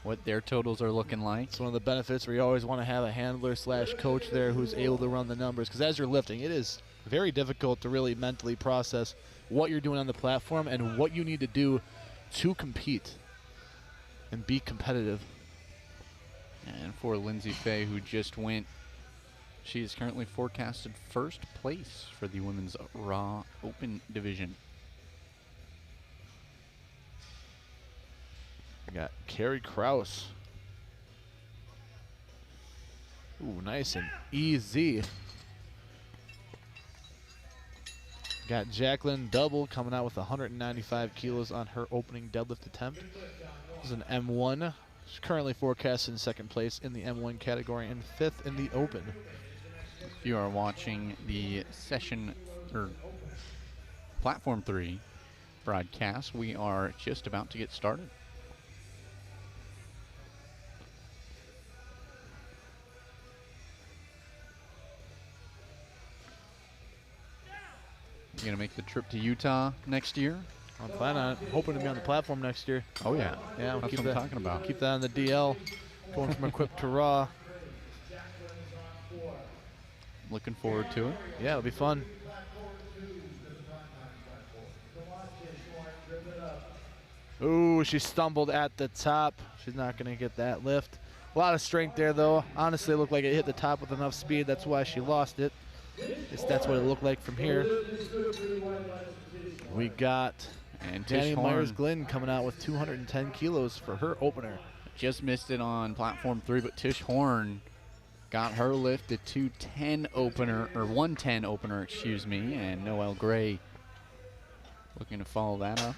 what their totals are looking like. It's one of the benefits where you always want to have a handler / coach there who's able to run the numbers, because as you're lifting, it is very difficult to really mentally process what you're doing on the platform and what you need to do to compete and be competitive. And for Lindsay Fay, who just went, she is currently forecasted 1st place for the women's Raw Open division. We got Carrie Kraus. Ooh, nice and easy. Got Jacqueline Double coming out with 195 kilos on her opening deadlift attempt. This is an M1. She's currently forecast in 2nd place in the M1 category and 5th in the open. If you are watching the session or platform 3 broadcast, we are just about to get started. You gonna make the trip to Utah next year? I'm planning on it. Hoping to be on the platform next year. Oh yeah, Yeah, we'll that's keep what that, I'm talking about. Keep that on the DL. Going from equipped to raw. Looking forward to it. Yeah, it'll be fun. Ooh, she stumbled at the top. She's not going to get that lift. A lot of strength there, though. Honestly, it looked like it hit the top with enough speed. That's why she lost it. That's what it looked like from here. We got And Danny Tish Horn Myers-Glynn coming out with 210 kilos for her opener. just missed it on platform 3, but Tish Horn got her lift to 210 opener, or 110 opener, excuse me, and Noelle Gray looking to follow that up.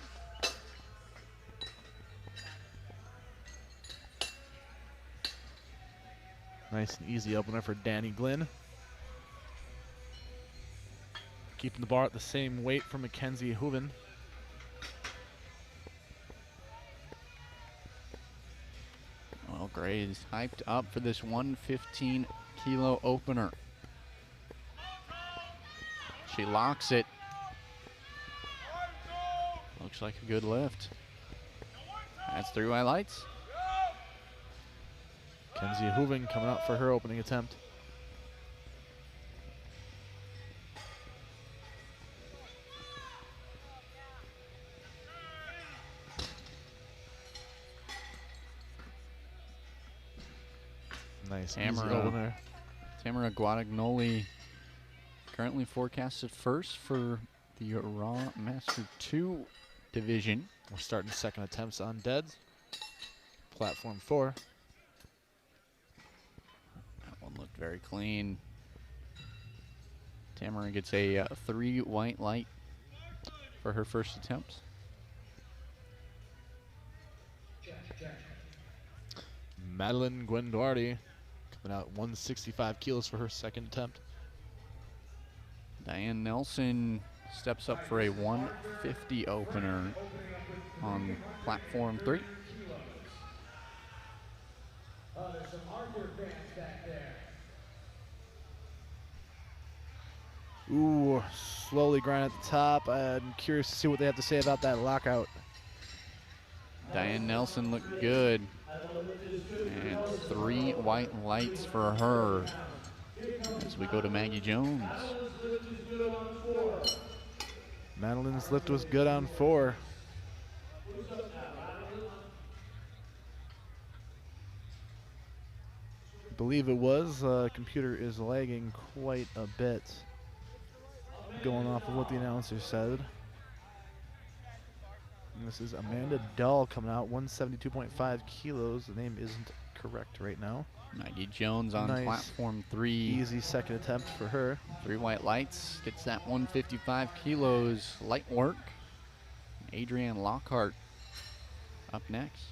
Nice and easy opener for Danny Glynn. Keeping the bar at the same weight for Mackenzie Hooven. Well, Gray is hyped up for this 115 kilo opener. She locks it. Looks like a good lift. That's 3 white lights. Mackenzie Hooven coming out for her opening attempt. Nice, easy opener. Tamara Guadagnoli currently forecasted 1st for the Raw Master 2 division. We're starting 2nd attempts on deads. Platform 4. That one looked very clean. Tamara gets a 3 white light for her 1st attempt. Madeline Guenduardi coming out 165 kilos for her 2nd attempt. Diane Nelson steps up for a 150 opener on platform 3. There's some hardcore fans back there. Ooh, slowly grind at the top. I'm curious to see what they have to say about that lockout. Diane Nelson looked good. And 3 white lights for her as we go to Maggie Jones. Madeline's lift was good on 4. I believe it was. Computer is lagging quite a bit, going off of what the announcer said. And this is Amanda Dahl coming out, 172.5 kilos. The name isn't correct right now. Maggie Jones on Nice. platform 3. Easy second attempt for her. 3 white lights, gets that 155 kilos light work. Adrienne Lockhart up next.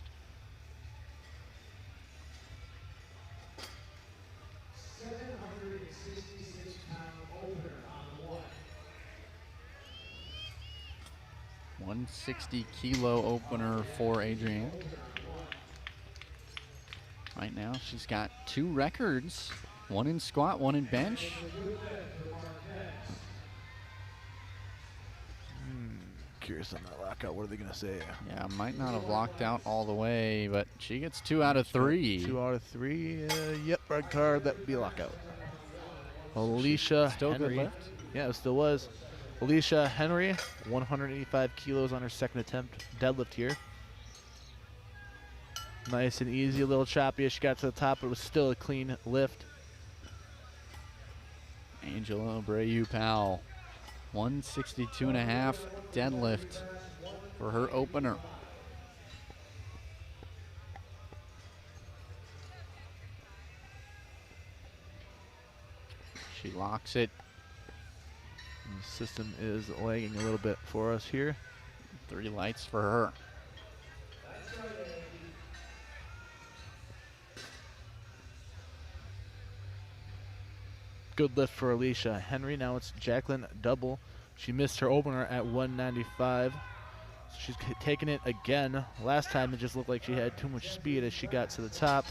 $160-kilo opener for Adrienne. Right now, she's got 2 records, 1 in squat, 1 in bench. Curious on that lockout. What are they going to say? Yeah, might not have locked out all the way, but she gets 2 out of 3. 2 out of 3. Yep, red card. That would be lockout. Alicia Still Henry. good lift. Yeah, it still was. Alicia Henry, 185 kilos on her second attempt deadlift here. Nice and easy, a little choppy as she got to the top, but it was still a clean lift. Angela Abreu-Powell, 162.5 deadlift for her opener. She locks it. And the system is lagging a little bit for us here. 3 lights for her. Good lift for Alicia Henry. Now it's Jacqueline Double. She missed her opener at 195. So she's taking it again. Last time it just looked like she had too much speed as she got to the top.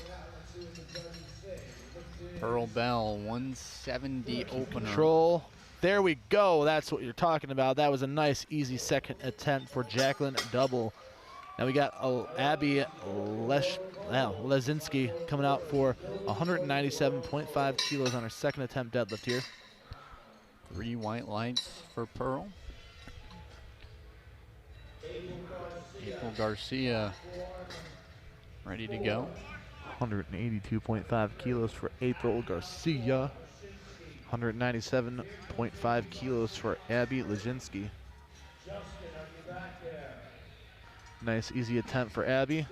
Pearl Bell, 170 opener. Control. There we go. That's what you're talking about. That was a nice, easy second attempt for Jacqueline Double. Now we got Abby Lezinski coming out for 197.5 kilos on her second attempt deadlift here. 3 white lights for Pearl. April Garcia ready to go. 182.5 kilos for April Garcia. 197.5 kilos for Abby Lezinski. Nice, easy attempt for Abby.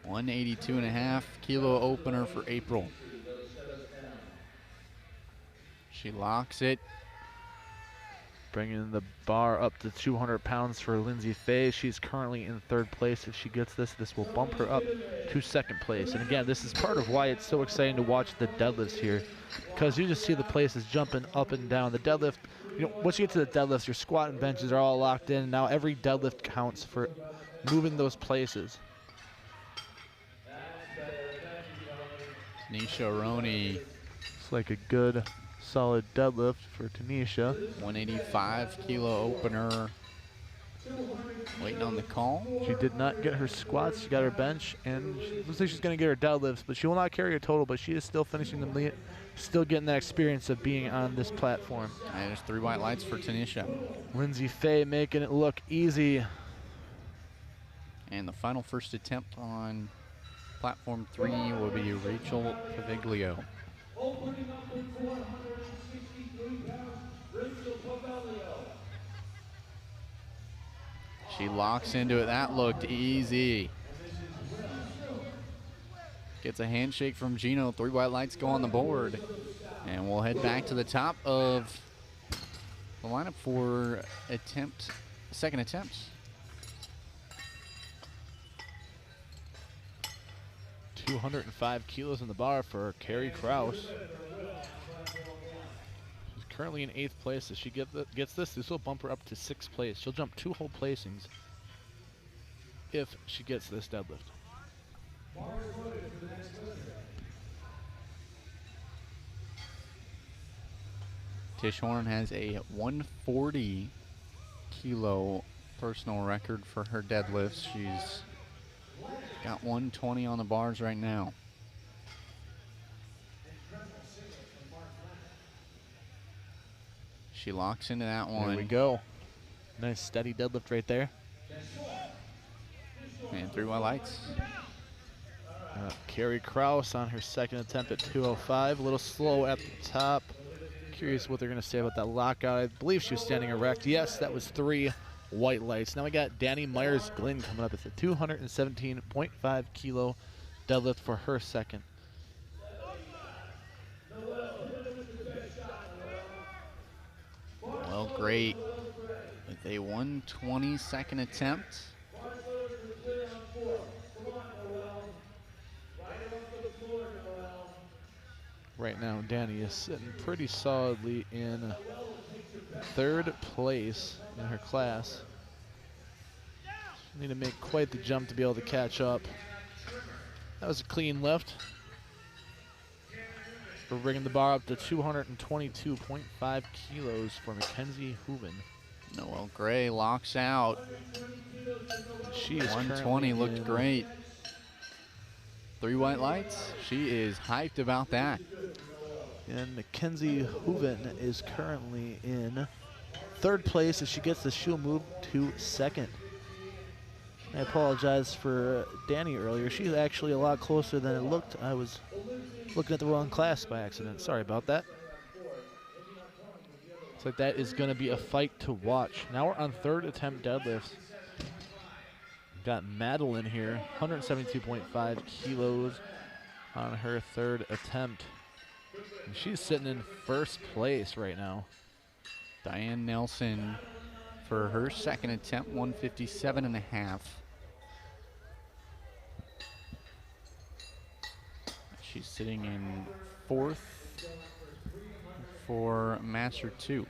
182.5 kilo opener for April. She locks it. Bringing the bar up to 200 pounds for Lindsay Fay. She's currently in 3rd place. If she gets this, this will bump her up to 2nd place. And again, this is part of why it's so exciting to watch the deadlifts here, because you just see the places jumping up and down. The deadlift, you know, once you get to the deadlifts, your squat and benches are all locked in. Now every deadlift counts for moving those places. Nisha Roney. It's like a good, solid deadlift for Tanisha. 185 kilo opener. Waiting on the call. She did not get her squats. She got her bench, and looks like she's going to get her deadlifts, but she will not carry her total, but she is still finishing the meet, still getting that experience of being on this platform. And there's 3 white lights for Tanisha. Lindsay Fay making it look easy. And the final first attempt on platform 3 will be Rachel Paviglio. Opening up with 463 pounds, Rachel Paviglio. She locks into it. That looked easy. Gets a handshake from Gino. 3 white lights go on the board. And we'll head back to the top of the lineup for second attempts. 205 kilos in the bar for Carrie Kraus. She's currently in 8th place. If she gets this will bump her up to 6th place. She'll jump 2 whole placings if she gets this deadlift. Tish Horn has a 140 kilo personal record for her deadlifts. She's got 120 on the bars right now. She locks into that one. There we go. Nice steady deadlift right there. And 3 white lights. Carrie Kraus on her second attempt at 205. A little slow at the top. Curious what they're going to say about that lockout. I believe she was standing erect. Yes, that was 3 white lights. Now we got Danny Myers-Glynn coming up. It's a 217.5 kilo deadlift for her second. Well, great. With a 120 second attempt. Right now, Danny is sitting pretty solidly in 3rd place in her class. She'll need to make quite the jump to be able to catch up. That was a clean lift. We're bringing the bar up to 222.5 kilos for Mackenzie Hooven. Noelle Gray locks out. She is 120 looked great. 3 white lights. She is hyped about that. And Mackenzie Hooven is currently in 3rd place. If she gets this, she'll move to 2nd. I apologize for Danny earlier. She's actually a lot closer than it looked. I was looking at the wrong class by accident. Sorry about that. Looks like that is going to be a fight to watch. Now we're on 3rd attempt deadlifts. Got Madeline here, 172.5 kilos on her 3rd attempt. And she's sitting in 1st place right now. Diane Nelson for her 2nd attempt, 157.5. She's sitting in 4th for Master 2.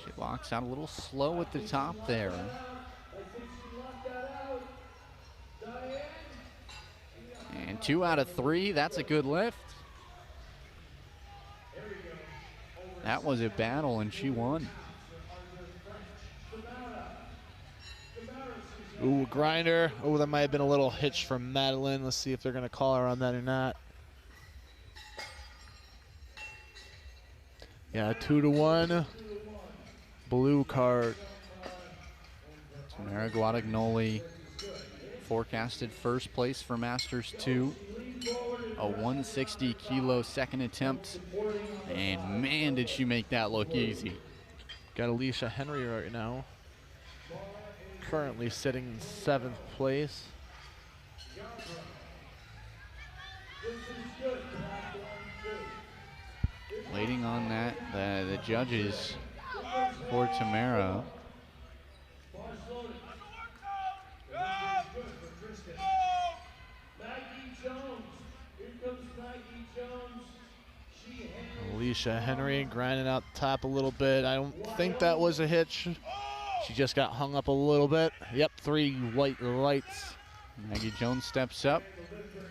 She locks out a little slow at the top there. And 2 out of 3, that's a good lift. That was a battle and she won. Ooh, grinder. Oh, that might have been a little hitch from Madeline. Let's see if they're going to call her on that or not. Yeah, 2-1. Blue card. Tamara Guadagnoli forecasted 1st place for Masters 2. A 160 kilo 2nd attempt. And man, did she make that look easy. Got Alicia Henry right now. Currently sitting in 7th place. Waiting on that, the judges for Tamara. Alicia Henry grinding out the top a little bit. I don't think that was a hitch. She just got hung up a little bit. Yep, 3 white lights. Maggie Jones steps up.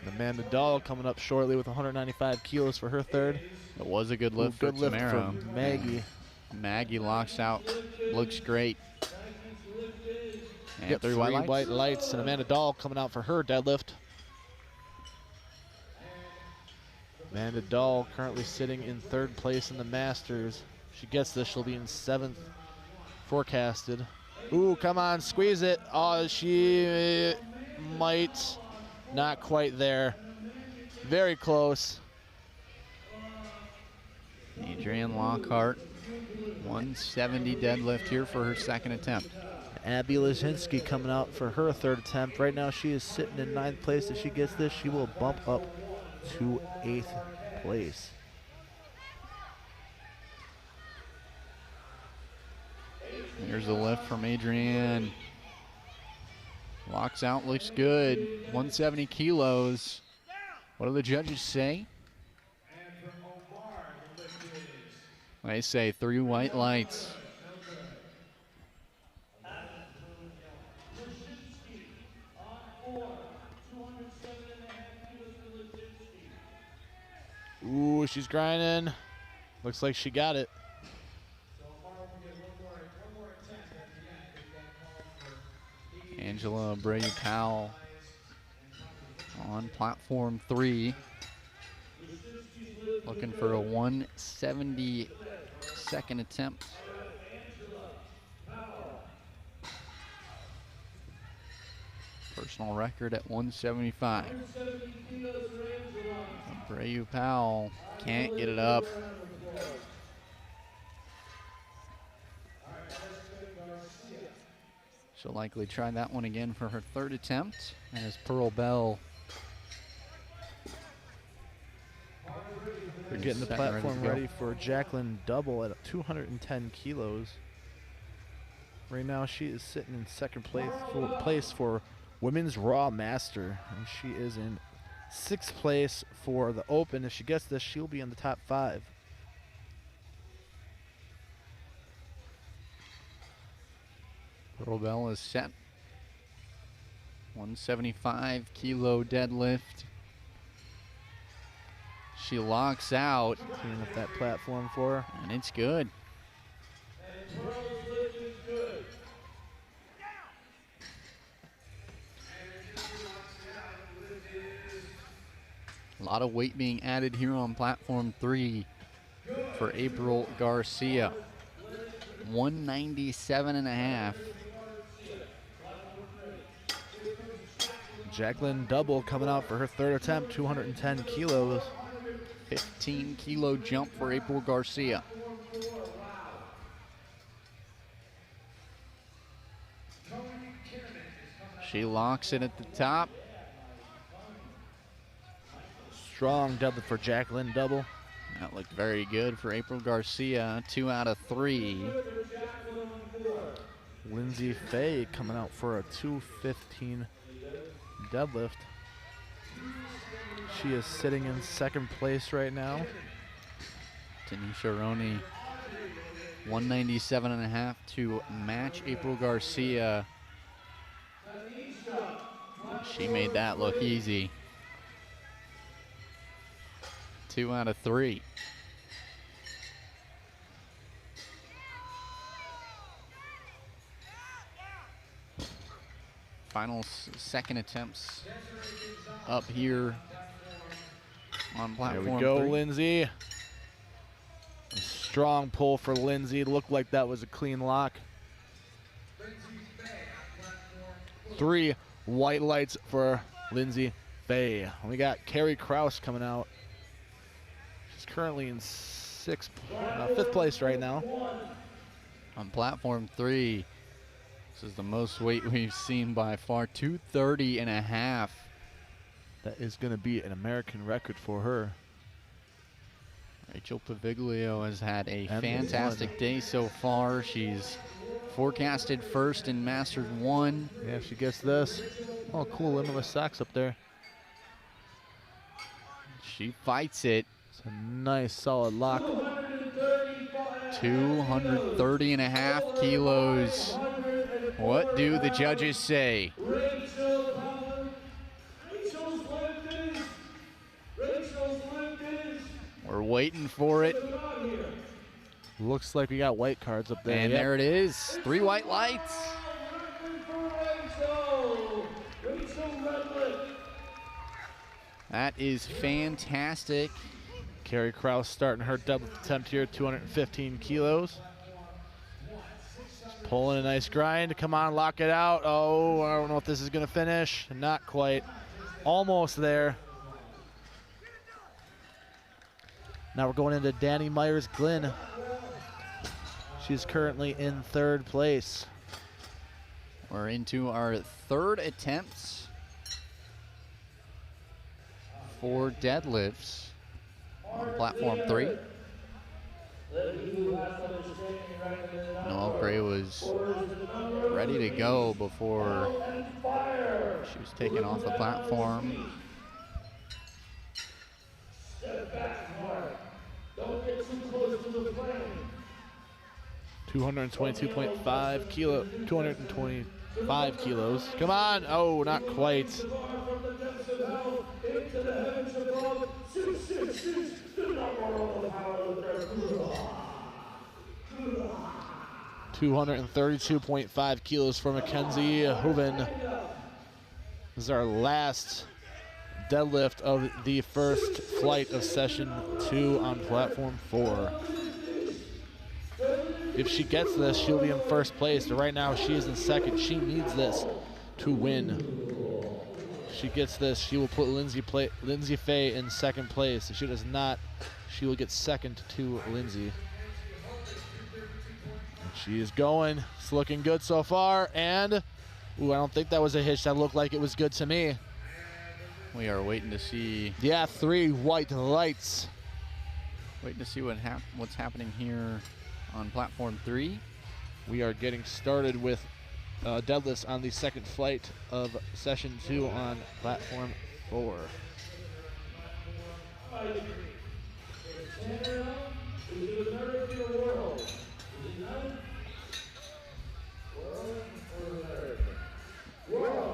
Amanda Dahl coming up shortly with 195 kilos for her 3rd. It was a good lift Ooh, good for lift Tamara. from Maggie. Maggie locks out, looks great. And Yep, 3 3 white lights. and Amanda Dahl coming out for her deadlift. Amanda Dahl currently sitting in 3rd place in the Masters. If she gets this, she'll be in 7th forecasted. Ooh, come on, squeeze it. Oh, she might not quite there. Very close. Adrienne Lockhart, 170 deadlift here for her 2nd attempt. Abby Lazinski coming out for her 3rd attempt. Right now she is sitting in 9th place. If she gets this, she will bump up to 8th place. Here's the lift from Adrienne. Locks out, looks good. 170 kilos. What do the judges say? They say 3 white lights. Ooh, she's grinding. Looks like she got it. Angela Brady-Powell on platform 3. Looking for a 172nd attempt. Personal record at 175. Abreu Powell can't get it up. She'll likely try that one again for her 3rd attempt, as Pearl Bell. We're getting the platform ready for Jacqueline Double at 210 kilos. Right now she is sitting in 2nd place for Women's Raw Master, and she is in 6th place for the Open. If she gets this, she'll be in the top 5. Pearl Bell is set. 175 kilo deadlift. She locks out. Cleaning up that platform for her. And it's good. A lot of weight being added here on platform 3 for April Garcia. 197.5. Jacqueline Double coming out for her 3rd attempt, 210 kilos. 15 kilo jump for April Garcia. She locks it at the top. Strong deadlift for Jacqueline Double. That looked very good for April Garcia. 2 out of 3. Lindsay Fay coming out for a 215 deadlift. She is sitting in 2nd place right now. Tanisha Roney, 197.5 to match April Garcia. She made that look easy. 2 out of 3. Final 2nd attempts up here on platform 3. There we go, Lindsay. A strong pull for Lindsay. Looked like that was a clean lock. 3 white lights for Lindsay Fay. We got Carrie Kraus coming out. She's currently in 5th place right now. On platform 3, this is the most weight we've seen by far, 230.5. That is going to be an American record for her. Rachel Paviglio has had a fantastic day so far. She's forecasted 1st in Masters 1. Yeah, if she gets this. Oh, cool, limitless socks up there. She fights it. It's a nice, solid lock. 230.5 kilos. What do the judges say? We're waiting for it. Looks like we got white cards up there. And there it is. 3 white lights. That is fantastic. Carrie Kraus starting her double attempt here, 215 kilos. Just pulling a nice grind. Come on, lock it out. Oh, I don't know if this is going to finish. Not quite. Almost there. Now we're going into Danny Myers-Glynn. She's currently in 3rd place. We're into our 3rd attempts for deadlifts on platform 3. Noelle Gray was ready to go before she was taken off the platform. Don't get too close to the flame. 222.5 kilo, 225 kilos. Come on. Oh, not quite. 232.5 kilos for Mackenzie Hooven. This is our last deadlift of the first flight of session 2 on platform 4. If she gets this, she'll be in first place. But right now, she is in second. She needs this to win. If she gets this, she will put Lindsay Faye in second place. If she does not, she will get second to Lindsay. She is going. It's looking good so far. And, ooh, I don't think that was a hitch. That looked like it was good to me. We are waiting to see. Yeah, 3 white lights. Waiting to see what's happening here on platform 3. We are getting started with deadlifts on the second flight of session 2 on platform 4.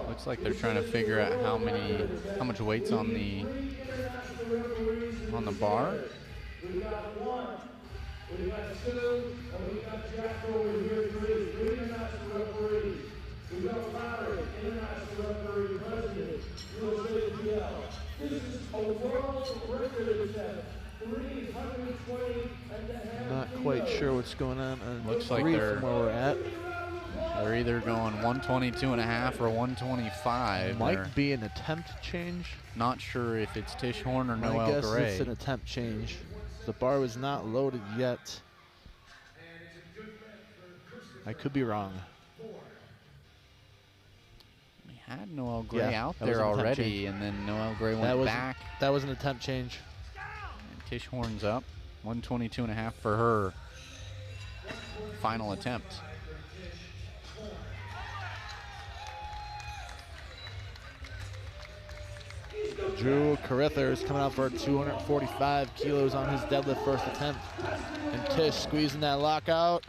Looks like they're trying to figure out how much weight's on the bar. We got 1, we got 2, and we got Jack over here, 3 international referees. We got Larry, international referee, president, USAPL. This is a world record attempt, 320 and a half. Not quite sure what's going on. Looks like from they're where we're at. They're either going 122.5 or 125. Might be an attempt change. Not sure if it's Tish Horn or I Noelle guess Gray. it's an attempt change. The bar was not loaded yet. I could be wrong. We had Noelle Gray out that was there an attempt already, change. and then Noelle Gray went back. That was an attempt change. And Tish Horn's up. 122.5 for her final attempt. Drew Carithers coming out for 245 kilos on his deadlift first attempt. And Tish squeezing that lockout.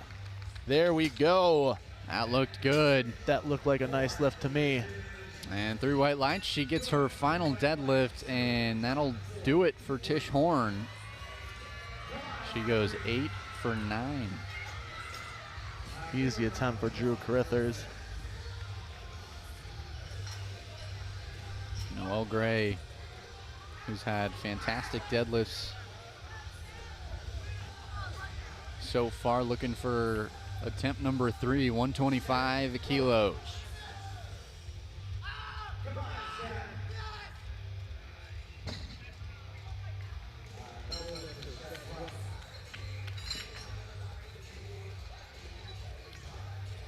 There we go. That looked good. That looked like a nice lift to me. And 3 white lights, she gets her final deadlift, and that'll do it for Tish Horn. She goes 8 for 9. Easy attempt for Drew Carithers. Noelle Gray, who's had fantastic deadlifts so far, looking for attempt number 3, 125 kilos.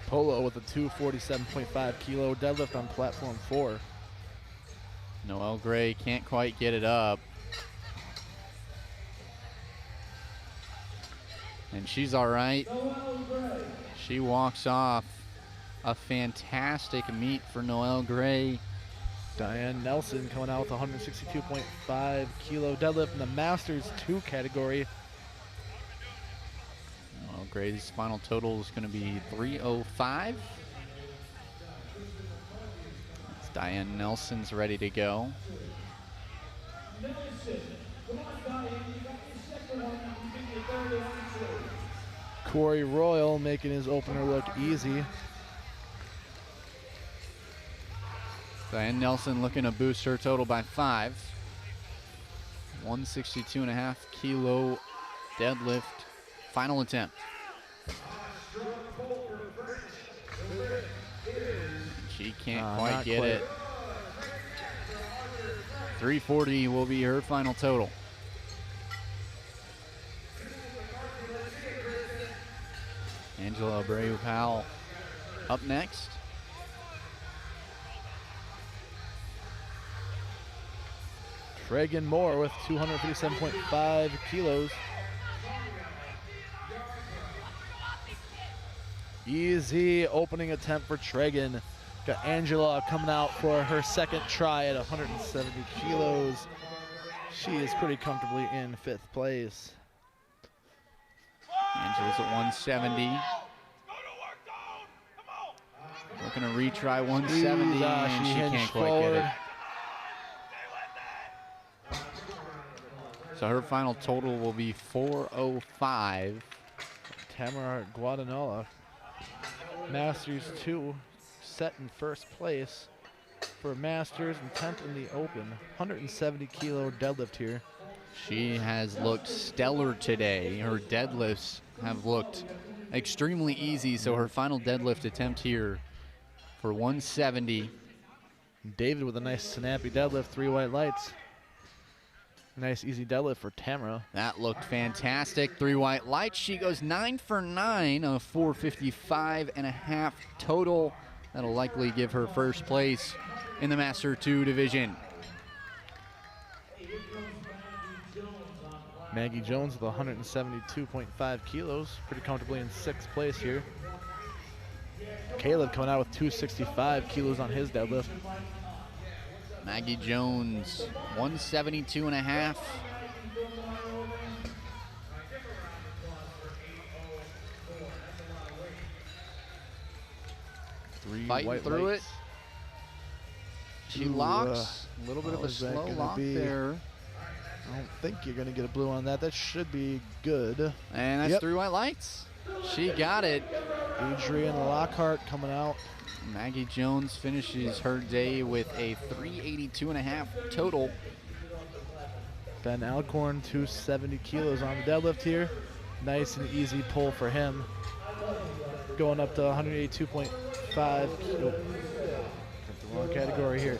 Polo with a 247.5 kilo deadlift on platform 4. Noelle Gray can't quite get it up. And she's all right. She walks off. A fantastic meet for Noelle Gray. Diane Nelson coming out with 162.5 kilo deadlift in the Masters 2 category. Noelle Gray's final total is going to be 305. Diane Nelson's ready to go. Corey Royal making his opener look easy. Diane Nelson looking to boost her total by 5. 162.5 kilo deadlift. Final attempt. She can't quite get it. 340 will be her final total. Angela Abreu-Powell up next. Tregan Moore with 257.5 kilos. Easy opening attempt for Tregan. Got Angela coming out for her second try at 170 kilos. She is pretty comfortably in 5th place. Angela's at 170. Looking to retry 170, and she can't quite get it. So her final total will be 405. Tamara Guadanola, Masters 2, set in 1st place. for Masters and 10th in the Open. 170 kilo deadlift here. She has looked stellar today. Her deadlifts have looked extremely easy, so her final deadlift attempt here for 170. David with a nice snappy deadlift, 3 white lights. Nice easy deadlift for Tamara. That looked fantastic. 3 white lights. She goes 9 for 9, a 455.5 total. That'll likely give her first place in the Master 2 division. Maggie Jones with 172.5 kilos, pretty comfortably in 6th place here. Caleb coming out with 265 kilos on his deadlift. Maggie Jones, 172.5. Fighting through it. She locks. A little bit of a slow lock there. I don't think you're going to get a blue on that. That should be good. And that's 3 white lights. She got it. Adrian Lockhart coming out. Maggie Jones finishes her day with a 382.5 total. Ben Alcorn, 270 kilos on the deadlift here. Nice and easy pull for him. Going up to 182.5. Got the wrong category here.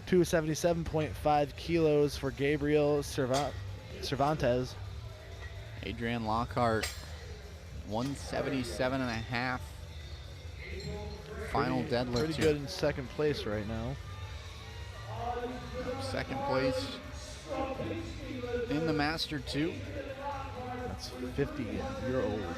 277.5 kilos for Gabriel Cervantes. Adrian Lockhart, 177.5. Final deadlift. Pretty good in 2nd place right now. 2nd place in the Master 2. That's 50-year-old.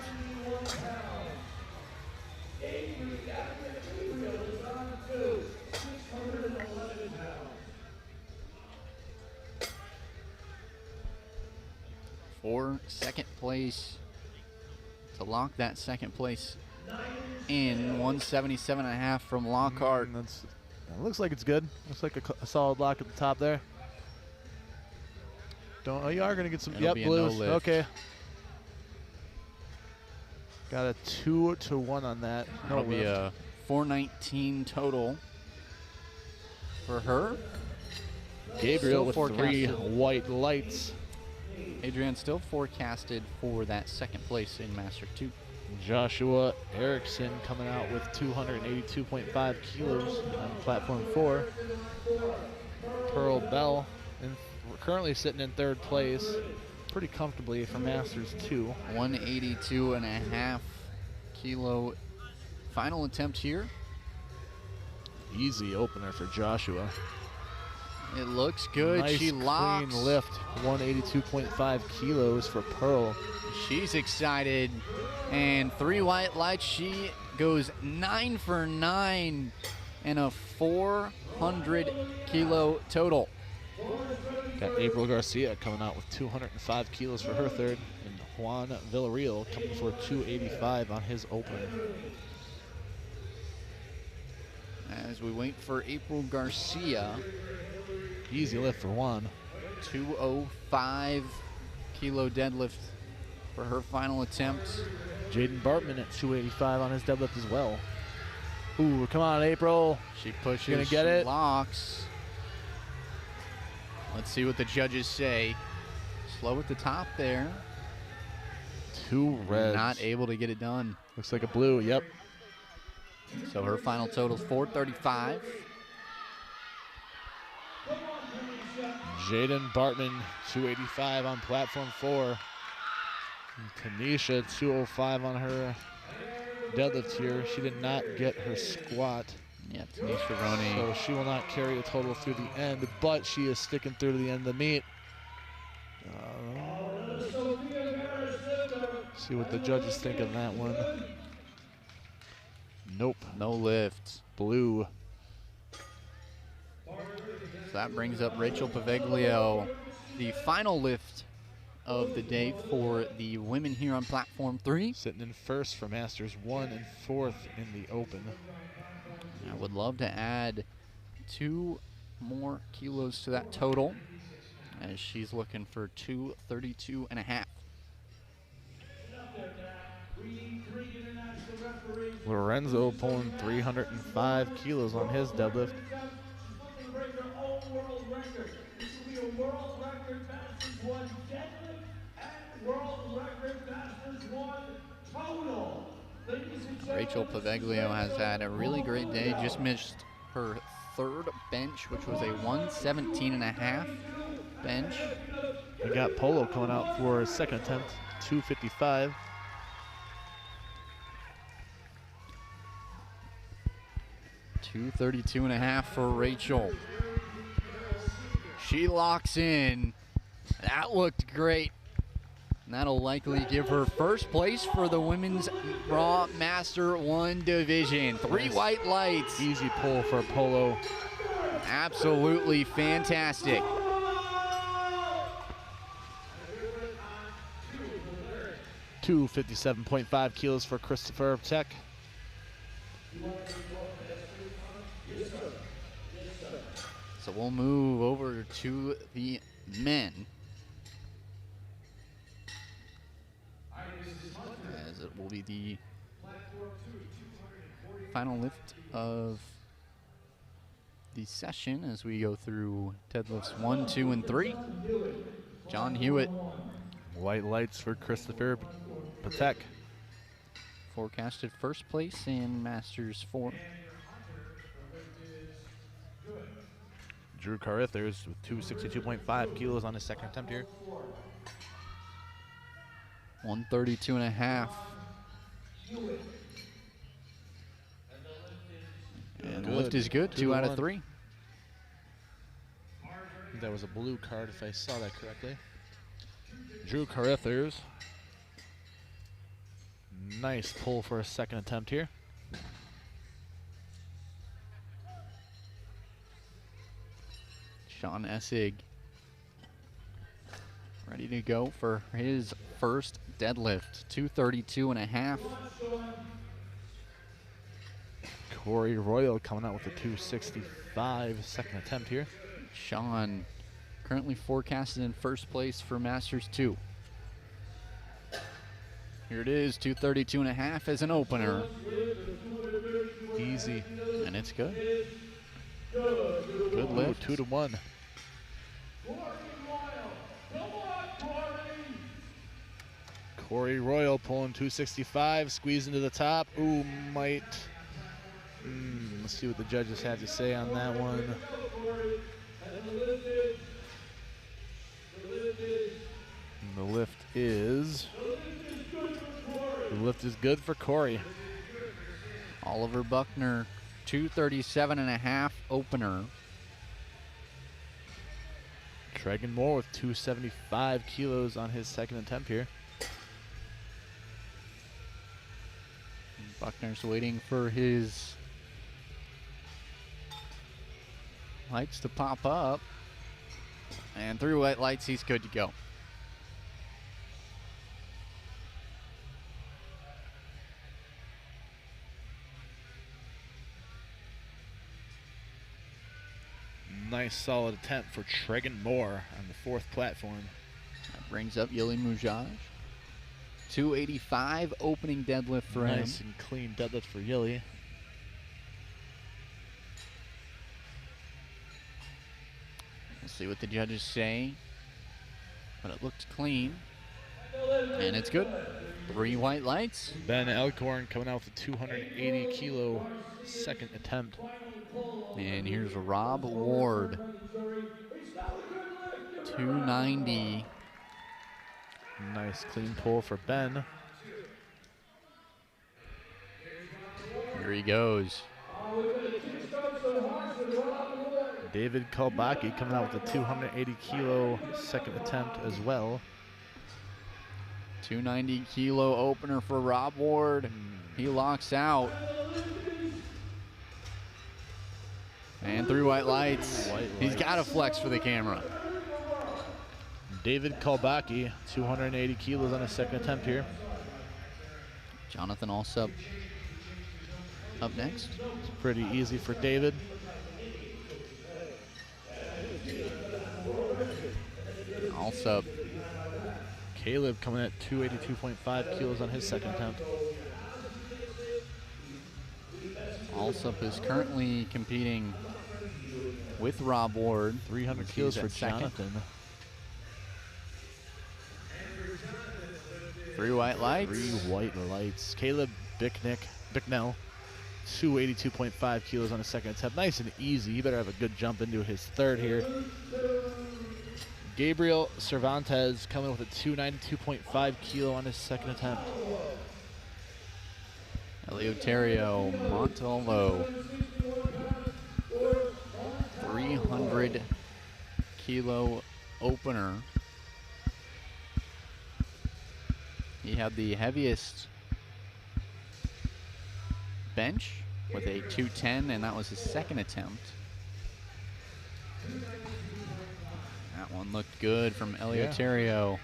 For 2nd place, to lock that 2nd place in, 177.5 from Lockhart. That looks like it's good. Looks like a solid lock at the top there. Oh, you are going to get some. It'll be blues. a no lift. Okay. Got a 2-1 on that. That'll be a 419 total for her. Gabriel Still with 3 forecasted. white lights. Adrian still forecasted for that 2nd place in Master 2. Joshua Erickson coming out with 282.5 kilos on platform 4. Pearl Bell currently sitting in 3rd place pretty comfortably for Masters 2. 182.5 kilo final attempt here. Easy opener for Joshua. It looks good. Nice She locks. clean lift, 182.5 kilos for Pearl. She's excited. And 3 white lights. She goes 9 for 9 and a 400 kilo total. Got April Garcia coming out with 205 kilos for her 3rd, and Juan Villarreal coming for 285 on his opener. As we wait for April Garcia. Easy lift for Juan. 205 kilo deadlift for her final attempt. Jaden Bartman at 285 on his deadlift as well. Ooh, come on, April. She pushes, Gonna get it. Locks. Let's see what the judges say. Slow at the top there. 2 reds. Not able to get it done. Looks like a blue, yep. So her final total is 435. Jaden Bartman, 285 on platform 4. And Tanisha, 205 on her deadlift here. She did not get her squat. Yeah, Tanisha Roney. So she will not carry a total through the end, but she is sticking through to the end of the meet. See what the judges think of that one. Nope. No lift. Blue. So that brings up Rachel Paveglio, the final lift of the day for the women here on platform 3. Sitting in 1st for Masters 1 and 4th in the Open. I would love to add 2 more kilos to that total, as she's looking for 232.5. Lorenzo pulling 305 kilos on his deadlift. World Record Masters 1 Deadlift and World Record Masters 1 Total. Ladies and gentlemen, Rachel Paveglio has had a really great day. Just missed her third bench, which was a 117.5 bench. We got Polo coming out for his second attempt, 255. .232.5 for Rachel. She locks in. That looked great. And that'll likely give her first place for the Women's Raw Master 1 division. 3 white lights. Easy pull for Polo. Absolutely fantastic. Two 57.5 kilos for Christopher Tech. So we'll move over to the men. As it will be the final lift of the session as we go through deadlifts 1, 2, and 3. John Hewitt. White lights for Christopher Patek. Forecasted first place in Masters 4. Drew Carithers with 262.5 kilos on his second attempt here. 132.5. And the lift is good, 2 out of 3. That was a blue card if I saw that correctly. Drew Carithers. Nice pull for a second attempt here. Sean Essig ready to go for his first deadlift, 232.5. Corey Royal coming out with a 265 second attempt here. Sean currently forecasted in first place for Masters 2. Here it is, 232.5 as an opener. Easy. And it's good. Good lift. 2-1. Corey Royal pulling 265, squeeze into the top. Ooh, might. Let's see what the judges had to say on that one. And the lift is good for Corey. Oliver Buckner, 237.5 opener. Tregan Moore with 275 kilos on his second attempt here. Buckner's waiting for his lights to pop up. And 3 white lights, he's good to go. Nice solid attempt for Tregan Moore on the 4th platform. That brings up Yili Mujaj. 285 opening deadlift for him. Nice and clean deadlift for Yili. We'll see what the judges say. But it looked clean. And it's good. 3 white lights. Ben Elkhorn coming out with a 280 kilo second attempt. And here's Rob Ward. 290. Nice clean pull for Ben. Here he goes. David Kalbaki coming out with a 280 kilo second attempt as well. 290 kilo opener for Rob Ward. He locks out. And 3 white lights. He's got to flex for the camera. David Kalbaki, 280 kilos on his second attempt here. Jonathan Alsup up next. It's pretty easy for David. Alsup. Caleb coming at 282.5 kilos on his second attempt. Alsup is currently competing with Rob Ward. 300 He's kilos at for second. Jonathan. 3 white lights. 3 white lights. Caleb Bicknell, 282.5 kilos on his second attempt. Nice and easy. He better have a good jump into his third here. Gabriel Cervantes coming with a 292.5 kilo on his second attempt. Eleuterio Montalvo, 300 kilo opener. He had the heaviest bench with a 210, and that was his second attempt. That one looked good from Eleuterio.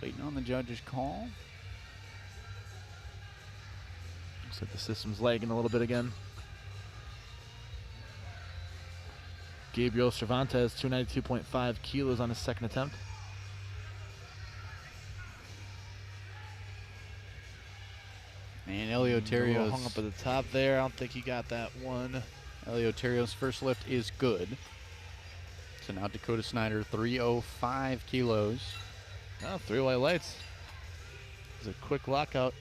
Waiting on the judge's call. Looks like the system's lagging a little bit again. Gabriel Cervantes, 292.5 kilos on his second attempt. And Eleuterio's hung up at the top there. I don't think he got that one. Eleuterio's first lift is good. So now Dakota Snyder, 305 kilos. Oh, 3 white lights. It's a quick lockout.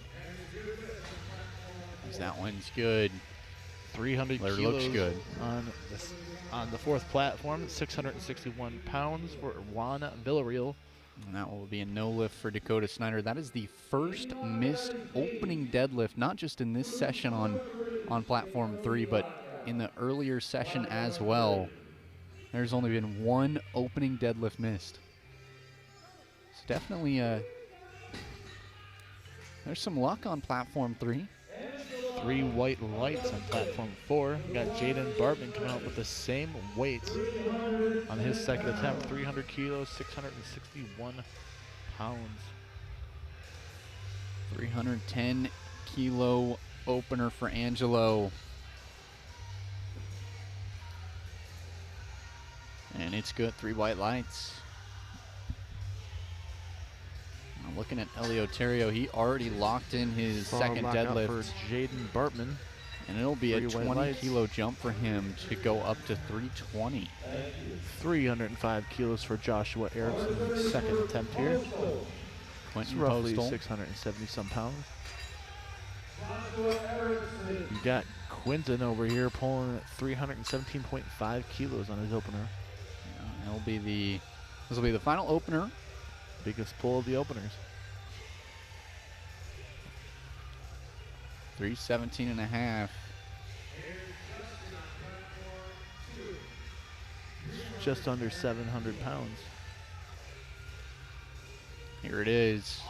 That one's good. 300 There kilos looks good. on the fourth platform. 661 pounds for Juan Villarreal. And that will be a no lift for Dakota Snyder. That is the first missed opening deadlift, not just in this session on platform 3, but in the earlier session as well. There's only been one opening deadlift missed. It's definitely there's some luck on platform 3. 3 white lights on platform 4. We got Jaden Bartman coming out with the same weight on his second attempt. 300 kilos, 661 pounds. 310 kilo opener for Angelo. And it's good, 3 white lights. Now looking at Eleuterio, he already locked in his second deadlift. For Jaden Bartman. And it'll be a 3 white 20 lights. kilo jump for him to go up to 320. 305 kilos for Joshua Erickson's second attempt here. It's Quentin roughly Postal. 670 some pounds. You got Quinton over here pulling at 317.5 kilos on his opener. This will be the final opener. Biggest pull of the openers. 317.5. Just under 700 pounds. Here it is.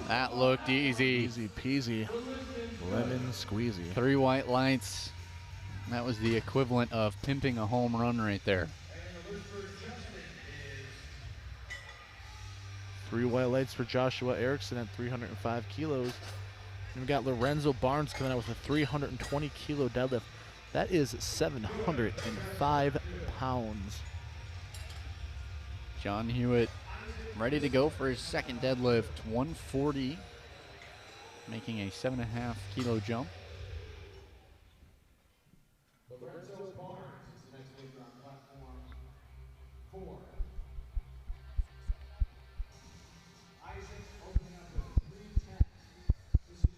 That looked easy. Easy peasy. Lemon squeezy. 3 white lights. That was the equivalent of pimping a home run right there. 3 white lights for Joshua Erickson at 305 kilos. And we got Lorenzo Barnes coming out with a 320 kilo deadlift. That is 705 pounds. John Hewitt ready to go for his second deadlift. 140, making a 7.5 kilo jump.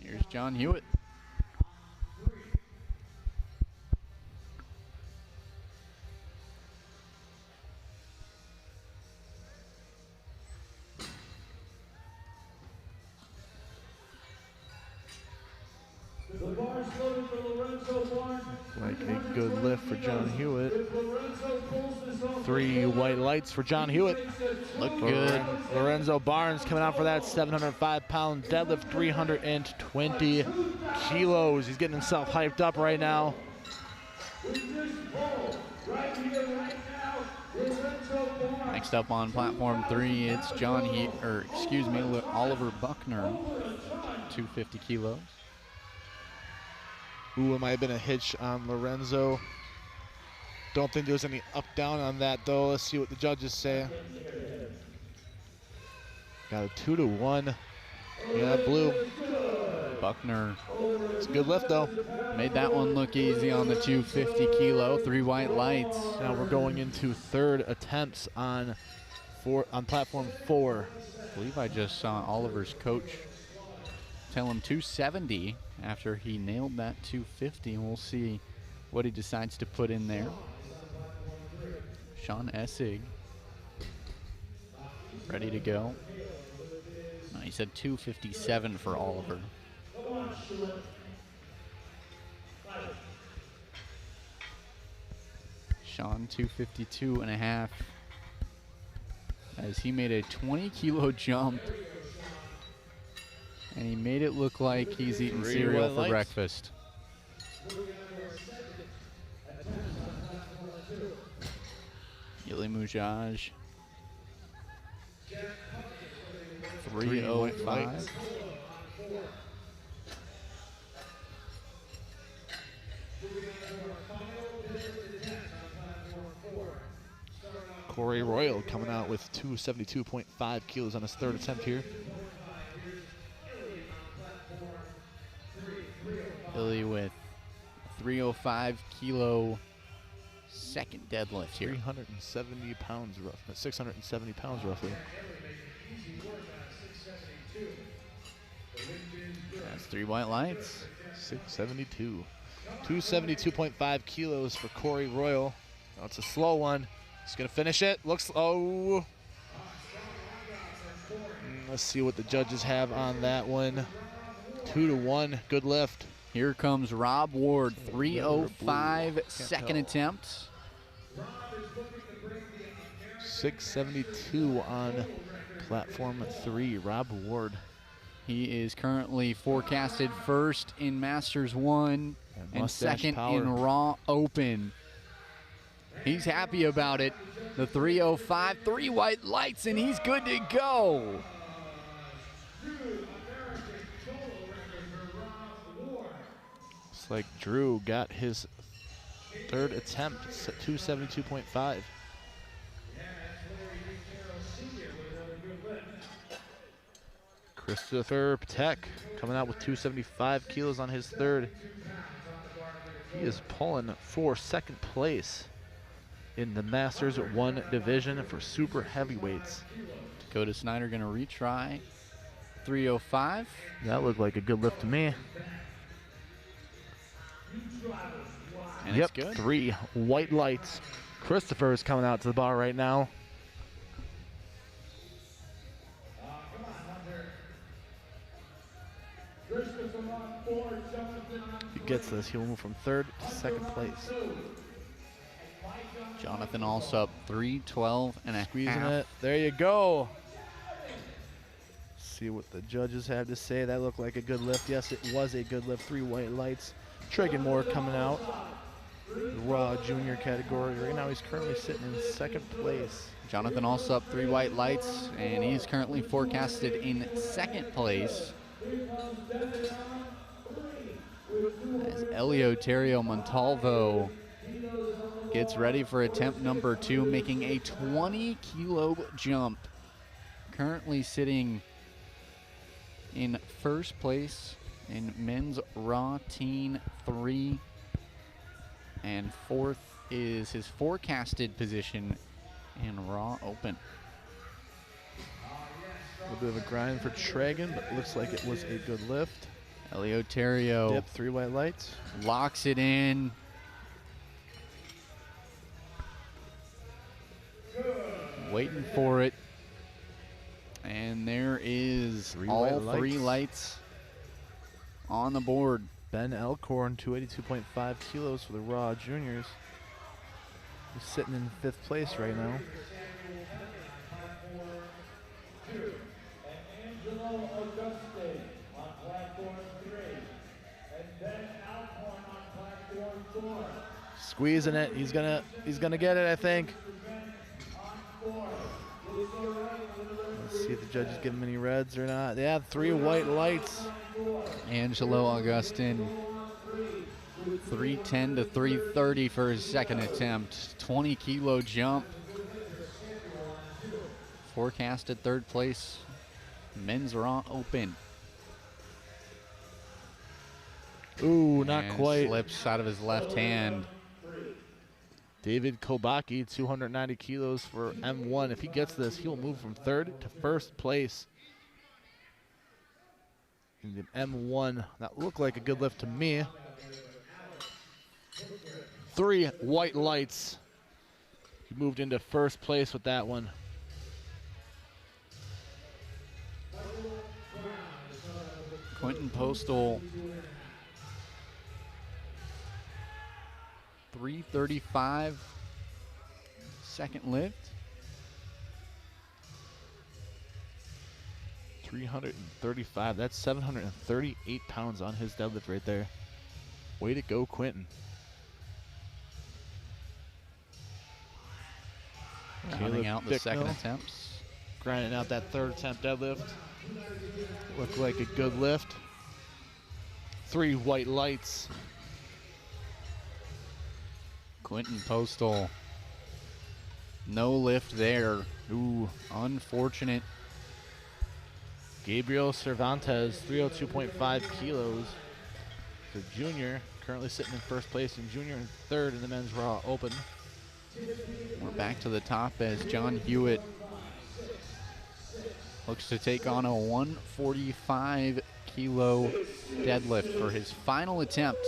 Here's John Hewitt. The bar's loaded for Lorenzo Barnes. Like a good lift for John Hewitt. If Lorenzo pulls this off, 3 white lights for John Hewitt. Look good. Lorenzo Barnes coming out for that 705-pound deadlift, 320 kilos. He's getting himself hyped up right now. with this pull, right here, right now, Lorenzo Barnes. Next up on platform 3, it's Oliver Buckner, 250 kilos. Ooh, it might have been a hitch on Lorenzo. Don't think there was any up-down on that, though. Let's see what the judges say. Got a 2-1. Yeah, that blue. Buckner It's a good lift, though. made that one look easy on the 250 kilo. 3 white lights. Now we're going into third attempts on platform 4. I believe I just saw Oliver's coach tell him 270 after he nailed that 250, and we'll see what he decides to put in there. Sean Essig ready to go. He said 257 for Oliver. Sean 252.5 as he made a 20 kilo jump, and he made it look like he's eating cereal for breakfast. Yili Mujaj 305. Corey Royal coming out with 272.5 kilos on his third attempt here. Billy with 305 kilo second deadlift here. 370 pounds, 670 pounds roughly. That's 3 white lights. 672. 272.5 kilos for Corey Royal. Now it's a slow one. He's gonna finish it. Looks, oh. Let's see what the judges have on that one. 2-1, good lift. Here comes Rob Ward, 305 second attempt. 672 on platform 3, Rob Ward. He is currently forecasted first in Masters 1 and second in Raw Open. He's happy about it. The 305, 3 white lights, and he's good to go. Looks like Drew got his third attempt at 272.5. Christopher Patek coming out with 275 kilos on his third. He is pulling for second place in the Masters 1 division for super heavyweights. Dakota Snyder gonna retry 305. That looked like a good lift to me. And Yep, it's good. 3 white lights. Christopher is coming out to the bar right now. If he gets this, he will move from third to second place. Jonathan Alsup, 312 and a Squeezing half. it. There you go. See what the judges have to say. That looked like a good lift. Yes, it was a good lift. 3 white lights. Trigan Moore coming out. The Raw Junior category. Right now he's currently sitting in second place. Jonathan Alsup, 3 white lights, and he's currently forecasted in second place. As Eleuterio Montalvo gets ready for attempt number 2, making a 20 kilo jump. Currently sitting in first place in men's raw teen 3, and fourth is his forecasted position in raw open. A little bit of a grind for Tragan, but looks like it was a good lift. Eleuterio Dip, 3 white lights. locks it in. Waiting for it. And there is 3 all white 3 lights. lights on the board. Ben Elkhorn, 282.5 kilos for the Raw Juniors. He's sitting in 5th place right now. Squeezing it. He's gonna get it, I think. Let's see if the judges give him any reds or not. Yeah, 3 white lights. Angelo Augustin, 310 to 330 for his second attempt. 20 kilo jump. Forecasted third place Men's Raw Open. Ooh, not And quite. Slips out of his left hand. David Kobaki, 290 kilos for M1. If he gets this, he'll move from 3rd to 1st place in the M1. That looked like a good lift to me. 3 white lights. He moved into 1st place with that one. Quentin Postal, 335, second lift. 335. That's 738 pounds on his deadlift right there. Way to go, Quentin. Counting out the Bicknell, second attempts. grinding out that 3rd attempt deadlift. Looked like a good lift. 3 white lights. Quentin Postal, no lift there. Ooh, unfortunate. Gabriel Cervantes, 302.5 kilos. The junior, currently sitting in 1st place, and junior in 3rd in the men's Raw Open. We're back to the top as John Hewitt looks to take on a 145 kilo deadlift for his final attempt.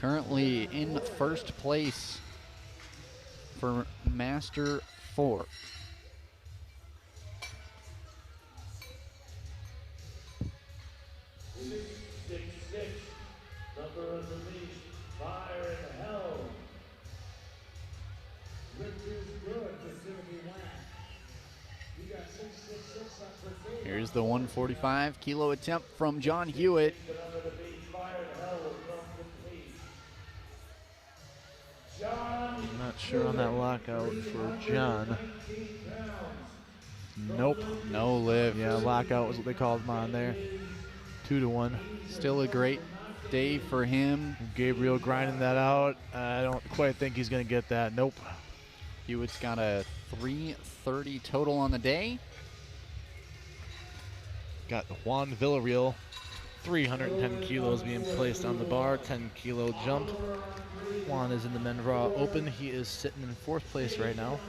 Currently in 1st place for Master 4. Number underneath, fire in hell. Here's the 145 kilo attempt from John Hewitt. I'm not sure on that lockout for John. Nope. No lift. Yeah, lockout was what they called him on there. 2-1. Still a great day for him. Gabriel grinding that out. I don't quite think he's going to get that. Nope. Hewitt's got a 330 total on the day. Got Juan Villarreal, 310 kilos being placed on the bar, 10-kilo jump. Juan is in the men's Raw Open. He is sitting in 4th place right now.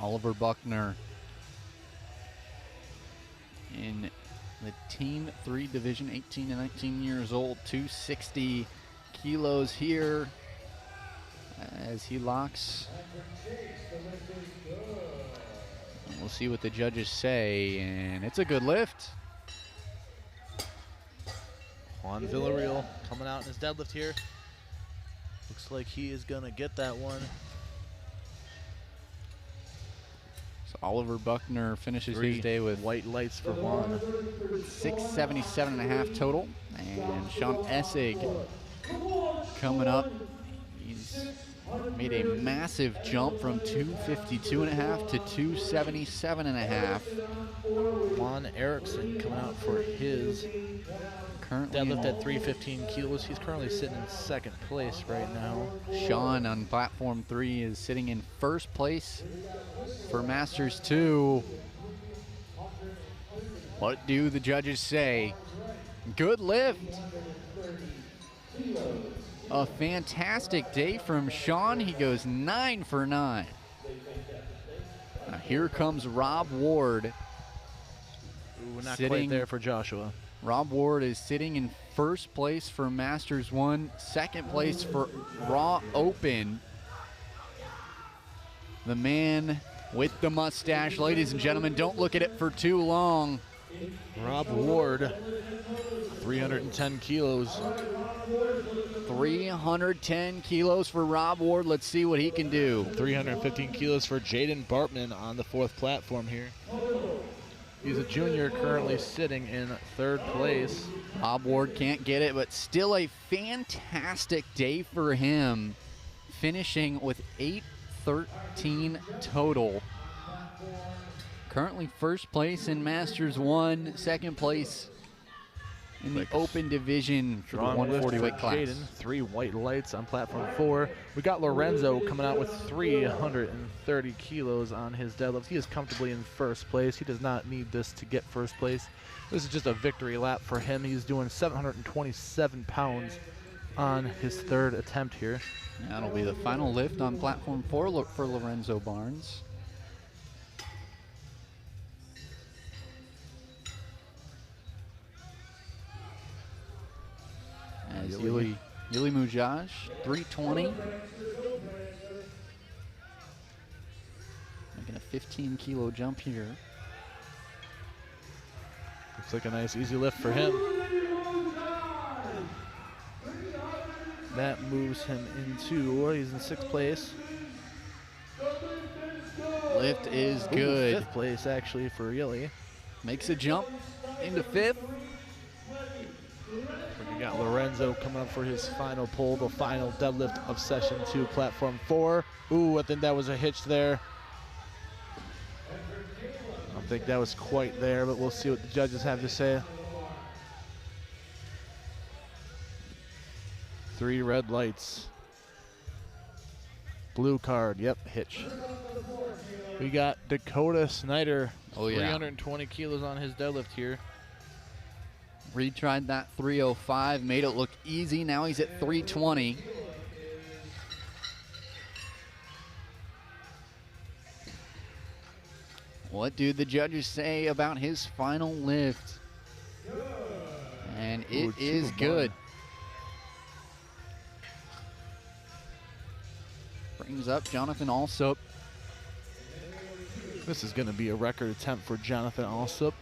Oliver Buckner in the Team 3 division, 18 to 19 years old, 260 kilos here as he locks. We'll see what the judges say, and it's a good lift. Juan Villarreal coming out in his deadlift here. Looks like he is going to get that one. So Oliver Buckner finishes his day with white lights for Juan. 677.5 total. And Sean Essig coming up. He's made a massive jump from 252.5 to 277.5. Juan Erickson coming out for his Currently deadlift at 315 kilos. He's currently sitting in 2nd place right now. Sean on platform 3 is sitting in 1st place for Masters 2. What do the judges say? Good lift. A fantastic day from Sean. He goes 9 for 9. Now here comes Rob Ward. Ooh, not Sitting- quite there for Joshua. Rob Ward is sitting in 1st place for Masters 1, 2nd place for Raw Open. The man with the mustache, ladies and gentlemen, don't look at it for too long. Rob Ward, 310 kilos. 310 kilos for Rob Ward. Let's see what he can do. 315 kilos for Jaden Bartman on the 4th platform here. He's a junior currently sitting in 3rd place. Rob Ward can't get it, but still a fantastic day for him, finishing with 813 total. Currently 1st place in Masters 1, 2nd place in the Like open division for the Strong lift 140 for weight class. Jaden. 3 white lights on platform 4. We got Lorenzo coming out with 330 kilos on his deadlift. He is comfortably in first place. He does not need this to get first place. This is just a victory lap for him. He's doing 727 pounds on his third attempt here. That'll be the final lift on platform 4 for Lorenzo Barnes. As Yuli Mujaj, 320. Making a 15 kilo jump here. Looks like a nice easy lift for him. That moves him into, he's in 6th place. Lift is Ooh, good. 5th place actually for Yili. Makes a jump into 5th. We got Lorenzo coming up for his final pull, the final deadlift of session 2, platform 4. Ooh, I think that was a hitch there. I don't think that was quite there, but we'll see what the judges have to say. 3 red lights. Blue card, yep, hitch. We got Dakota Snyder, 320 kilos on his deadlift here. Retried that 305, made it look easy. Now he's at 320. What do the judges say about his final lift? And it is good. Brings up Jonathan Alsop. This is going to be a record attempt for Jonathan Alsop.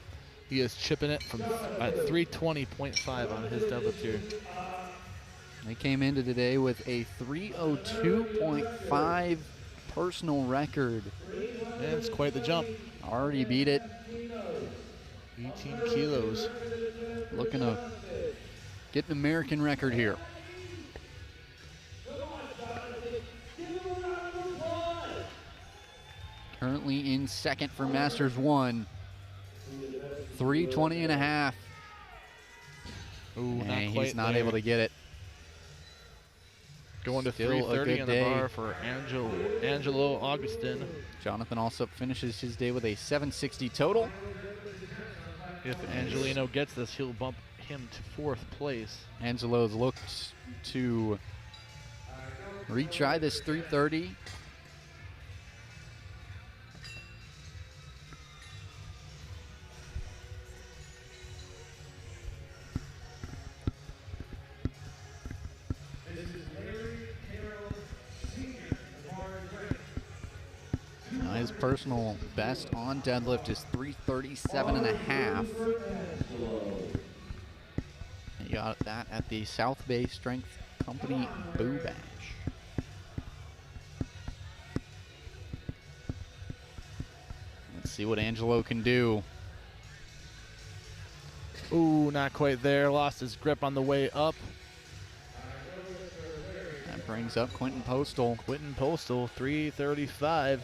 He is chipping it from at 320.5 on his deadlift here. They came into today with a 302.5 personal record. Yeah, it's quite the jump. Already beat it. 18 kilos. Looking to get an American record here. Currently in 2nd for Masters 1. 320 and a half. Ooh, And not he's not there. able to get it. Going to Still a 330 good on the day. bar for Angelo Augustin. Jonathan Alsop finishes his day with a 760 total. If Angelino gets this, he'll bump him to 4th place. Angelo's looked to retry this 330. His personal best on deadlift is 337 and a half. He got that at the South Bay Strength Company Boo Bash. Let's see what Angelo can do. Ooh, not quite there. Lost his grip on the way up. That brings up Quentin Postal. Quentin Postal, 335.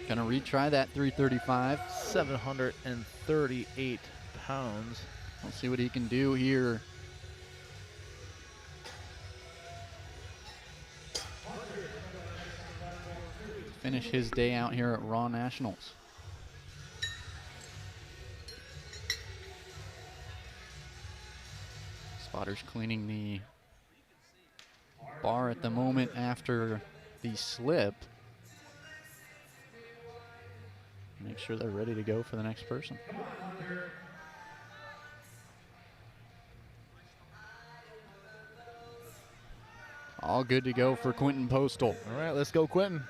Gonna retry that 335. 738 pounds. We'll see what he can do here. Finish his day out here at Raw Nationals. Spotter's cleaning the bar at the moment after the slip. Make sure they're ready to go for the next person. All good to go for Quentin Postal. All right, let's go, Quentin.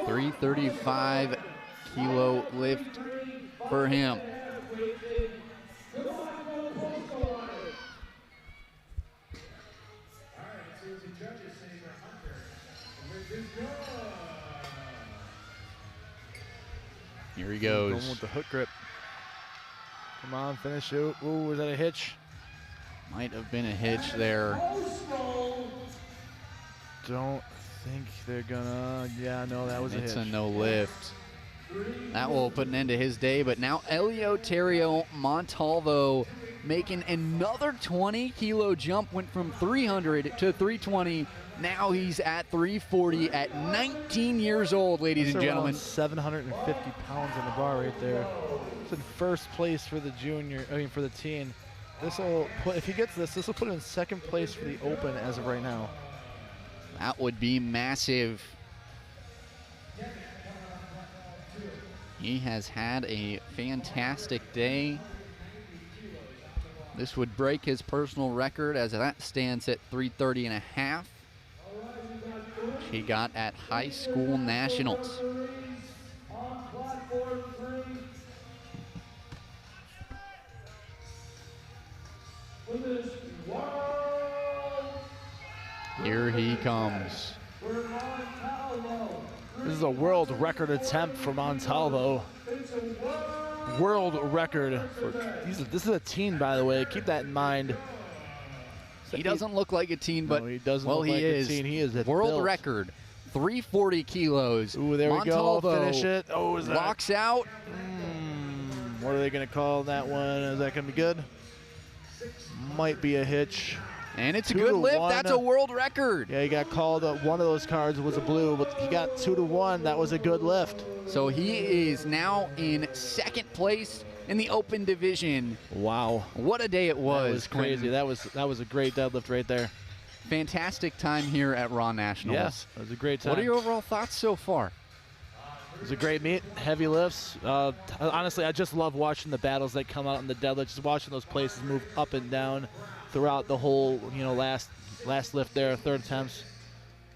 $335 kilo lift for him. Here he goes. Going with the hook grip. Come on, finish it. Ooh, was that a hitch? Might have been a hitch there. Don't think they're gonna. Yeah, no, that was a hitch. It's a no lift. That will put an end to his day, but now Eleuterio Montalvo making another 20-kilo jump, went from 300 to 320. Now he's at 340 at 19 years old, ladies and gentlemen. 750 pounds on the bar right there. It's in first place for the for the teen. This will put, if he gets this will put him in second place for the Open as of right now. That would be massive. He has had a fantastic day. This would break his personal record as that stands at 330 and a half. He got at high school nationals. Here he comes. This is a world record attempt for Montalvo. World record. This is a teen, by the way. Keep that in mind. He doesn't look like a teen, but no, he doesn't well, look he like is. a teen. He is a world built record, 340 kilos. Ooh, there Montalvo we go. Finish it. Oh, is that? Locks out. What are they going to call that one? Is that going to be good? Might be a hitch. And it's a good lift. That's a world record. Yeah, he got called. One of those cards was a blue, but he got 2-1. That was a good lift. So he is now in second place in the Open division. Wow. What a day it was. That was crazy. That was a great deadlift right there. Fantastic time here at Raw Nationals. Yes, it was a great time. What are your overall thoughts so far? It was a great meet, heavy lifts. Honestly, I just love watching the battles that come out in the deadlift, just watching those places move up and down throughout the whole, last lift there, third attempts.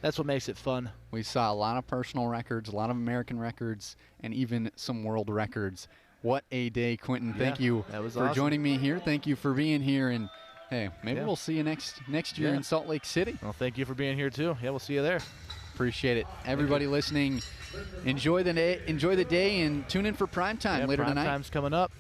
That's what makes it fun. We saw a lot of personal records, a lot of American records, and even some world records. What a day, Quentin. Thank you for joining me here. Thank you for being here. And, hey, maybe we'll see you next year in Salt Lake City. Well, thank you for being here, too. Yeah, we'll see you there. Appreciate it. Everybody listening, enjoy the day, and tune in for Prime Time later tonight. Prime Time's coming up.